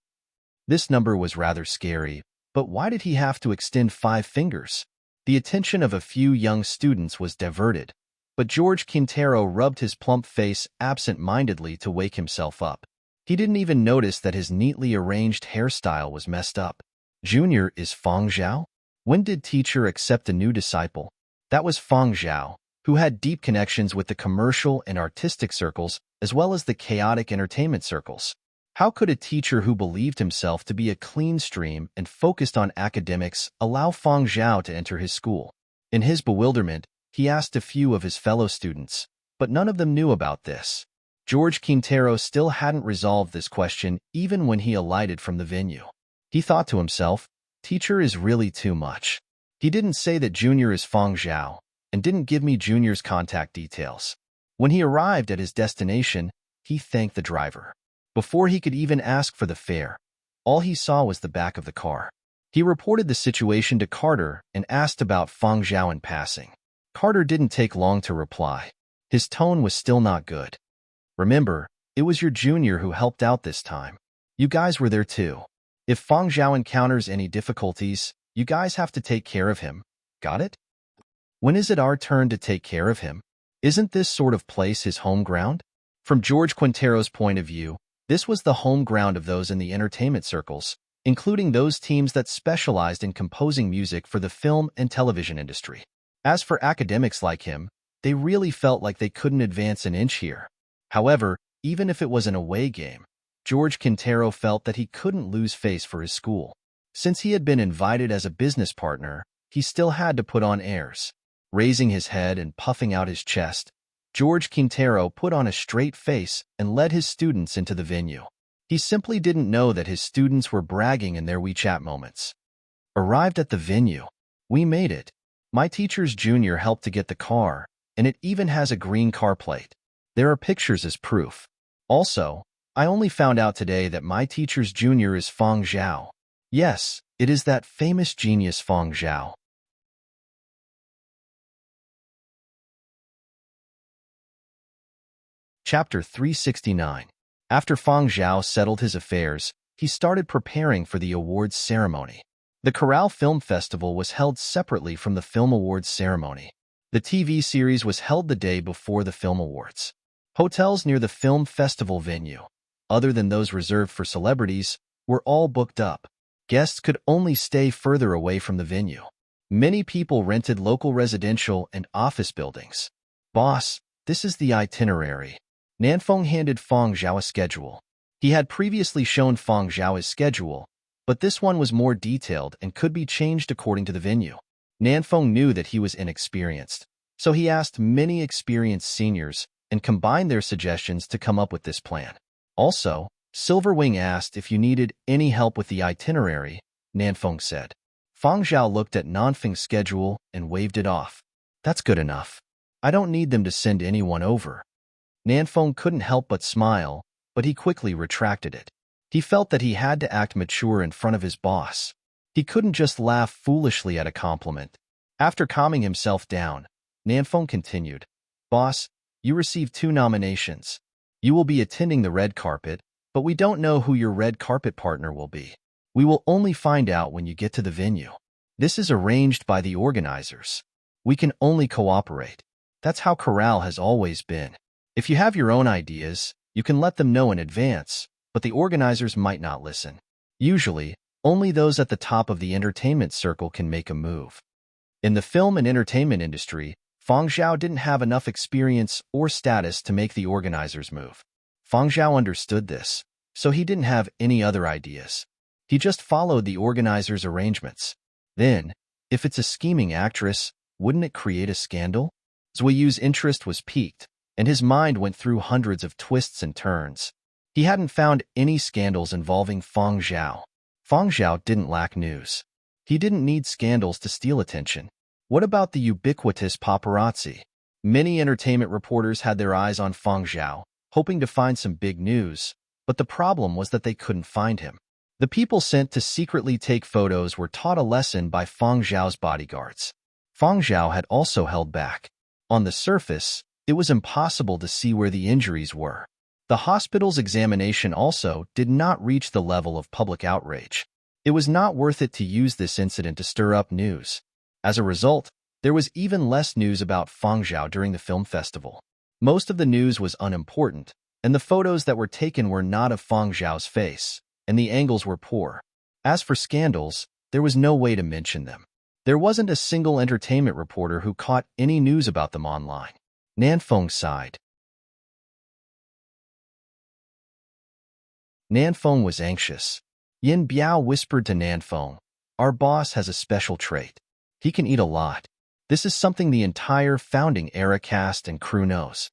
This number was rather scary, but why did he have to extend 5 fingers? The attention of a few young students was diverted, but George Quintero rubbed his plump face absent-mindedly to wake himself up. He didn't even notice that his neatly arranged hairstyle was messed up. Junior is Fang Zhao? When did teacher accept a new disciple? That was Fang Zhao, who had deep connections with the commercial and artistic circles as well as the chaotic entertainment circles. How could a teacher who believed himself to be a clean stream and focused on academics allow Fang Zhao to enter his school? In his bewilderment, he asked a few of his fellow students, but none of them knew about this. George Quintero still hadn't resolved this question even when he alighted from the venue. He thought to himself, teacher is really too much. He didn't say that Junior is Fang Zhao, and didn't give me Junior's contact details. When he arrived at his destination, he thanked the driver. Before he could even ask for the fare, all he saw was the back of the car. He reported the situation to Carter and asked about Fang Zhao in passing. Carter didn't take long to reply. His tone was still not good. Remember, it was your junior who helped out this time. You guys were there too. If Fang Zhao encounters any difficulties, you guys have to take care of him. Got it? When is it our turn to take care of him? Isn't this sort of place his home ground? From George Quintero's point of view, this was the home ground of those in the entertainment circles, including those teams that specialized in composing music for the film and television industry. As for academics like him, they really felt like they couldn't advance an inch here. However, even if it was an away game, George Quintero felt that he couldn't lose face for his school. Since he had been invited as a business partner, he still had to put on airs. Raising his head and puffing out his chest, George Quintero put on a straight face and led his students into the venue. He simply didn't know that his students were bragging in their WeChat moments. Arrived at the venue. We made it. My teacher's junior helped to get the car, and it even has a green car plate. There are pictures as proof. Also, I only found out today that my teacher's junior is Fang Zhao. Yes, it is that famous genius Fang Zhao. Chapter 369. After Fang Zhao settled his affairs, he started preparing for the awards ceremony. The Chorale Film Festival was held separately from the Film Awards ceremony. The TV series was held the day before the Film Awards. Hotels near the film festival venue, other than those reserved for celebrities, were all booked up. Guests could only stay further away from the venue. Many people rented local residential and office buildings. Boss, this is the itinerary. Nanfeng handed Fang Zhao a schedule. He had previously shown Fang Zhao his schedule, but this one was more detailed and could be changed according to the venue. Nanfeng knew that he was inexperienced, so he asked many experienced seniors and combined their suggestions to come up with this plan. Also, Silverwing asked if you needed any help with the itinerary, Nanfeng said. Fang Zhao looked at Nanfeng's schedule and waved it off. That's good enough. I don't need them to send anyone over. Nanfeng couldn't help but smile, but he quickly retracted it. He felt that he had to act mature in front of his boss. He couldn't just laugh foolishly at a compliment. After calming himself down, Nanfeng continued, Boss, you received 2 nominations. You will be attending the red carpet, but we don't know who your red carpet partner will be. We will only find out when you get to the venue. This is arranged by the organizers. We can only cooperate. That's how Chorale has always been. If you have your own ideas, you can let them know in advance, but the organizers might not listen. Usually, only those at the top of the entertainment circle can make a move. In the film and entertainment industry, Fang Zhao didn't have enough experience or status to make the organizers move. Fang Zhao understood this, so he didn't have any other ideas. He just followed the organizers' arrangements. Then, if it's a scheming actress, wouldn't it create a scandal? Zhuiyu's interest was piqued, and his mind went through hundreds of twists and turns. He hadn't found any scandals involving Fang Zhao. Fang Zhao didn't lack news. He didn't need scandals to steal attention. What about the ubiquitous paparazzi? Many entertainment reporters had their eyes on Fang Zhao, hoping to find some big news, but the problem was that they couldn't find him. The people sent to secretly take photos were taught a lesson by Fang Zhao's bodyguards. Fang Zhao had also held back. On the surface, it was impossible to see where the injuries were. The hospital's examination also did not reach the level of public outrage. It was not worth it to use this incident to stir up news. As a result, there was even less news about Fang Zhao during the film festival. Most of the news was unimportant, and the photos that were taken were not of Fang Zhao's face, and the angles were poor. As for scandals, there was no way to mention them. There wasn't a single entertainment reporter who caught any news about them online. Nanfeng sighed. Nanfeng was anxious. Yin Biao whispered to Nanfeng, "Our boss has a special trait. He can eat a lot. This is something the entire founding era cast and crew knows."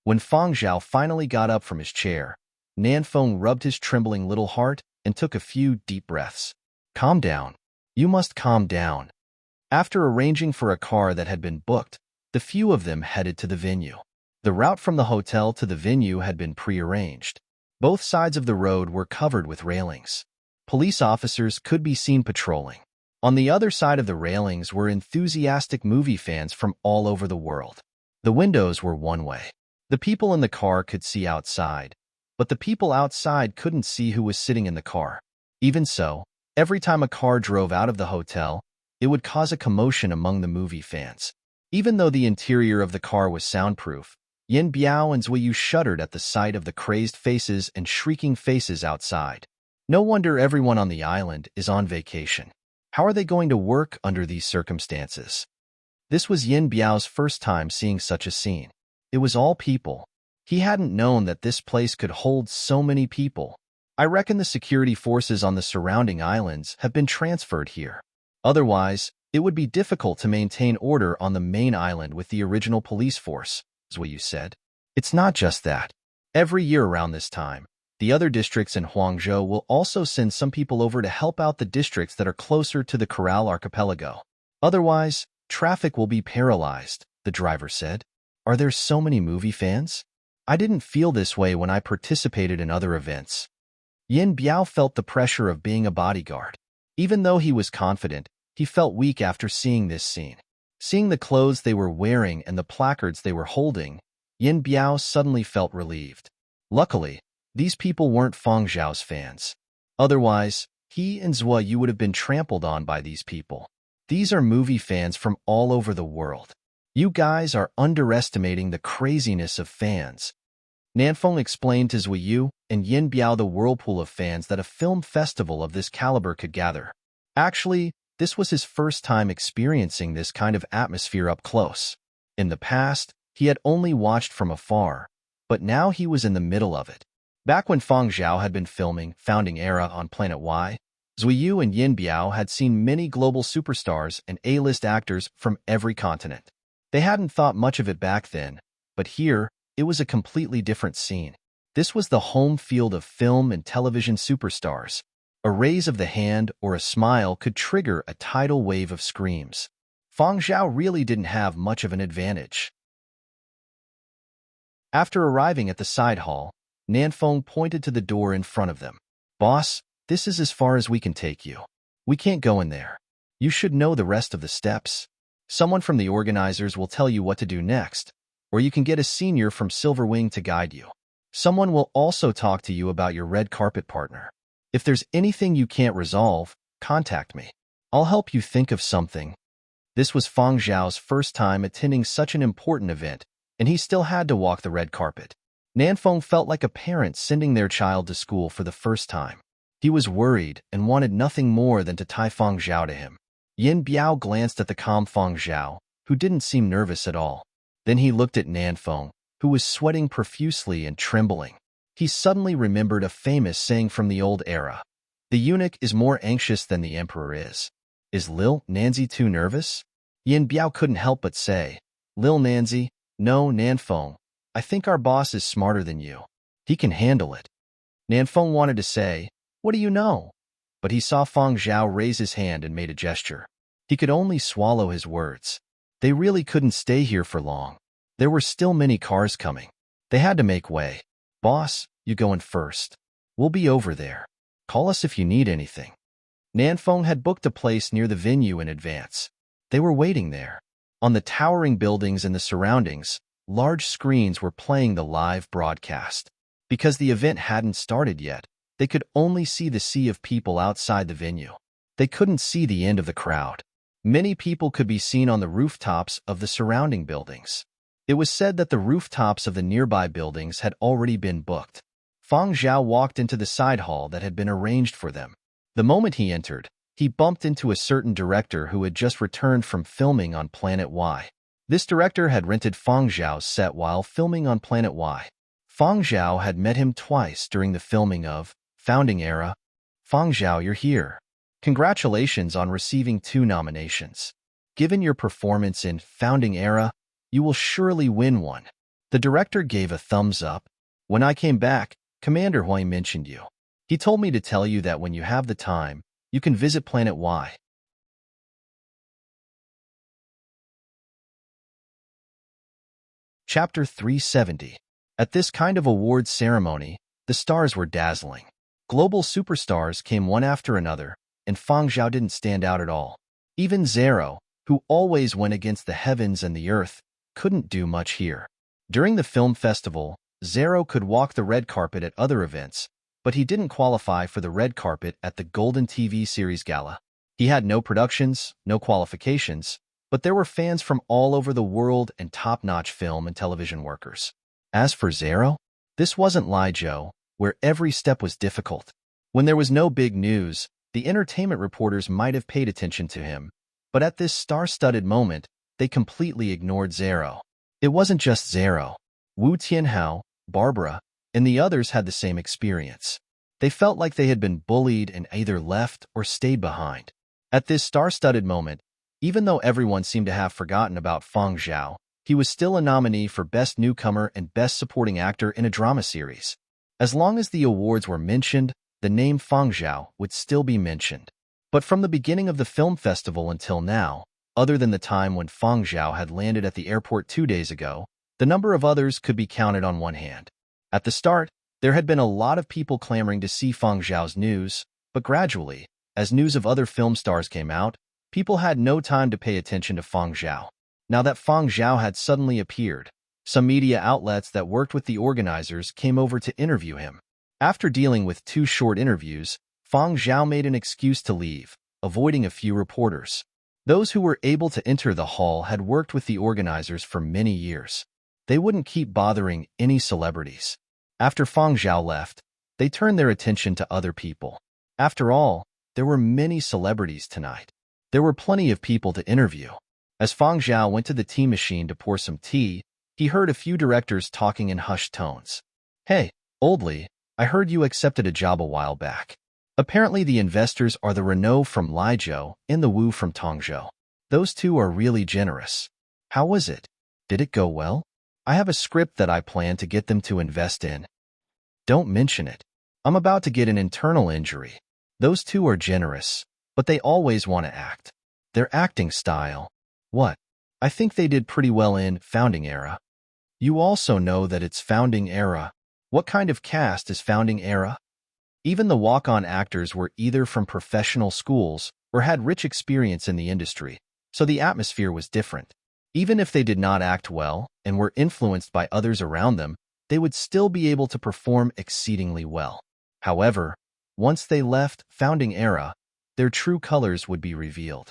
When Fang Zhao finally got up from his chair, Nanfeng rubbed his trembling little heart and took a few deep breaths. "Calm down. You must calm down." After arranging for a car that had been booked, the few of them headed to the venue. The route from the hotel to the venue had been prearranged. Both sides of the road were covered with railings. Police officers could be seen patrolling. On the other side of the railings were enthusiastic movie fans from all over the world. The windows were one way. The people in the car could see outside, but the people outside couldn't see who was sitting in the car. Even so, every time a car drove out of the hotel, it would cause a commotion among the movie fans. Even though the interior of the car was soundproof, Yin Biao and Zhuiyu shuddered at the sight of the crazed faces and shrieking faces outside. No wonder everyone on the island is on vacation. How are they going to work under these circumstances? This was Yin Biao's first time seeing such a scene. It was all people. He hadn't known that this place could hold so many people. I reckon the security forces on the surrounding islands have been transferred here. Otherwise, it would be difficult to maintain order on the main island with the original police force, Zhuiyu said. It's not just that. Every year around this time, the other districts in Huangzhou will also send some people over to help out the districts that are closer to the Coral Archipelago. Otherwise, traffic will be paralyzed, the driver said. Are there so many movie fans? I didn't feel this way when I participated in other events. Yin Biao felt the pressure of being a bodyguard. Even though he was confident, he felt weak after seeing this scene. Seeing the clothes they were wearing and the placards they were holding, Yin Biao suddenly felt relieved. Luckily, these people weren't Fang Zhao's fans. Otherwise, he and Zhuiyu would have been trampled on by these people. These are movie fans from all over the world. You guys are underestimating the craziness of fans. Nanfeng explained to Zhuiyu and Yin Biao the whirlpool of fans that a film festival of this caliber could gather. Actually, this was his first time experiencing this kind of atmosphere up close. In the past, he had only watched from afar, but now he was in the middle of it. Back when Fang Zhao had been filming Founding Era on Planet Y, Zhuiyu and Yin Biao had seen many global superstars and A-list actors from every continent. They hadn't thought much of it back then, but here, it was a completely different scene. This was the home field of film and television superstars. A raise of the hand or a smile could trigger a tidal wave of screams. Fang Zhao really didn't have much of an advantage. After arriving at the side hall, Nanfeng pointed to the door in front of them. "Boss, this is as far as we can take you. We can't go in there. You should know the rest of the steps. Someone from the organizers will tell you what to do next, or you can get a senior from Silver Wing to guide you. Someone will also talk to you about your red carpet partner. If there's anything you can't resolve, contact me. I'll help you think of something." This was Fang Zhao's first time attending such an important event, and he still had to walk the red carpet. Nanfeng felt like a parent sending their child to school for the first time. He was worried and wanted nothing more than to tie Feng Zhao to him. Yin Biao glanced at the calm Feng Zhao, who didn't seem nervous at all. Then he looked at Nanfeng, who was sweating profusely and trembling. He suddenly remembered a famous saying from the old era. The eunuch is more anxious than the emperor is. Is Lil Nanzi too nervous? Yin Biao couldn't help but say, Lil Nanzi, no, Nanfeng, I think our boss is smarter than you. He can handle it. Nanfeng wanted to say, what do you know? But he saw Feng Zhao raise his hand and made a gesture. He could only swallow his words. They really couldn't stay here for long. There were still many cars coming. They had to make way. Boss, you go in first. We'll be over there. Call us if you need anything. Nanfeng had booked a place near the venue in advance. They were waiting there. On the towering buildings and the surroundings, large screens were playing the live broadcast. Because the event hadn't started yet, they could only see the sea of people outside the venue. They couldn't see the end of the crowd. Many people could be seen on the rooftops of the surrounding buildings. It was said that the rooftops of the nearby buildings had already been booked. Feng Zhao walked into the side hall that had been arranged for them. The moment he entered, he bumped into a certain director who had just returned from filming on Planet Y. This director had rented Feng Zhao's set while filming on Planet Y. Feng Zhao had met him twice during the filming of Founding Era. Feng Zhao, you're here. Congratulations on receiving 2 nominations. Given your performance in Founding Era, you will surely win one. The director gave a thumbs up. When I came back, Commander Hui mentioned you. He told me to tell you that when you have the time, you can visit Planet Y. Chapter 370. At this kind of awards ceremony, the stars were dazzling. Global superstars came one after another, and Feng Zhao didn't stand out at all. Even Zero, who always went against the heavens and the earth, couldn't do much here. During the film festival, Zero could walk the red carpet at other events, but he didn't qualify for the red carpet at the Golden TV Series Gala. He had no productions, no qualifications, but there were fans from all over the world and top-notch film and television workers. As for Zero, this wasn't Lijo, where every step was difficult. When there was no big news, the entertainment reporters might have paid attention to him, but at this star-studded moment, they completely ignored Zero. It wasn't just Zero. Wu Tianhao, Barbara, and the others had the same experience. They felt like they had been bullied and either left or stayed behind. At this star-studded moment, even though everyone seemed to have forgotten about Feng Zhao, he was still a nominee for Best Newcomer and Best Supporting Actor in a Drama Series. As long as the awards were mentioned, the name Feng Zhao would still be mentioned. But from the beginning of the film festival until now, other than the time when Feng Zhao had landed at the airport 2 days ago, the number of others could be counted on one hand. At the start, there had been a lot of people clamoring to see Feng Zhao's news, but gradually, as news of other film stars came out, people had no time to pay attention to Feng Zhao. Now that Feng Zhao had suddenly appeared, some media outlets that worked with the organizers came over to interview him. After dealing with 2 short interviews, Feng Zhao made an excuse to leave, avoiding a few reporters. Those who were able to enter the hall had worked with the organizers for many years. They wouldn't keep bothering any celebrities. After Feng Zhao left, they turned their attention to other people. After all, there were many celebrities tonight. There were plenty of people to interview. As Feng Zhao went to the tea machine to pour some tea, he heard a few directors talking in hushed tones. Hey, Oldly, I heard you accepted a job a while back. Apparently the investors are the Renault from Lijo and the Wu from Tongzhou. Those 2 are really generous. How was it? Did it go well? I have a script that I plan to get them to invest in. Don't mention it. I'm about to get an internal injury. Those 2 are generous, but they always want to act. Their acting style. What? I think they did pretty well in Founding Era. You also know that it's Founding Era. What kind of cast is Founding Era? Even the walk-on actors were either from professional schools or had rich experience in the industry, so the atmosphere was different. Even if they did not act well and were influenced by others around them, they would still be able to perform exceedingly well. However, once they left Founding Era, their true colors would be revealed.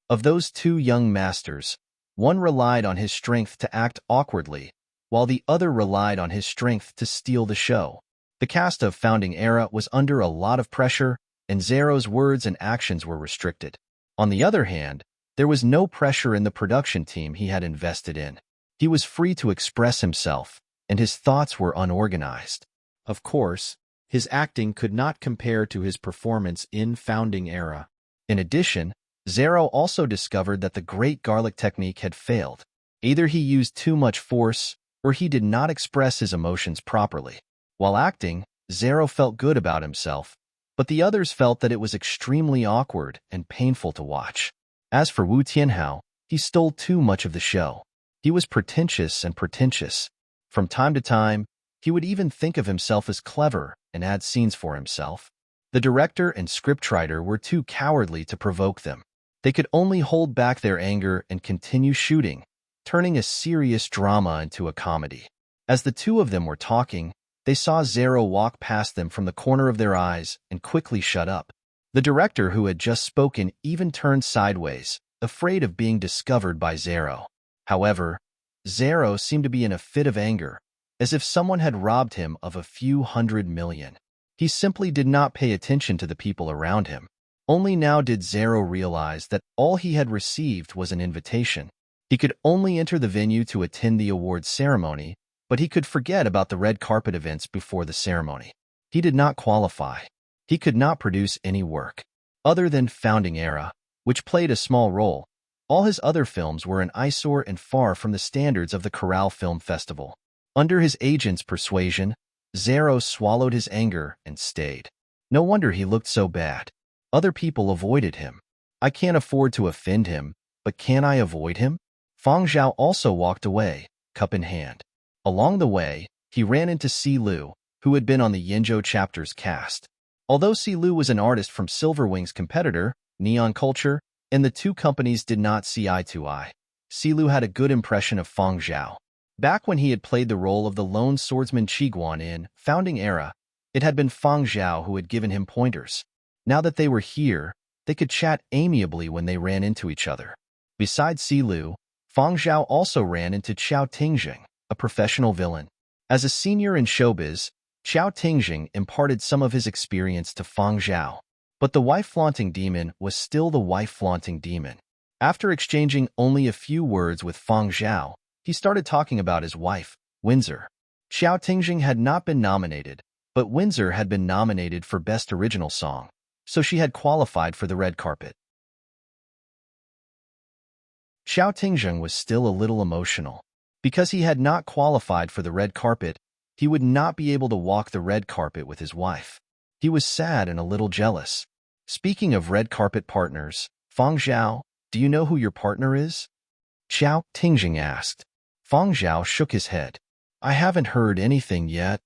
Of those 2 young masters, One relied on his strength to act awkwardly, while the other relied on his strength to steal the show. The cast of Founding Era was under a lot of pressure, and Zero's words and actions were restricted. On the other hand, there was no pressure in the production team he had invested in. He was free to express himself, and his thoughts were unorganized. Of course, his acting could not compare to his performance in Founding Era. In addition, Zero also discovered that the Great Garlic technique had failed. Either he used too much force, or he did not express his emotions properly. While acting, Zero felt good about himself, but the others felt that it was extremely awkward and painful to watch. As for Wu Tianhao, he stole too much of the show. He was pretentious and pretentious. From time to time, he would even think of himself as clever and add scenes for himself. The director and scriptwriter were too cowardly to provoke them. They could only hold back their anger and continue shooting, turning a serious drama into a comedy. As the two of them were talking, they saw Zero walk past them from the corner of their eyes and quickly shut up. The director who had just spoken even turned sideways, afraid of being discovered by Zero. However, Zero seemed to be in a fit of anger, as if someone had robbed him of a few $100 million. He simply did not pay attention to the people around him. Only now did Zero realize that all he had received was an invitation. He could only enter the venue to attend the awards ceremony, but he could forget about the red carpet events before the ceremony. He did not qualify. He could not produce any work. Other than Founding Era, which played a small role, all his other films were an eyesore and far from the standards of the Corral Film Festival. Under his agent's persuasion, Zero swallowed his anger and stayed. No wonder he looked so bad. Other people avoided him. I can't afford to offend him, but can I avoid him? Fang Zhao also walked away, cup in hand. Along the way, he ran into Si Lu, who had been on the Yenzhou chapter's cast. Although Si Lu was an artist from Silverwing's competitor, Neon Culture, and the two companies did not see eye to eye, Si Lu had a good impression of Fang Zhao. Back when he had played the role of the lone swordsman Qiguan in Founding Era, it had been Fang Zhao who had given him pointers. Now that they were here, they could chat amiably when they ran into each other. Besides Si Lu, Fang Zhao also ran into Qiao Tingjing, a professional villain. As a senior in showbiz, Qiao Tingjing imparted some of his experience to Fang Zhao. But the wife-flaunting demon was still the wife-flaunting demon. After exchanging only a few words with Fang Zhao, he started talking about his wife, Windsor. Qiao Tingjing had not been nominated, but Windsor had been nominated for Best Original Song, so she had qualified for the red carpet. Qiao Tingjing was still a little emotional. Because he had not qualified for the red carpet, he would not be able to walk the red carpet with his wife. He was sad and a little jealous. Speaking of red carpet partners, Fang Zhao, do you know who your partner is? Qiao Tingjing asked. Fang Zhao shook his head. I haven't heard anything yet.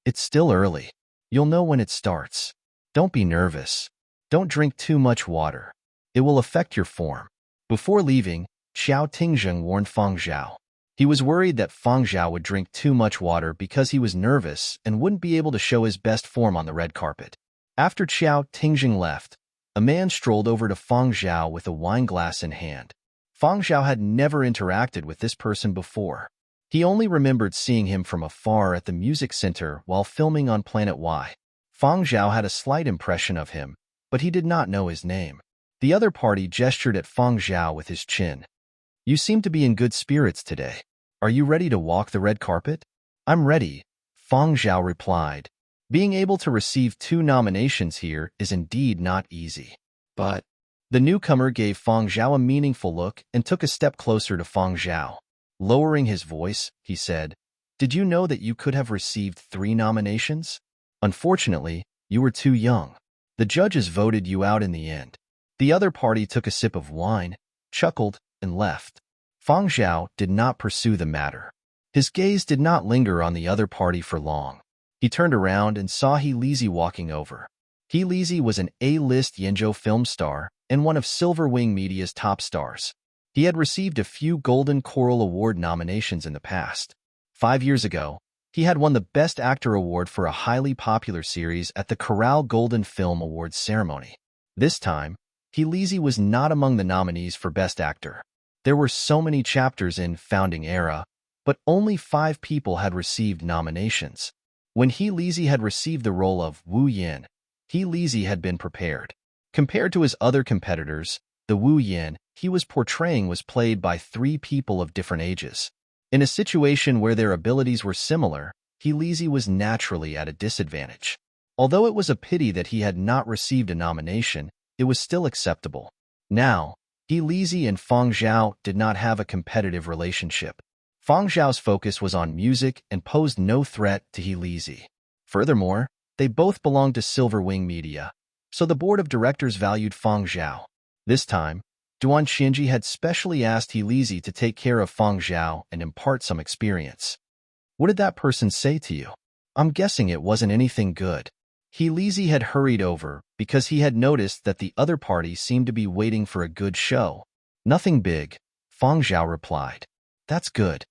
It's still early. You'll know when it starts. Don't be nervous. Don't drink too much water. It will affect your form. Before leaving, Qiao Tingjing warned Fang Zhao. He was worried that Fang Zhao would drink too much water because he was nervous and wouldn't be able to show his best form on the red carpet. After Qiao Tingjing left, a man strolled over to Fang Zhao with a wine glass in hand. Fang Zhao had never interacted with this person before. He only remembered seeing him from afar at the music center while filming on Planet Y. Fang Zhao had a slight impression of him, but he did not know his name. The other party gestured at Fang Zhao with his chin. You seem to be in good spirits today. Are you ready to walk the red carpet? I'm ready, Fang Zhao replied. Being able to receive 2 nominations here is indeed not easy. But the newcomer gave Fang Zhao a meaningful look and took a step closer to Fang Zhao. Lowering his voice, he said, Did you know that you could have received 3 nominations? Unfortunately, you were too young. The judges voted you out in the end. The other party took a sip of wine, chuckled, and left. Fang Zhao did not pursue the matter. His gaze did not linger on the other party for long. He turned around and saw He Lizi walking over. He Lizi was an A-list Yenzhou film star and one of Silverwing Media's top stars. He had received a few Golden Coral Award nominations in the past. 5 years ago, he had won the Best Actor award for a highly popular series at the Corral Golden Film Awards ceremony. This time, He Lizi was not among the nominees for Best Actor. There were so many chapters in Founding Era, but only 5 people had received nominations. When He Lizzie had received the role of Wu Yin, He Lizzie had been prepared. Compared to his other competitors, the Wu Yin he was portraying was played by 3 people of different ages. In a situation where their abilities were similar, He Lizzie was naturally at a disadvantage. Although it was a pity that he had not received a nomination, it was still acceptable. Now, He Lizzie and Feng Zhao did not have a competitive relationship. Feng Zhao's focus was on music and posed no threat to He Lizzie. Furthermore, they both belonged to Silver Wing Media, so the board of directors valued Feng Zhao. This time, Duan Xinji had specially asked He Lizzie to take care of Feng Zhao and impart some experience. What did that person say to you? I'm guessing it wasn't anything good. He Lizzie had hurried over because he had noticed that the other party seemed to be waiting for a good show. Nothing big, Feng Zhao replied. That's good.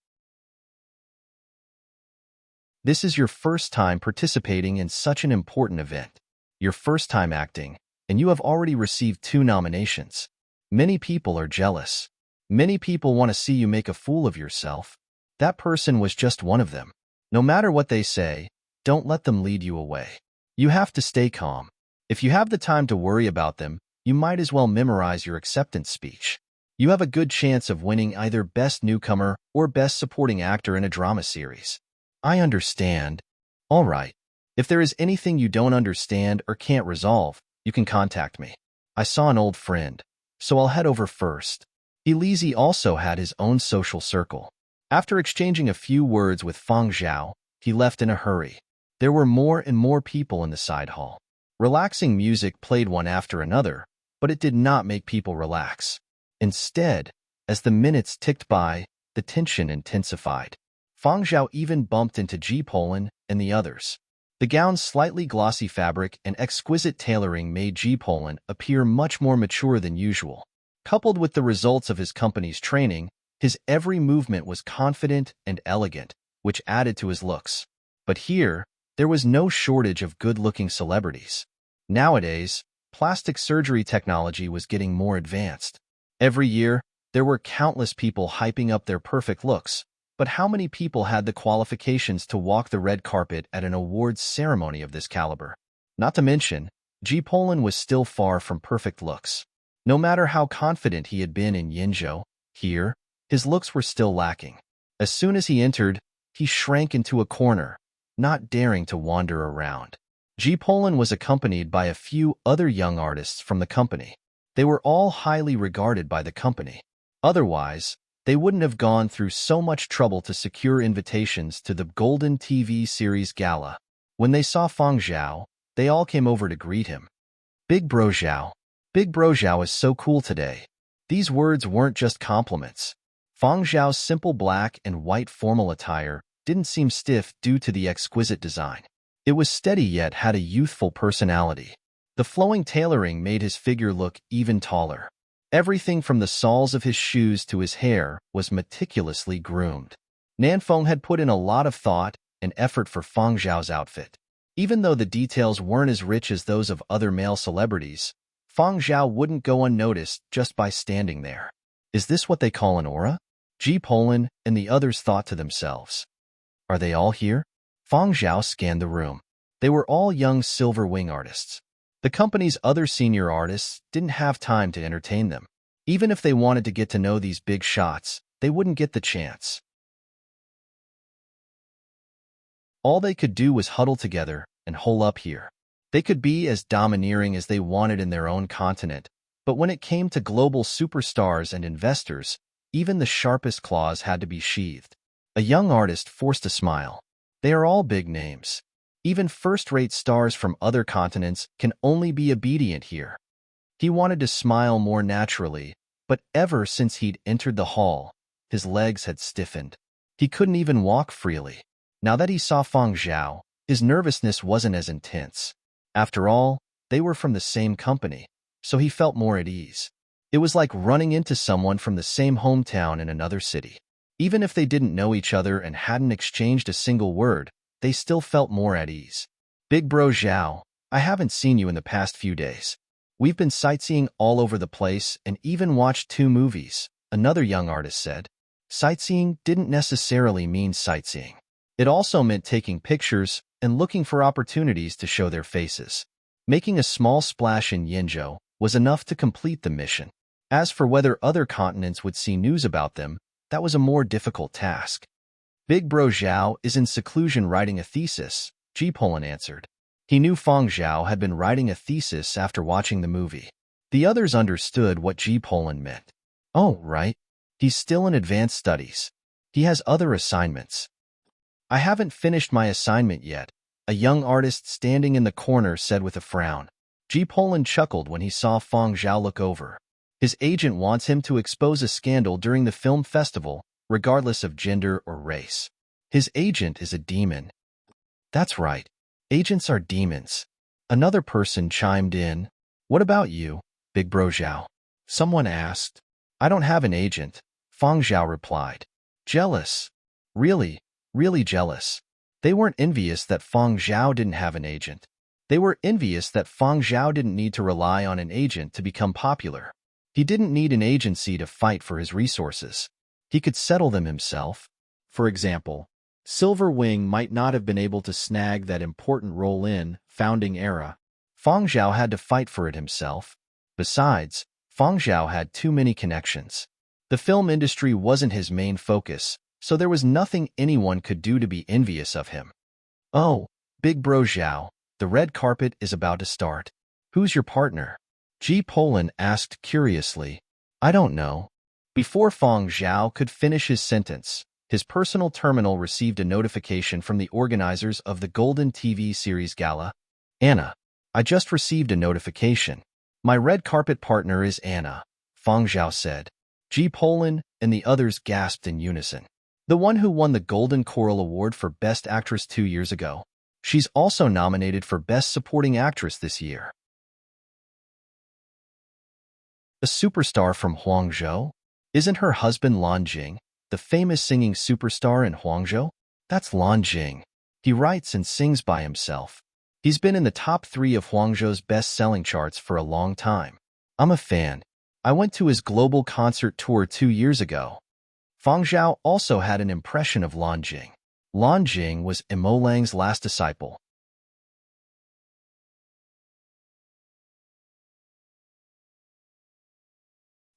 This is your first time participating in such an important event. Your first time acting, and you have already received 2 nominations. Many people are jealous. Many people want to see you make a fool of yourself. That person was just one of them. No matter what they say, don't let them lead you away. You have to stay calm. If you have the time to worry about them, you might as well memorize your acceptance speech. You have a good chance of winning either Best Newcomer or Best Supporting Actor in a drama series. I understand. All right. If there is anything you don't understand or can't resolve, you can contact me. I saw an old friend, so I'll head over first. He Lizzie also had his own social circle. After exchanging a few words with Feng Zhao, he left in a hurry. There were more and more people in the side hall. Relaxing music played one after another, but it did not make people relax. Instead, as the minutes ticked by, the tension intensified. Feng Zhao even bumped into Ji Polin and the others. The gown's slightly glossy fabric and exquisite tailoring made Ji Polin appear much more mature than usual. Coupled with the results of his company's training, his every movement was confident and elegant, which added to his looks. But here, there was no shortage of good-looking celebrities. Nowadays, plastic surgery technology was getting more advanced. Every year, there were countless people hyping up their perfect looks, but how many people had the qualifications to walk the red carpet at an awards ceremony of this caliber? Not to mention, Ji Polin was still far from perfect looks. No matter how confident he had been in Yinzhou, here, his looks were still lacking. As soon as he entered, he shrank into a corner, not daring to wander around. Ji Polin was accompanied by a few other young artists from the company. They were all highly regarded by the company. Otherwise, they wouldn't have gone through so much trouble to secure invitations to the Golden TV series gala. When they saw Feng Zhao, they all came over to greet him. Big Bro Zhao. Big Bro Zhao is so cool today. These words weren't just compliments. Feng Zhao's simple black and white formal attire didn't seem stiff due to the exquisite design. It was steady yet had a youthful personality. The flowing tailoring made his figure look even taller. Everything from the soles of his shoes to his hair was meticulously groomed. Nanfeng had put in a lot of thought and effort for Feng Zhao's outfit. Even though the details weren't as rich as those of other male celebrities, Feng Zhao wouldn't go unnoticed just by standing there. Is this what they call an aura? Ji Polin and the others thought to themselves. Are they all here? Feng Zhao scanned the room. They were all young Silver Wing artists. The company's other senior artists didn't have time to entertain them. Even if they wanted to get to know these big shots, they wouldn't get the chance. All they could do was huddle together and hole up here. They could be as domineering as they wanted in their own continent, but when it came to global superstars and investors, even the sharpest claws had to be sheathed. A young artist forced a smile. They are all big names. Even first-rate stars from other continents can only be obedient here. He wanted to smile more naturally, but ever since he'd entered the hall, his legs had stiffened. He couldn't even walk freely. Now that he saw Feng Zhao, his nervousness wasn't as intense. After all, they were from the same company, so he felt more at ease. It was like running into someone from the same hometown in another city. Even if they didn't know each other and hadn't exchanged a single word, they still felt more at ease. Big Bro Zhao, I haven't seen you in the past few days. We've been sightseeing all over the place and even watched 2 movies. another young artist said. Sightseeing didn't necessarily mean sightseeing. It also meant taking pictures and looking for opportunities to show their faces. Making a small splash in Yinzhou was enough to complete the mission. As for whether other continents would see news about them, that was a more difficult task. Big Bro Zhao is in seclusion writing a thesis, Ji Polin answered. He knew Fang Zhao had been writing a thesis after watching the movie. The others understood what Ji Polin meant. Oh, right. He's still in advanced studies. He has other assignments. I haven't finished my assignment yet, a young artist standing in the corner said with a frown. Ji Polin chuckled when he saw Fang Zhao look over. His agent wants him to expose a scandal during the film festival, regardless of gender or race. His agent is a demon. That's right. Agents are demons. Another person chimed in. What about you, Big Bro Zhao? Someone asked. I don't have an agent, Fang Zhao replied. Jealous. Really jealous. They weren't envious that Fang Zhao didn't have an agent. They were envious that Fang Zhao didn't need to rely on an agent to become popular. He didn't need an agency to fight for his resources. He could settle them himself. For example, Silver Wing might not have been able to snag that important role in Founding Era. Fang Zhao had to fight for it himself. Besides, Fang Zhao had too many connections. The film industry wasn't his main focus, so there was nothing anyone could do to be envious of him. Oh, Big Bro Zhao, the red carpet is about to start. Who's your partner? Ji Polin asked curiously. I don't know. Before Fang Zhao could finish his sentence, his personal terminal received a notification from the organizers of the Golden TV series Gala. Anna, I just received a notification. My red carpet partner is Anna, Fang Zhao said. Ji Polin and the others gasped in unison. The one who won the Golden Coral Award for Best Actress 2 years ago. She's also nominated for Best Supporting Actress this year. A superstar from Huangzhou? Isn't her husband Lan Jing, the famous singing superstar in Huangzhou? That's Lan Jing. He writes and sings by himself. He's been in the top 3 of Huangzhou's best-selling charts for a long time. I'm a fan. I went to his global concert tour 2 years ago. Fang Zhao also had an impression of Lan Jing. Lan Jing was Imolang's last disciple.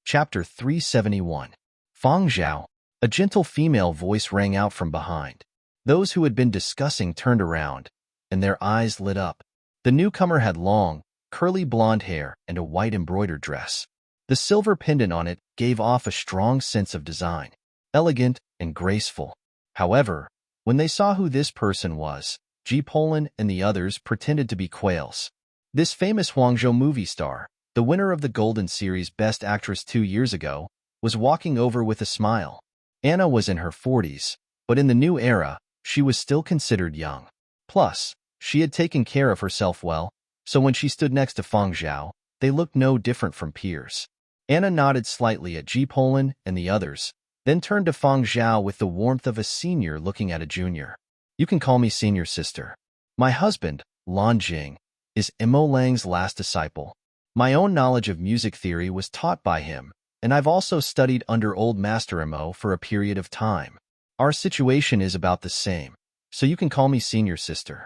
Chapter 371. Fang Zhao. A gentle female voice rang out from behind. Those who had been discussing turned around, and their eyes lit up. The newcomer had long, curly blonde hair and a white embroidered dress. The silver pendant on it gave off a strong sense of design, elegant and graceful. However, when they saw who this person was, Ji Polin and the others pretended to be quails. This famous Huangzhou movie star, the winner of the Golden Series Best Actress 2 years ago, was walking over with a smile. Anna was in her 40s, but in the new era, she was still considered young. Plus, she had taken care of herself well, so when she stood next to Fang Zhao, they looked no different from peers. Anna nodded slightly at Ji Polin and the others, then turned to Fang Zhao with the warmth of a senior looking at a junior. You can call me senior sister. My husband, Lan Jing, is Imolang's last disciple. My own knowledge of music theory was taught by him, and I've also studied under old Master Imo for a period of time. Our situation is about the same, so you can call me senior sister.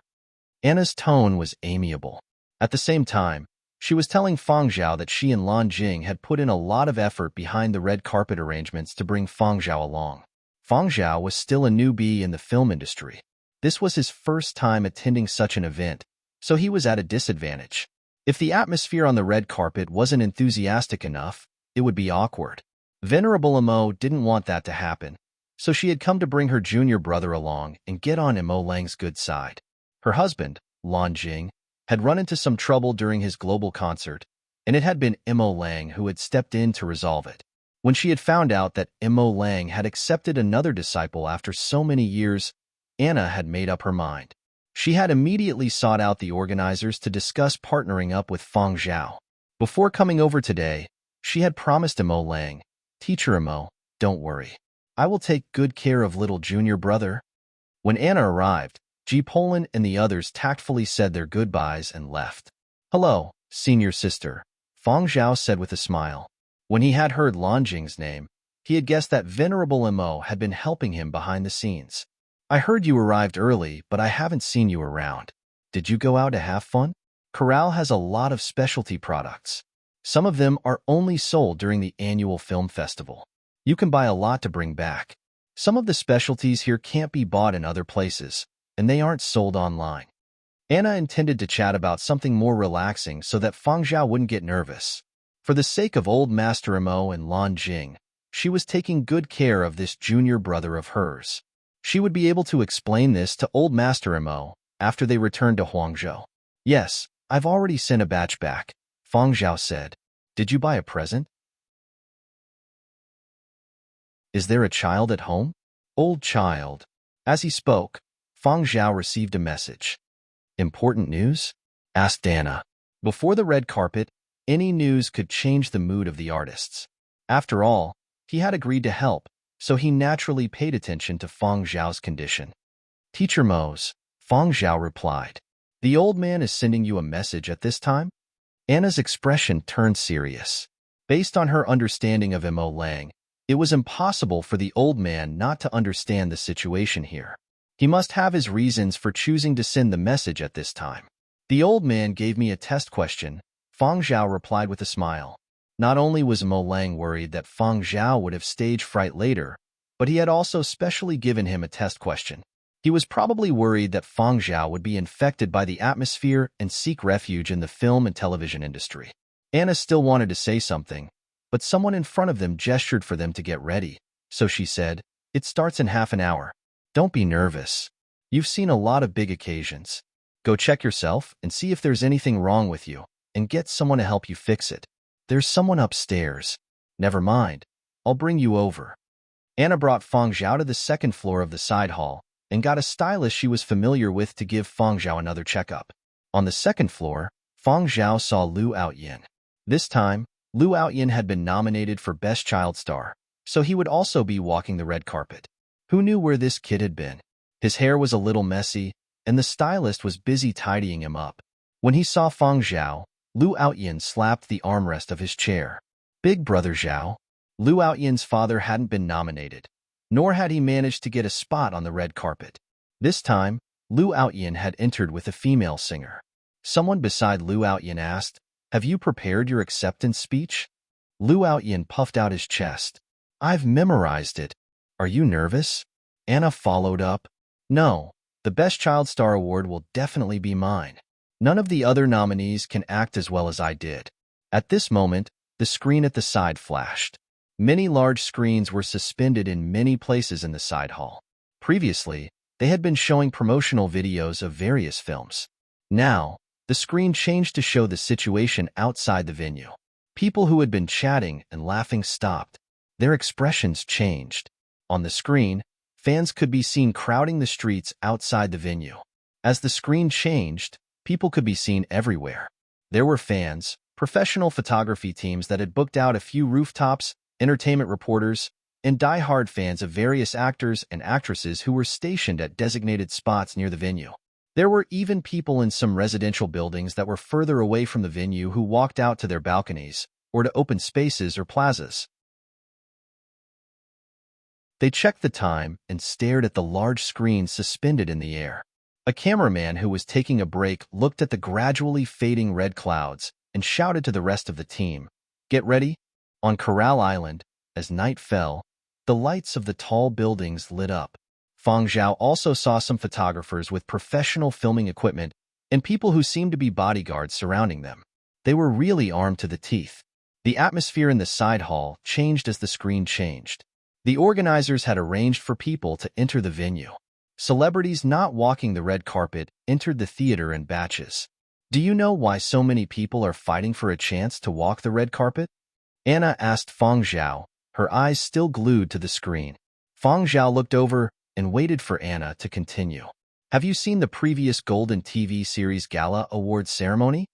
Anna's tone was amiable. At the same time, she was telling Fang Zhao that she and Lan Jing had put in a lot of effort behind the red carpet arrangements to bring Fang Zhao along. Fang Zhao was still a newbie in the film industry. This was his first time attending such an event, so he was at a disadvantage. If the atmosphere on the red carpet wasn't enthusiastic enough, it would be awkward. Venerable Imo didn't want that to happen, so she had come to bring her junior brother along and get on Imolang's good side. Her husband, Lan Jing, had run into some trouble during his global concert, and it had been Imolang who had stepped in to resolve it. When she had found out that Imolang had accepted another disciple after so many years, Anna had made up her mind. She had immediately sought out the organizers to discuss partnering up with Fang Zhao. Before coming over today, she had promised Imolang, Teacher Imo, don't worry. I will take good care of little junior brother. When Anna arrived, Ji Polin and the others tactfully said their goodbyes and left. Hello, senior sister, Fang Zhao said with a smile. When he had heard Lan Jing's name, He had guessed that venerable Mo had been helping him behind the scenes. I heard you arrived early, but I haven't seen you around. Did you go out to have fun? Corral has a lot of specialty products. Some of them are only sold during the annual film festival. You can buy a lot to bring back. Some of the specialties here can't be bought in other places, and they aren't sold online. Anna intended to chat about something more relaxing so that Fang Zhao wouldn't get nervous. For the sake of old Master Mo and Lan Jing, she was taking good care of this junior brother of hers. She would be able to explain this to old Master Mo after they returned to Huangzhou. Yes, I've already sent a batch back, Fang Zhao said. Did you buy a present? Is there a child at home? Old child. As he spoke, Fang Zhao received a message. Important news? Asked Anna. Before the red carpet, any news could change the mood of the artists. After all, he had agreed to help, so he naturally paid attention to Fang Zhao's condition. Teacher Mo's, Fang Zhao replied. The old man is sending you a message at this time? Anna's expression turned serious. Based on her understanding of Mo Lang, it was impossible for the old man not to understand the situation here. He must have his reasons for choosing to send the message at this time. The old man gave me a test question, Fang Zhao replied with a smile. Not only was Mo Lang worried that Fang Zhao would have stage fright later, but he had also specially given him a test question. He was probably worried that Fang Zhao would be infected by the atmosphere and seek refuge in the film and television industry. Anna still wanted to say something, but someone in front of them gestured for them to get ready, so she said, "It starts in half an hour. Don't be nervous. You've seen a lot of big occasions. Go check yourself and see if there's anything wrong with you, and get someone to help you fix it. There's someone upstairs. Never mind. I'll bring you over." Anna brought Fang Zhao to the second floor of the side hall and got a stylist she was familiar with to give Fang Zhao another checkup. On the second floor, Fang Zhao saw Liu Outyin. This time, Liu Outyin had been nominated for Best Child Star, so he would also be walking the red carpet. Who knew where this kid had been? His hair was a little messy, and the stylist was busy tidying him up. When he saw Fang Zhao, Liu Outyin slapped the armrest of his chair. Big brother Zhao. Liu Outyin's father hadn't been nominated, nor had he managed to get a spot on the red carpet. This time, Liu Outyin had entered with a female singer. Someone beside Liu Outyin asked, "Have you prepared your acceptance speech?" Liu Outyin puffed out his chest. "I've memorized it. Are you nervous?" Anna followed up. "No, the Best Child Star Award will definitely be mine. None of the other nominees can act as well as I did." At this moment, the screen at the side flashed. Many large screens were suspended in many places in the side hall. Previously, they had been showing promotional videos of various films. Now, the screen changed to show the situation outside the venue. People who had been chatting and laughing stopped. Their expressions changed. On the screen, fans could be seen crowding the streets outside the venue. As the screen changed, people could be seen everywhere. There were fans, professional photography teams that had booked out a few rooftops, entertainment reporters, and die-hard fans of various actors and actresses who were stationed at designated spots near the venue. There were even people in some residential buildings that were further away from the venue who walked out to their balconies or to open spaces or plazas. They checked the time and stared at the large screen suspended in the air. A cameraman who was taking a break looked at the gradually fading red clouds and shouted to the rest of the team, "Get ready." On Corral Island, as night fell, the lights of the tall buildings lit up. Fang Zhao also saw some photographers with professional filming equipment and people who seemed to be bodyguards surrounding them. They were really armed to the teeth. The atmosphere in the side hall changed as the screen changed. The organizers had arranged for people to enter the venue. Celebrities not walking the red carpet entered the theater in batches. Do you know why so many people are fighting for a chance to walk the red carpet? Anna asked Fang Zhao, her eyes still glued to the screen. Fang Zhao looked over and waited for Anna to continue. Have you seen the previous Golden TV series Gala Awards ceremony?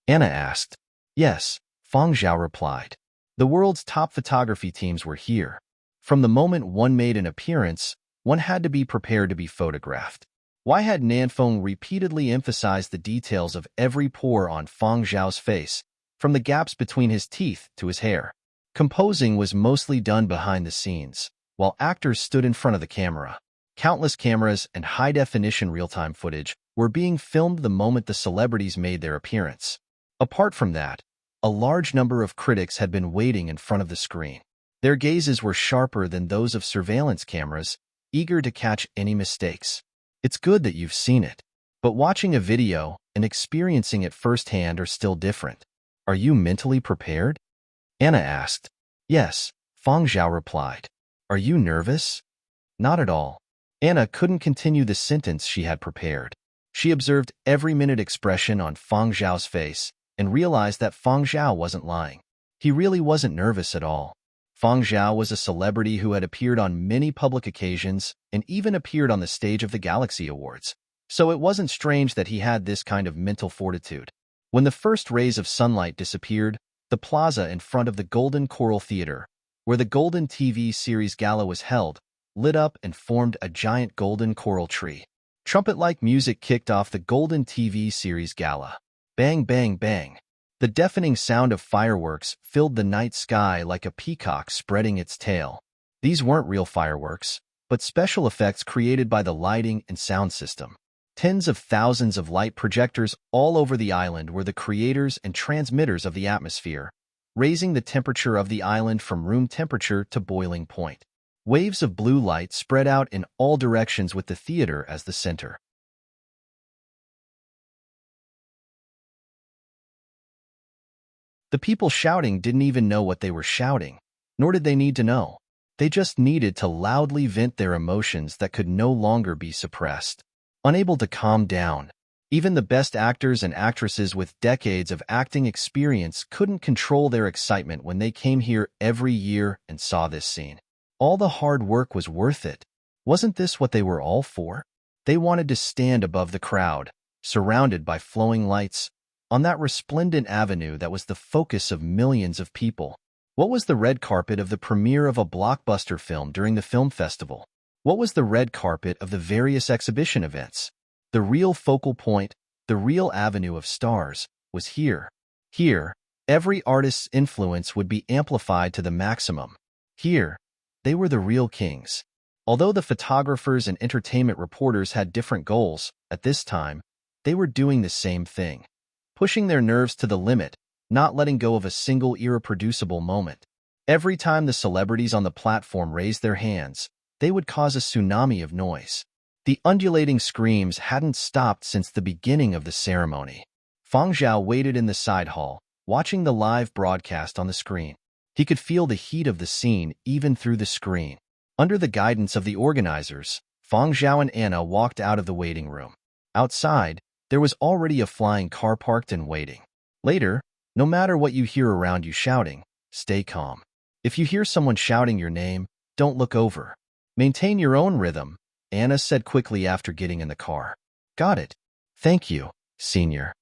Anna asked. Yes, Fang Zhao replied. The world's top photography teams were here. From the moment one made an appearance, one had to be prepared to be photographed. Why had Nanfeng repeatedly emphasized the details of every pore on Fang Zhao's face, from the gaps between his teeth to his hair? Composing was mostly done behind the scenes, while actors stood in front of the camera. Countless cameras and high-definition real-time footage were being filmed the moment the celebrities made their appearance. Apart from that, a large number of critics had been waiting in front of the screen. Their gazes were sharper than those of surveillance cameras, eager to catch any mistakes. It's good that you've seen it, but watching a video and experiencing it firsthand are still different. Are you mentally prepared? Anna asked. Yes, Fang Zhao replied. Are you nervous? Not at all. Anna couldn't continue the sentence she had prepared. She observed every minute expression on Fang Zhao's face and realized that Fang Zhao wasn't lying. He really wasn't nervous at all. Fang Zhao was a celebrity who had appeared on many public occasions and even appeared on the stage of the Galaxy Awards, so it wasn't strange that he had this kind of mental fortitude. When the first rays of sunlight disappeared, the plaza in front of the Golden Coral Theater, where the Golden TV series gala was held, lit up and formed a giant golden coral tree. Trumpet-like music kicked off the Golden TV series gala. Bang, bang, bang. The deafening sound of fireworks filled the night sky like a peacock spreading its tail. These weren't real fireworks, but special effects created by the lighting and sound system. Tens of thousands of light projectors all over the island were the creators and transmitters of the atmosphere, raising the temperature of the island from room temperature to boiling point. Waves of blue light spread out in all directions with the theater as the center. The people shouting didn't even know what they were shouting, nor did they need to know. They just needed to loudly vent their emotions that could no longer be suppressed. Unable to calm down, even the best actors and actresses with decades of acting experience couldn't control their excitement when they came here every year and saw this scene. All the hard work was worth it. Wasn't this what they were all for? They wanted to stand above the crowd, surrounded by flowing lights, on that resplendent avenue that was the focus of millions of people. What was the red carpet of the premiere of a blockbuster film during the film festival? What was the red carpet of the various exhibition events? The real focal point, the real avenue of stars, was here. Here, every artist's influence would be amplified to the maximum. Here, they were the real kings. Although the photographers and entertainment reporters had different goals, at this time, they were doing the same thing. Pushing their nerves to the limit, not letting go of a single irreproducible moment. Every time the celebrities on the platform raised their hands, they would cause a tsunami of noise. The undulating screams hadn't stopped since the beginning of the ceremony. Fang Zhao waited in the side hall, watching the live broadcast on the screen. He could feel the heat of the scene even through the screen. Under the guidance of the organizers, Fang Zhao and Anna walked out of the waiting room. Outside, there was already a flying car parked and waiting. Later, no matter what you hear around you shouting, stay calm. If you hear someone shouting your name, don't look over. Maintain your own rhythm, Anna said quickly after getting in the car. Got it. Thank you, Senior.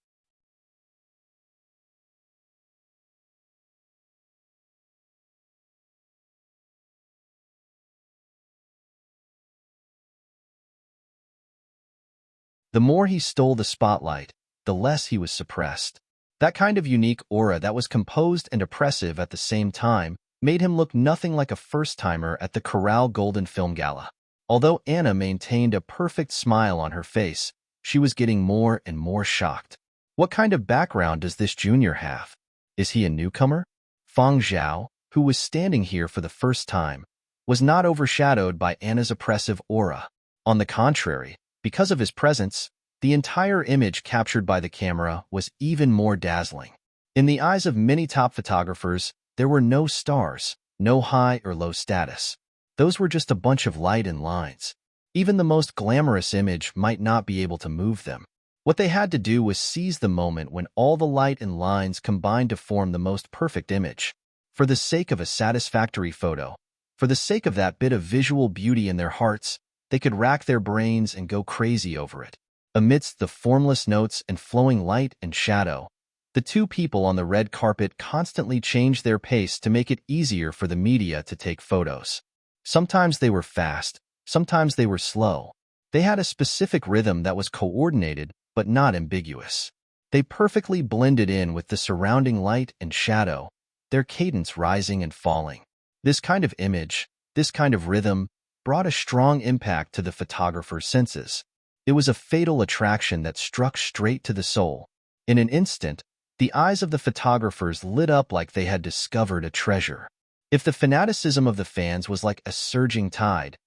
The more he stole the spotlight, the less he was suppressed. That kind of unique aura that was composed and oppressive at the same time made him look nothing like a first-timer at the Corral Golden Film Gala. Although Anna maintained a perfect smile on her face, she was getting more and more shocked. What kind of background does this junior have? Is he a newcomer? Fang Zhao, who was standing here for the first time, was not overshadowed by Anna's oppressive aura. On the contrary, because of his presence, the entire image captured by the camera was even more dazzling. In the eyes of many top photographers, there were no stars, no high or low status. Those were just a bunch of light and lines. Even the most glamorous image might not be able to move them. What they had to do was seize the moment when all the light and lines combined to form the most perfect image. For the sake of a satisfactory photo, for the sake of that bit of visual beauty in their hearts, they could rack their brains and go crazy over it. Amidst the formless notes and flowing light and shadow, the two people on the red carpet constantly changed their pace to make it easier for the media to take photos. Sometimes they were fast, sometimes they were slow. They had a specific rhythm that was coordinated but not ambiguous. They perfectly blended in with the surrounding light and shadow, their cadence rising and falling. This kind of image, this kind of rhythm, brought a strong impact to the photographer's senses. It was a fatal attraction that struck straight to the soul. In an instant, the eyes of the photographers lit up like they had discovered a treasure. If the fanaticism of the fans was like a surging tide,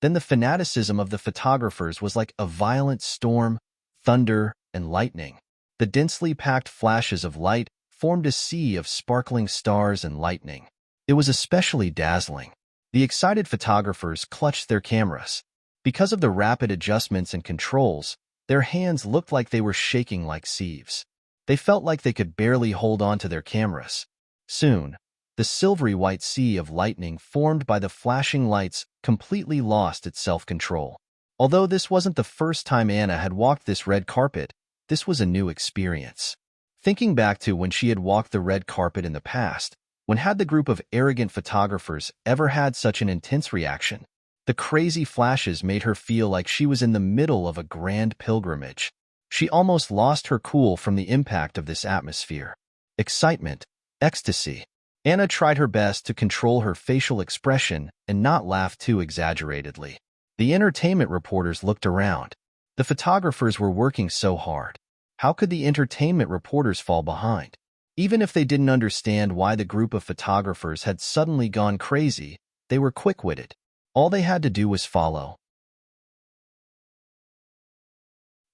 then the fanaticism of the photographers was like a violent storm, thunder, and lightning. The densely packed flashes of light formed a sea of sparkling stars and lightning. It was especially dazzling. The excited photographers clutched their cameras. Because of the rapid adjustments and controls, their hands looked like they were shaking like sieves. They felt like they could barely hold on to their cameras. Soon, the silvery white sea of lightning formed by the flashing lights completely lost its self-control. Although this wasn't the first time Anna had walked this red carpet, this was a new experience. Thinking back to when she had walked the red carpet in the past, when had the group of arrogant photographers ever had such an intense reaction? The crazy flashes made her feel like she was in the middle of a grand pilgrimage. She almost lost her cool from the impact of this atmosphere. Excitement, ecstasy. Anna tried her best to control her facial expression and not laugh too exaggeratedly. The entertainment reporters looked around. The photographers were working so hard. How could the entertainment reporters fall behind? Even if they didn't understand why the group of photographers had suddenly gone crazy, they were quick-witted. All they had to do was follow.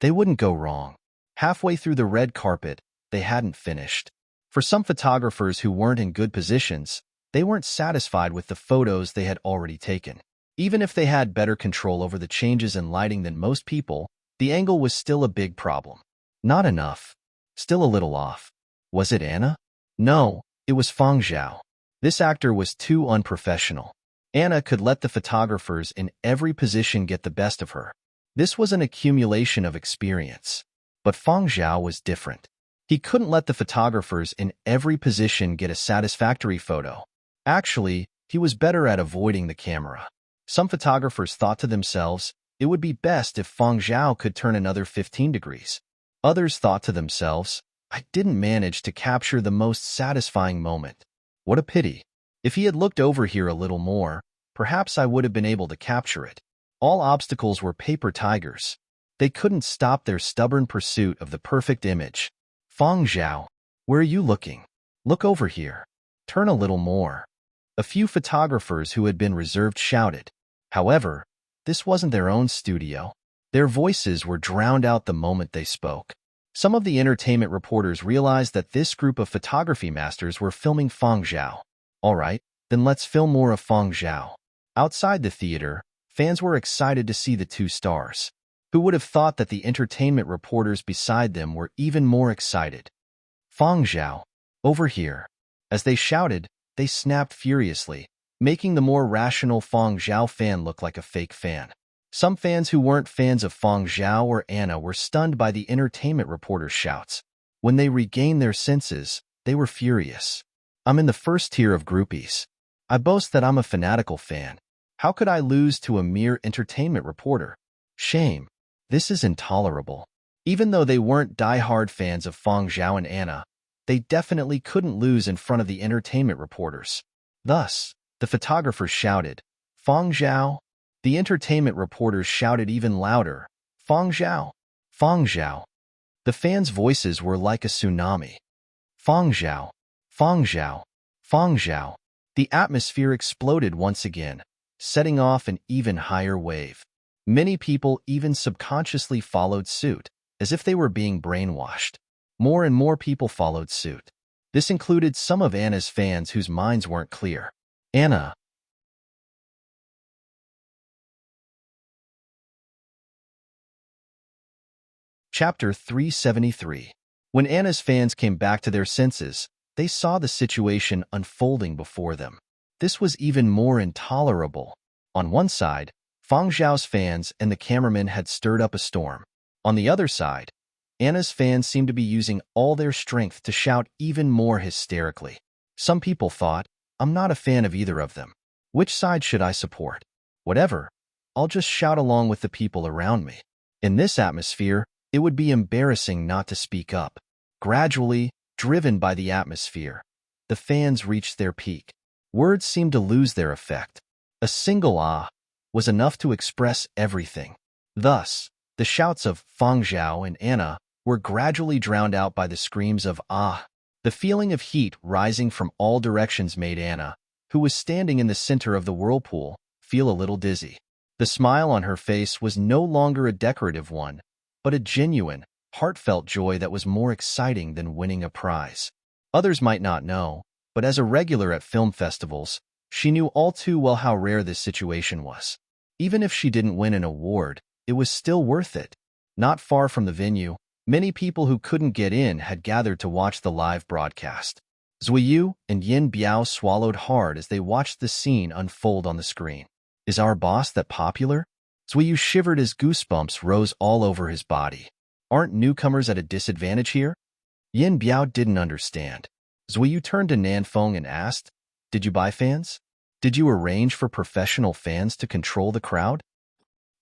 They wouldn't go wrong. Halfway through the red carpet, they hadn't finished. For some photographers who weren't in good positions, they weren't satisfied with the photos they had already taken. Even if they had better control over the changes in lighting than most people, the angle was still a big problem. Not enough. Still a little off. Was it Anna? No, it was Feng Zhao. This actor was too unprofessional. Anna could let the photographers in every position get the best of her. This was an accumulation of experience. But Feng Zhao was different. He couldn't let the photographers in every position get a satisfactory photo. Actually, he was better at avoiding the camera. Some photographers thought to themselves, it would be best if Feng Zhao could turn another 15 degrees. Others thought to themselves, I didn't manage to capture the most satisfying moment. What a pity. If he had looked over here a little more, perhaps I would have been able to capture it. All obstacles were paper tigers. They couldn't stop their stubborn pursuit of the perfect image. Feng Zhao, where are you looking? Look over here. Turn a little more. A few photographers who had been reserved shouted. However, this wasn't their own studio. Their voices were drowned out the moment they spoke. Some of the entertainment reporters realized that this group of photography masters were filming Feng Zhao. All right, then let's film more of Feng Zhao. Outside the theater, fans were excited to see the two stars. Who would have thought that the entertainment reporters beside them were even more excited? Feng Zhao, over here. As they shouted, they snapped furiously, making the more rational Feng Zhao fan look like a fake fan. Some fans who weren't fans of Feng Zhao or Anna were stunned by the entertainment reporters' shouts. When they regained their senses, they were furious. I'm in the first tier of groupies. I boast that I'm a fanatical fan. How could I lose to a mere entertainment reporter? Shame. This is intolerable. Even though they weren't die-hard fans of Feng Zhao and Anna, they definitely couldn't lose in front of the entertainment reporters. Thus, the photographers shouted, Feng Zhao. The entertainment reporters shouted even louder, Feng Zhao. Feng Zhao. The fans' voices were like a tsunami. Feng Zhao. Feng Zhao. Feng Zhao. The atmosphere exploded once again, setting off an even higher wave. Many people even subconsciously followed suit, as if they were being brainwashed. More and more people followed suit. This included some of Anna's fans whose minds weren't clear. Anna. Chapter 373. When Anna's fans came back to their senses, they saw the situation unfolding before them. This was even more intolerable. On one side, Feng Zhao's fans and the cameraman had stirred up a storm. On the other side, Anna's fans seemed to be using all their strength to shout even more hysterically. Some people thought, I'm not a fan of either of them. Which side should I support? Whatever, I'll just shout along with the people around me. In this atmosphere, it would be embarrassing not to speak up. Gradually, driven by the atmosphere, the fans reached their peak. Words seemed to lose their effect. A single "ah" was enough to express everything. Thus, the shouts of Fang Zhao and Anna were gradually drowned out by the screams of "ah." The feeling of heat rising from all directions made Anna, who was standing in the center of the whirlpool, feel a little dizzy. The smile on her face was no longer a decorative one, but a genuine, heartfelt joy that was more exciting than winning a prize. Others might not know, but as a regular at film festivals, she knew all too well how rare this situation was. Even if she didn't win an award, it was still worth it. Not far from the venue, many people who couldn't get in had gathered to watch the live broadcast. Zuiyu and Yin Biao swallowed hard as they watched the scene unfold on the screen. Is our boss that popular? Zuiyu shivered as goosebumps rose all over his body. Aren't newcomers at a disadvantage here? Yin Biao didn't understand. Zuiyu turned to Nanfeng and asked, "Did you buy fans? Did you arrange for professional fans to control the crowd?"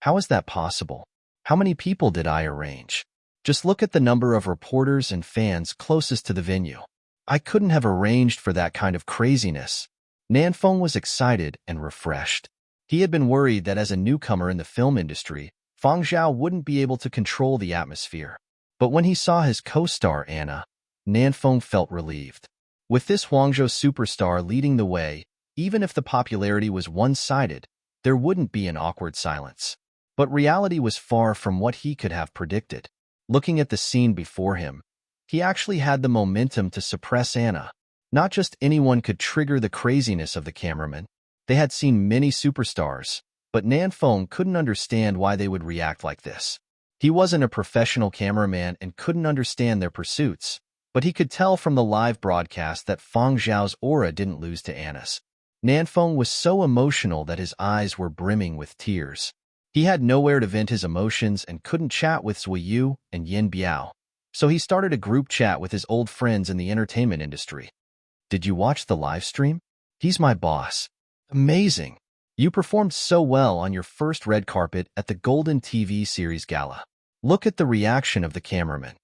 "How is that possible? How many people did I arrange? Just look at the number of reporters and fans closest to the venue. I couldn't have arranged for that kind of craziness." Nanfeng was excited and refreshed. He had been worried that as a newcomer in the film industry, Fang Zhao wouldn't be able to control the atmosphere. But when he saw his co-star Anna, Nanfeng felt relieved. With this Huangzhou superstar leading the way, even if the popularity was one-sided, there wouldn't be an awkward silence. But reality was far from what he could have predicted. Looking at the scene before him, he actually had the momentum to suppress Anna. Not just anyone could trigger the craziness of the cameraman. They had seen many superstars, but Nanfeng couldn't understand why they would react like this. He wasn't a professional cameraman and couldn't understand their pursuits, but he could tell from the live broadcast that Fang Zhao's aura didn't lose to Anna's. Nanfeng was so emotional that his eyes were brimming with tears. He had nowhere to vent his emotions and couldn't chat with Zuiyu and Yin Biao, so he started a group chat with his old friends in the entertainment industry. "Did you watch the live stream? He's my boss. Amazing. You performed so well on your first red carpet at the Golden TV Series Gala. Look at the reaction of the cameraman."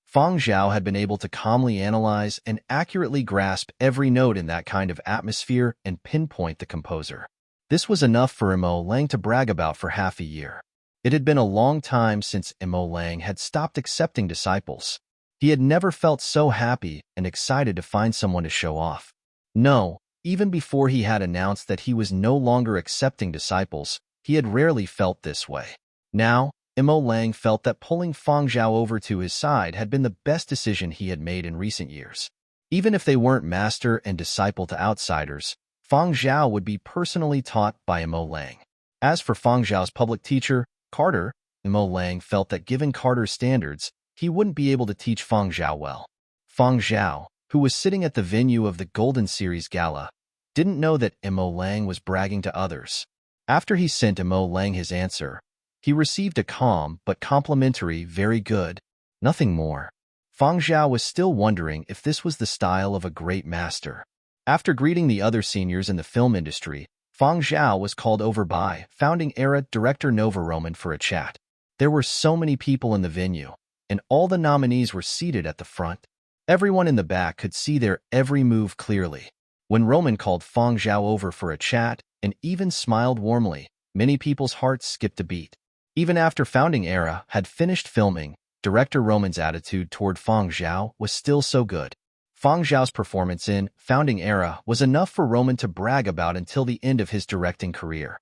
Fang Zhao had been able to calmly analyze and accurately grasp every note in that kind of atmosphere and pinpoint the composer. This was enough for Mo Lang to brag about for half a year. It had been a long time since Mo Lang had stopped accepting disciples. He had never felt so happy and excited to find someone to show off. No, even before he had announced that he was no longer accepting disciples, he had rarely felt this way. Now, Mo Lang felt that pulling Fang Zhao over to his side had been the best decision he had made in recent years. Even if they weren't master and disciple to outsiders, Fang Zhao would be personally taught by Mo Lang. As for Fang Zhao's public teacher, Carter, Mo Lang felt that given Carter's standards, he wouldn't be able to teach Fang Zhao well. Fang Zhao, who was sitting at the venue of the Golden Series Gala, didn't know that Mo Lang was bragging to others. After he sent Mo Lang his answer, he received a calm but complimentary "very good," nothing more. Fang Zhao was still wondering if this was the style of a great master. After greeting the other seniors in the film industry, Fang Zhao was called over by founding era director Nova Roman for a chat. There were so many people in the venue, and all the nominees were seated at the front. Everyone in the back could see their every move clearly. When Roman called Fang Zhao over for a chat and even smiled warmly, many people's hearts skipped a beat. Even after founding era had finished filming, director Roman's attitude toward Fang Zhao was still so good. Fang Zhao's performance in Founding Era was enough for Roman to brag about until the end of his directing career.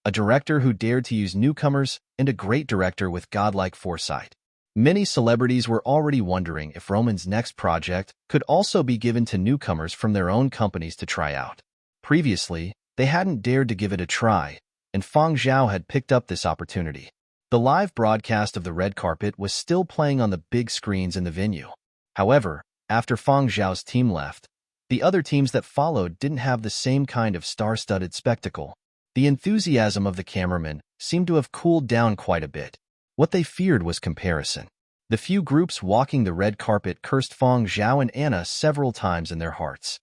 A director who dared to use newcomers and a great director with godlike foresight. Many celebrities were already wondering if Roman's next project could also be given to newcomers from their own companies to try out. Previously, they hadn't dared to give it a try, and Fang Zhao had picked up this opportunity. The live broadcast of the red carpet was still playing on the big screens in the venue. However, after Fang Zhao's team left, the other teams that followed didn't have the same kind of star-studded spectacle. The enthusiasm of the cameramen seemed to have cooled down quite a bit. What they feared was comparison. The few groups walking the red carpet cursed Fang Zhao and Anna several times in their hearts.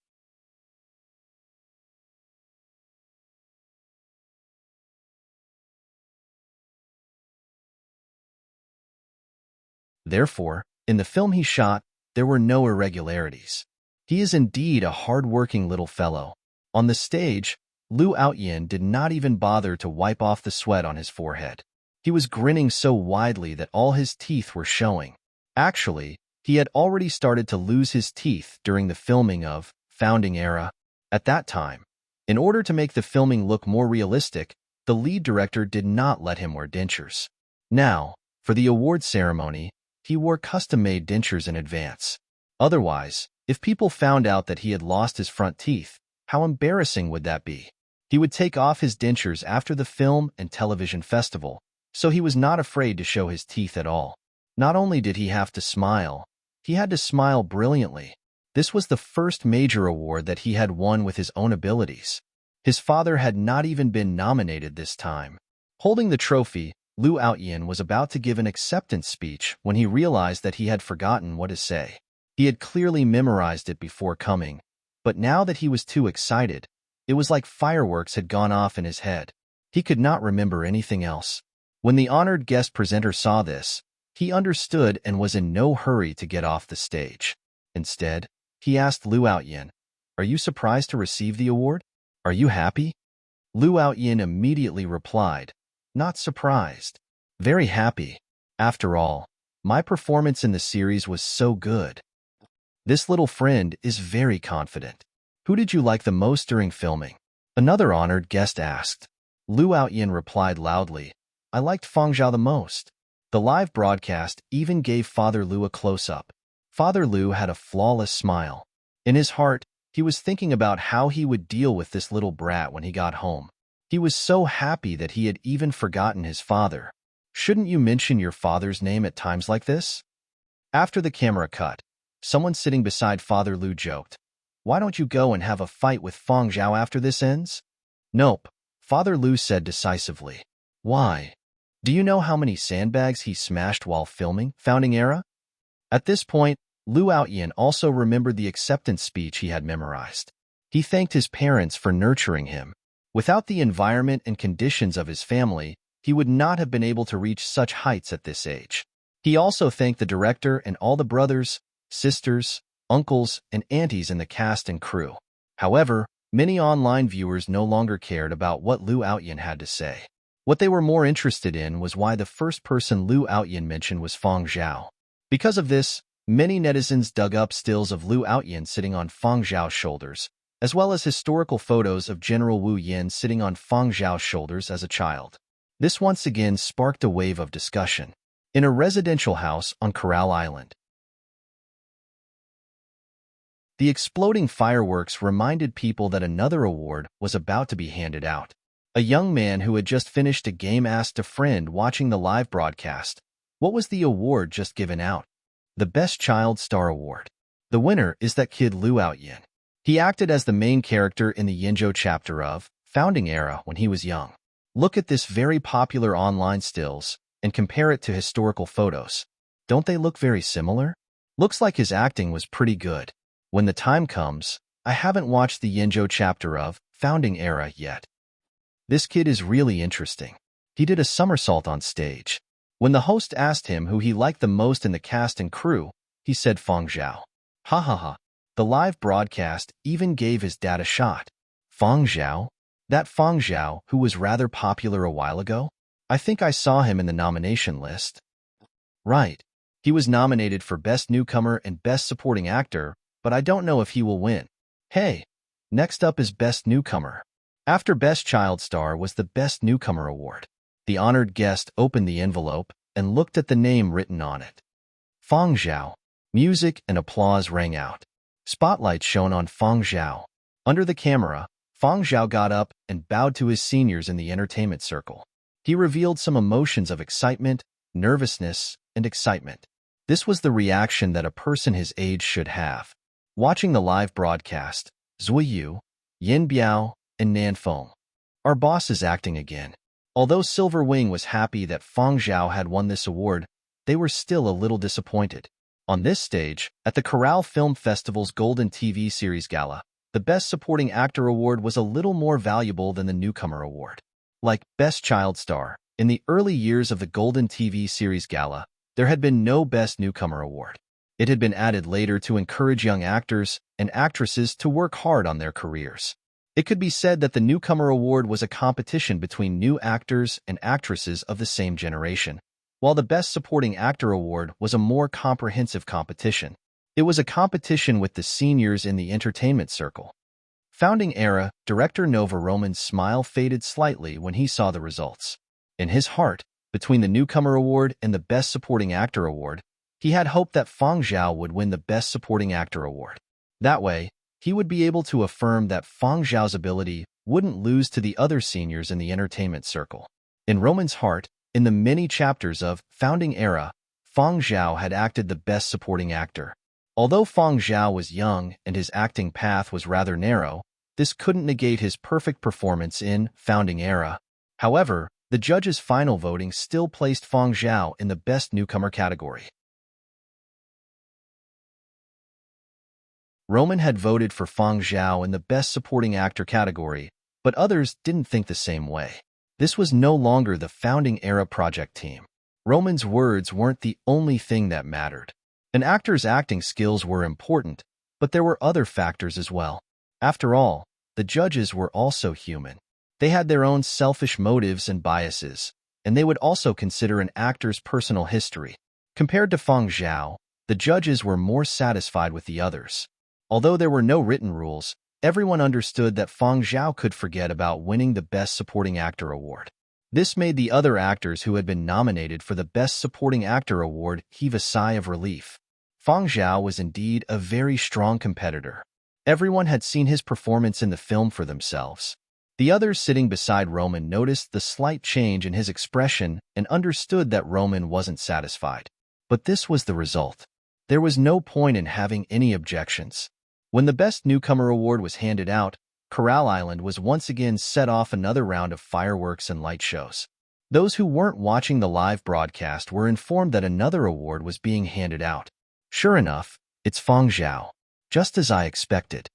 Therefore, in the film he shot, there were no irregularities. He is indeed a hard-working little fellow. On the stage, Liu Outyin did not even bother to wipe off the sweat on his forehead. He was grinning so widely that all his teeth were showing. Actually, he had already started to lose his teeth during the filming of Founding Era. At that time, in order to make the filming look more realistic, the lead director did not let him wear dentures. Now, for the award ceremony, he wore custom-made dentures in advance. Otherwise, if people found out that he had lost his front teeth, how embarrassing would that be? He would take off his dentures after the film and television festival, so he was not afraid to show his teeth at all. Not only did he have to smile, he had to smile brilliantly. This was the first major award that he had won with his own abilities. His father had not even been nominated this time. Holding the trophy, Liu Outyin was about to give an acceptance speech when he realized that he had forgotten what to say. He had clearly memorized it before coming, but now that he was too excited, it was like fireworks had gone off in his head. He could not remember anything else. When the honored guest presenter saw this, he understood and was in no hurry to get off the stage. Instead, he asked Liu Outyin, "Are you surprised to receive the award? Are you happy?" Liu Outyin immediately replied, "Not surprised. Very happy. After all, my performance in the series was so good." This little friend is very confident. Who did you like the most during filming? Another honored guest asked. Liu Outyin replied loudly, "I liked Fang Zhao the most." The live broadcast even gave Father Liu a close-up. Father Liu had a flawless smile. In his heart, he was thinking about how he would deal with this little brat when he got home. He was so happy that he had even forgotten his father. Shouldn't you mention your father's name at times like this? After the camera cut, someone sitting beside Father Liu joked, "Why don't you go and have a fight with Fang Zhao after this ends?" "Nope," Father Liu said decisively. "Why? Do you know how many sandbags he smashed while filming Founding Era?" At this point, Liu Outyin also remembered the acceptance speech he had memorized. He thanked his parents for nurturing him. Without the environment and conditions of his family, he would not have been able to reach such heights at this age. He also thanked the director and all the brothers, sisters, uncles, and aunties in the cast and crew. However, many online viewers no longer cared about what Liu Outyin had to say. What they were more interested in was why the first person Liu Outyin mentioned was Fang Zhao. Because of this, many netizens dug up stills of Liu Outyin sitting on Fang Zhao's shoulders, as well as historical photos of General Wu Yin sitting on Fang Zhao's shoulders as a child. This once again sparked a wave of discussion. In a residential house on Coral Island, the exploding fireworks reminded people that another award was about to be handed out. A young man who had just finished a game asked a friend watching the live broadcast, "What was the award just given out?" "The Best Child Star Award. The winner is that kid Liu Outyin. He acted as the main character in the Yinzhou chapter of Founding Era when he was young. Look at this very popular online stills and compare it to historical photos. Don't they look very similar? Looks like his acting was pretty good. When the time comes, I haven't watched the Yinzhou chapter of Founding Era yet. This kid is really interesting. He did a somersault on stage." When the host asked him who he liked the most in the cast and crew, he said Fang Zhao. Ha ha ha. The live broadcast even gave his dad a shot. Fang Zhao? That Fang Zhao who was rather popular a while ago? I think I saw him in the nomination list. Right. He was nominated for Best Newcomer and Best Supporting Actor, but I don't know if he will win. Hey, next up is Best Newcomer. After Best Child Star was the Best Newcomer Award. The honored guest opened the envelope and looked at the name written on it. Fang Zhao. Music and applause rang out. Spotlight shone on Fang Zhao. Under the camera, Fang Zhao got up and bowed to his seniors in the entertainment circle. He revealed some emotions of excitement, nervousness, and excitement. This was the reaction that a person his age should have. Watching the live broadcast, Zui Yu, Yin Biao, and Nan Feng. Our boss is acting again. Although Silver Wing was happy that Fang Zhao had won this award, they were still a little disappointed. On this stage, at the Coral Film Festival's Golden TV Series Gala, the Best Supporting Actor Award was a little more valuable than the Newcomer Award. Like Best Child Star, in the early years of the Golden TV Series Gala, there had been no Best Newcomer award. It had been added later to encourage young actors and actresses to work hard on their careers. It could be said that the Newcomer Award was a competition between new actors and actresses of the same generation, while the Best Supporting Actor Award was a more comprehensive competition. It was a competition with the seniors in the entertainment circle. Founding Era director Nova Roman's smile faded slightly when he saw the results. In his heart, between the Newcomer Award and the Best Supporting Actor Award, he had hoped that Fang Zhao would win the Best Supporting Actor Award. That way, he would be able to affirm that Fang Zhao's ability wouldn't lose to the other seniors in the entertainment circle. In Roman's heart, in the many chapters of Founding Era, Fang Zhao had acted the Best Supporting Actor. Although Fang Zhao was young and his acting path was rather narrow, this couldn't negate his perfect performance in Founding Era. However, the judges' final voting still placed Fang Zhao in the Best Newcomer category. Roman had voted for Fang Zhao in the Best Supporting Actor category, but others didn't think the same way. This was no longer the Founding Era project team. Roman's words weren't the only thing that mattered. An actor's acting skills were important, but there were other factors as well. After all, the judges were also human. They had their own selfish motives and biases, and they would also consider an actor's personal history. Compared to Fang Zhao, the judges were more satisfied with the others. Although there were no written rules, everyone understood that Fang Zhao could forget about winning the Best Supporting Actor award. This made the other actors who had been nominated for the Best Supporting Actor award heave a sigh of relief. Fang Zhao was indeed a very strong competitor. Everyone had seen his performance in the film for themselves. The others sitting beside Roman noticed the slight change in his expression and understood that Roman wasn't satisfied. But this was the result. There was no point in having any objections. When the Best Newcomer Award was handed out, Coral Island was once again set off another round of fireworks and light shows. Those who weren't watching the live broadcast were informed that another award was being handed out. Sure enough, it's Fang Zhao, just as I expected.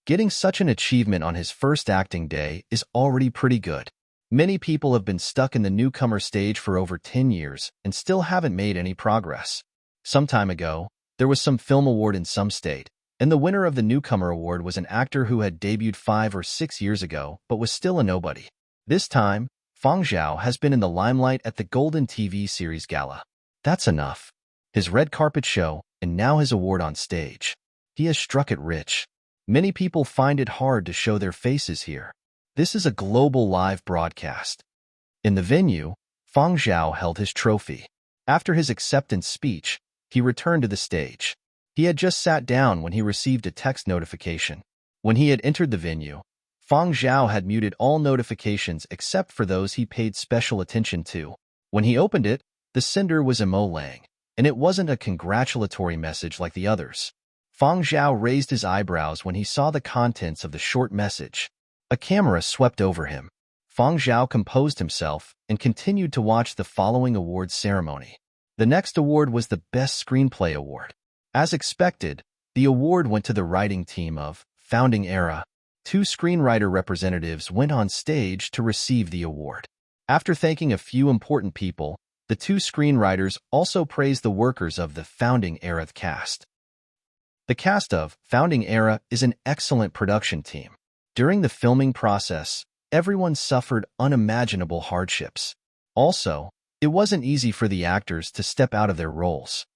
Getting such an achievement on his first acting day is already pretty good. Many people have been stuck in the newcomer stage for over 10 years and still haven't made any progress. Some time ago, there was some film award in some state, and the winner of the Newcomer Award was an actor who had debuted 5 or 6 years ago but was still a nobody. This time, Fang Zhao has been in the limelight at the Golden TV series gala. That's enough. His red carpet show, and now his award on stage. He has struck it rich. Many people find it hard to show their faces here. This is a global live broadcast. In the venue, Fang Zhao held his trophy. After his acceptance speech, he returned to the stage. He had just sat down when he received a text notification. When he had entered the venue, Fang Zhao had muted all notifications except for those he paid special attention to. When he opened it, the sender was Emo Lang, and it wasn't a congratulatory message like the others. Fang Zhao raised his eyebrows when he saw the contents of the short message. A camera swept over him. Fang Zhao composed himself and continued to watch the following awards ceremony. The next award was the Best Screenplay Award. As expected, the award went to the writing team of Founding Era. 2 screenwriter representatives went on stage to receive the award. After thanking a few important people, the 2 screenwriters also praised the workers of the Founding Era cast. The cast of Founding Era is an excellent production team. During the filming process, everyone suffered unimaginable hardships. Also, it wasn't easy for the actors to step out of their roles.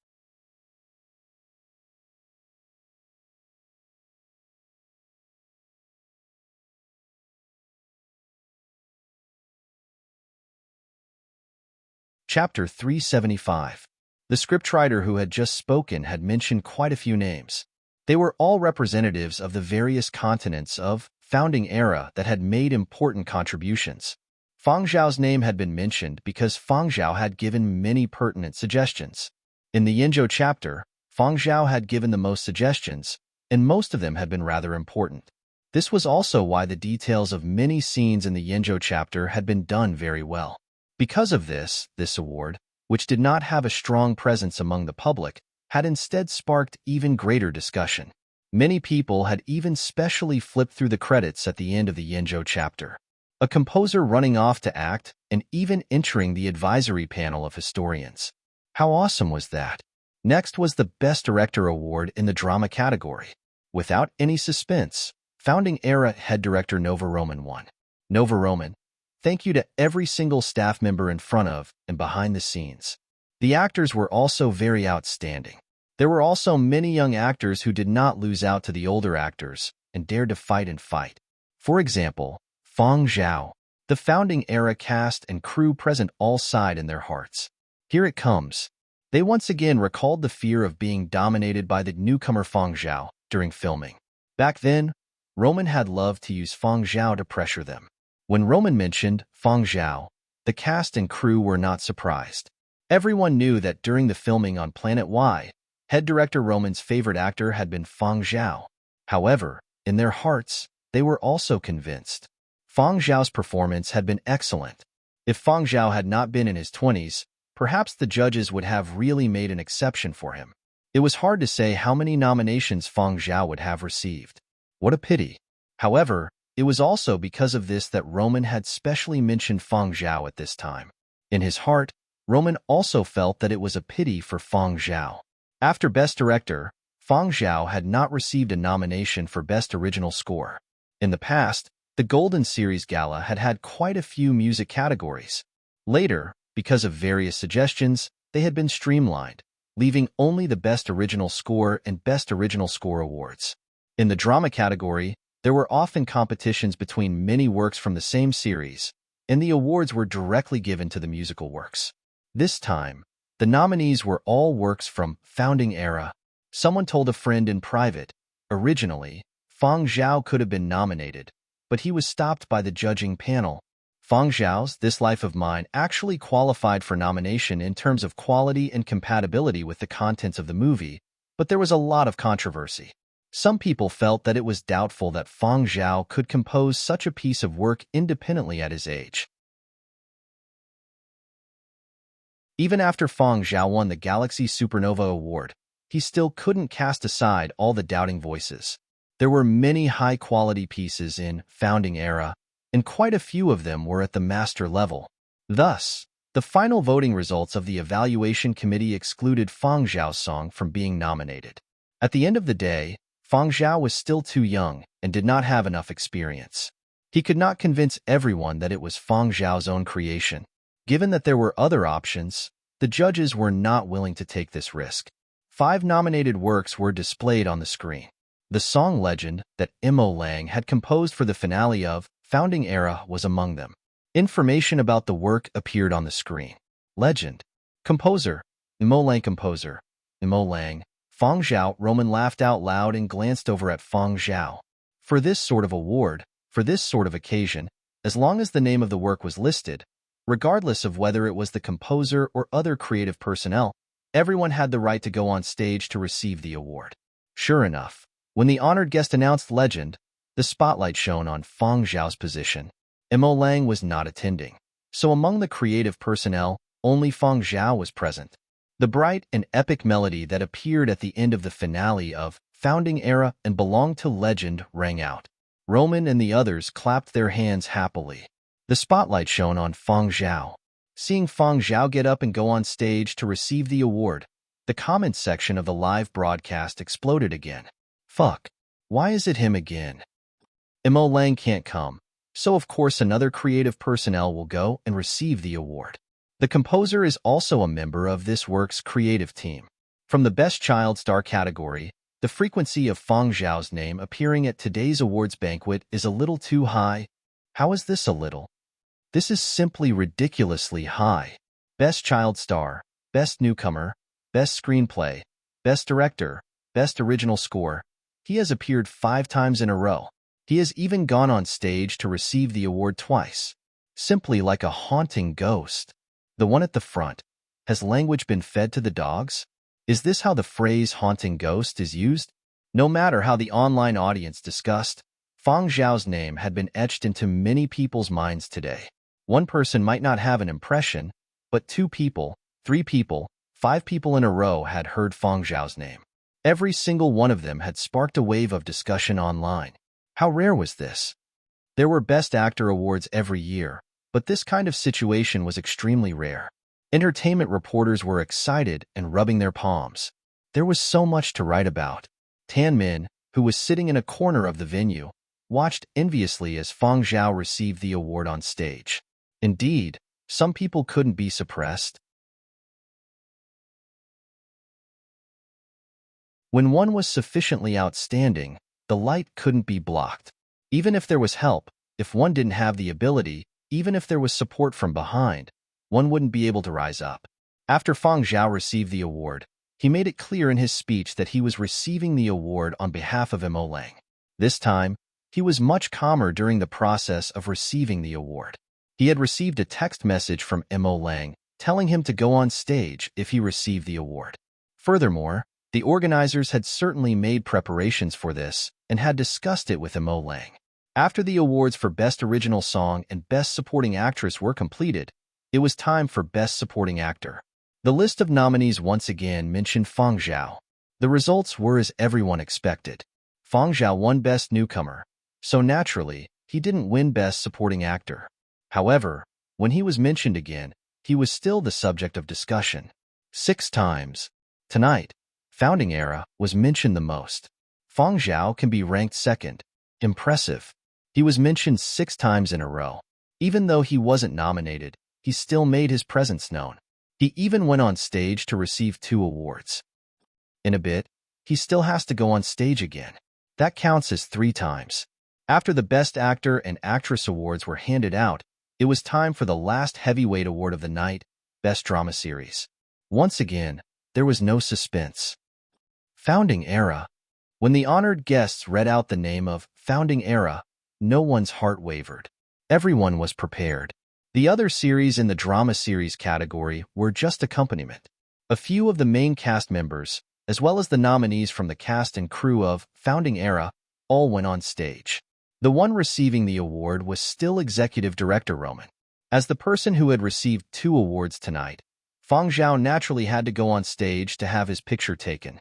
Chapter 375. The scriptwriter who had just spoken had mentioned quite a few names. They were all representatives of the various continents of Founding Era that had made important contributions. Fang Zhao's name had been mentioned because Fang Zhao had given many pertinent suggestions. In the Yenzhou chapter, Fang Zhao had given the most suggestions, and most of them had been rather important. This was also why the details of many scenes in the Yenzhou chapter had been done very well. Because of this award, which did not have a strong presence among the public, had instead sparked even greater discussion. Many people had even specially flipped through the credits at the end of the Yenzhou chapter. A composer running off to act and even entering the advisory panel of historians. How awesome was that? Next was the Best Director award in the drama category. Without any suspense, Founding Era head director Nova Roman won. Nova Roman, thank you to every single staff member in front of and behind the scenes. The actors were also very outstanding. There were also many young actors who did not lose out to the older actors and dared to fight and fight. For example, Fang Zhao, the Founding Era cast and crew present all sighed in their hearts. Here it comes. They once again recalled the fear of being dominated by the newcomer Fang Zhao during filming. Back then, Roman had loved to use Fang Zhao to pressure them. When Roman mentioned Fang Zhao, the cast and crew were not surprised. Everyone knew that during the filming on Planet Y, head director Roman's favorite actor had been Fang Zhao. However, in their hearts, they were also convinced. Fang Zhao's performance had been excellent. If Fang Zhao had not been in his 20s, perhaps the judges would have really made an exception for him. It was hard to say how many nominations Fang Zhao would have received. What a pity. However, it was also because of this that Roman had specially mentioned Fang Zhao at this time. In his heart, Roman also felt that it was a pity for Fang Zhao. After Best Director, Fang Zhao had not received a nomination for Best Original Score. In the past, the Golden Series Gala had had quite a few music categories. Later, because of various suggestions, they had been streamlined, leaving only the Best Original Score and Best Original Score awards. In the drama category, there were often competitions between many works from the same series, and the awards were directly given to the musical works. This time, the nominees were all works from Founding Era. Someone told a friend in private, originally, Fang Zhao could have been nominated, but he was stopped by the judging panel. Fang Zhao's This Life of Mine actually qualified for nomination in terms of quality and compatibility with the contents of the movie, but there was a lot of controversy. Some people felt that it was doubtful that Fang Zhao could compose such a piece of work independently at his age. Even after Fang Zhao won the Galaxy Supernova Award, he still couldn't cast aside all the doubting voices. There were many high-quality pieces in Founding Era, and quite a few of them were at the master level. Thus, the final voting results of the evaluation committee excluded Fang Zhao's song from being nominated. At the end of the day, Fang Zhao was still too young and did not have enough experience. He could not convince everyone that it was Fang Zhao's own creation. Given that there were other options, the judges were not willing to take this risk. 5 nominated works were displayed on the screen. The song Legend that Imo Lang had composed for the finale of Founding Era was among them. Information about the work appeared on the screen. Legend. Composer. Imo Lang. Composer. Imo Lang. Fang Zhao. Roman laughed out loud and glanced over at Fang Zhao. For this sort of award, for this sort of occasion, as long as the name of the work was listed, regardless of whether it was the composer or other creative personnel, everyone had the right to go on stage to receive the award. Sure enough, when the honored guest announced Legend, the spotlight shone on Fang Zhao's position. Imo Lang was not attending, so among the creative personnel, only Fang Zhao was present. The bright and epic melody that appeared at the end of the finale of Founding Era and belonged to Legend rang out. Roman and the others clapped their hands happily. The spotlight shone on Fang Zhao. Seeing Fang Zhao get up and go on stage to receive the award, the comments section of the live broadcast exploded again. Fuck. Why is it him again? Imo Lang can't come, so of course another creative personnel will go and receive the award. The composer is also a member of this work's creative team. From the Best Child Star category, the frequency of Fang Zhao's name appearing at today's awards banquet is a little too high. How is this a little? This is simply ridiculously high. Best Child Star, Best Newcomer, Best Screenplay, Best Director, Best Original Score. He has appeared 5 times in a row. He has even gone on stage to receive the award twice. Simply like a haunting ghost. The one at the front. Has language been fed to the dogs? Is this how the phrase haunting ghost is used? No matter how the online audience discussed, Fang Zhao's name had been etched into many people's minds today. One person might not have an impression, but 2 people, 3 people, 5 people in a row had heard Fang Zhao's name. Every single one of them had sparked a wave of discussion online. How rare was this? There were Best Actor awards every year, but this kind of situation was extremely rare. Entertainment reporters were excited and rubbing their palms. There was so much to write about. Tan Min, who was sitting in a corner of the venue, watched enviously as Fang Zhao received the award on stage. Indeed, some people couldn't be suppressed. When one was sufficiently outstanding, the light couldn't be blocked. Even if there was help, if one didn't have the ability, even if there was support from behind, one wouldn't be able to rise up. After Fang Zhao received the award, he made it clear in his speech that he was receiving the award on behalf of Mo Lang. This time, he was much calmer during the process of receiving the award. He had received a text message from Mo Lang telling him to go on stage if he received the award. Furthermore, the organizers had certainly made preparations for this and had discussed it with Mo Lang. After the awards for Best Original Song and Best Supporting Actress were completed, it was time for Best Supporting Actor. The list of nominees once again mentioned Fang Zhao. The results were as everyone expected. Fang Zhao won Best Newcomer, so naturally, he didn't win Best Supporting Actor. However, when he was mentioned again, he was still the subject of discussion. 6 times. Tonight, Founding Era was mentioned the most. Fang Zhao can be ranked second. Impressive. He was mentioned 6 times in a row. Even though he wasn't nominated, he still made his presence known. He even went on stage to receive 2 awards. In a bit, he still has to go on stage again. That counts as 3 times. After the Best Actor and Actress awards were handed out, it was time for the last heavyweight award of the night, Best Drama Series. Once again, there was no suspense. Founding Era. When the honored guests read out the name of Founding Era, no one's heart wavered. Everyone was prepared. The other series in the drama series category were just accompaniment. A few of the main cast members, as well as the nominees from the cast and crew of Founding Era, all went on stage. The one receiving the award was still Executive Director Roman. As the person who had received 2 awards tonight, Fang Zhao naturally had to go on stage to have his picture taken.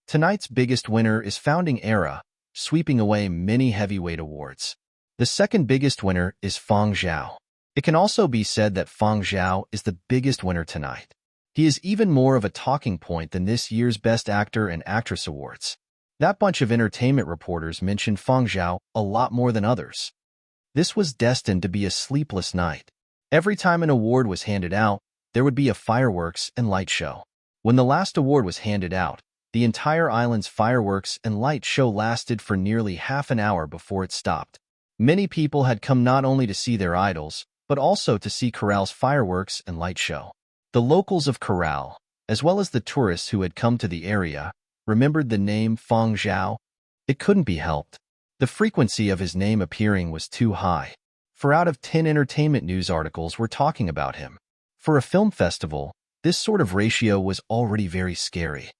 Tonight's biggest winner is Founding Era, sweeping away many heavyweight awards. The second biggest winner is Fang Zhao. It can also be said that Fang Zhao is the biggest winner tonight. He is even more of a talking point than this year's Best Actor and Actress awards. That bunch of entertainment reporters mentioned Fang Zhao a lot more than others. This was destined to be a sleepless night. Every time an award was handed out, there would be a fireworks and light show. When the last award was handed out, the entire island's fireworks and light show lasted for nearly half an hour before it stopped. Many people had come not only to see their idols, but also to see Corral's fireworks and light show. The locals of Corral, as well as the tourists who had come to the area, remembered the name Fang Zhao. It couldn't be helped. The frequency of his name appearing was too high. 4 out of 10 entertainment news articles were talking about him. For a film festival, this sort of ratio was already very scary.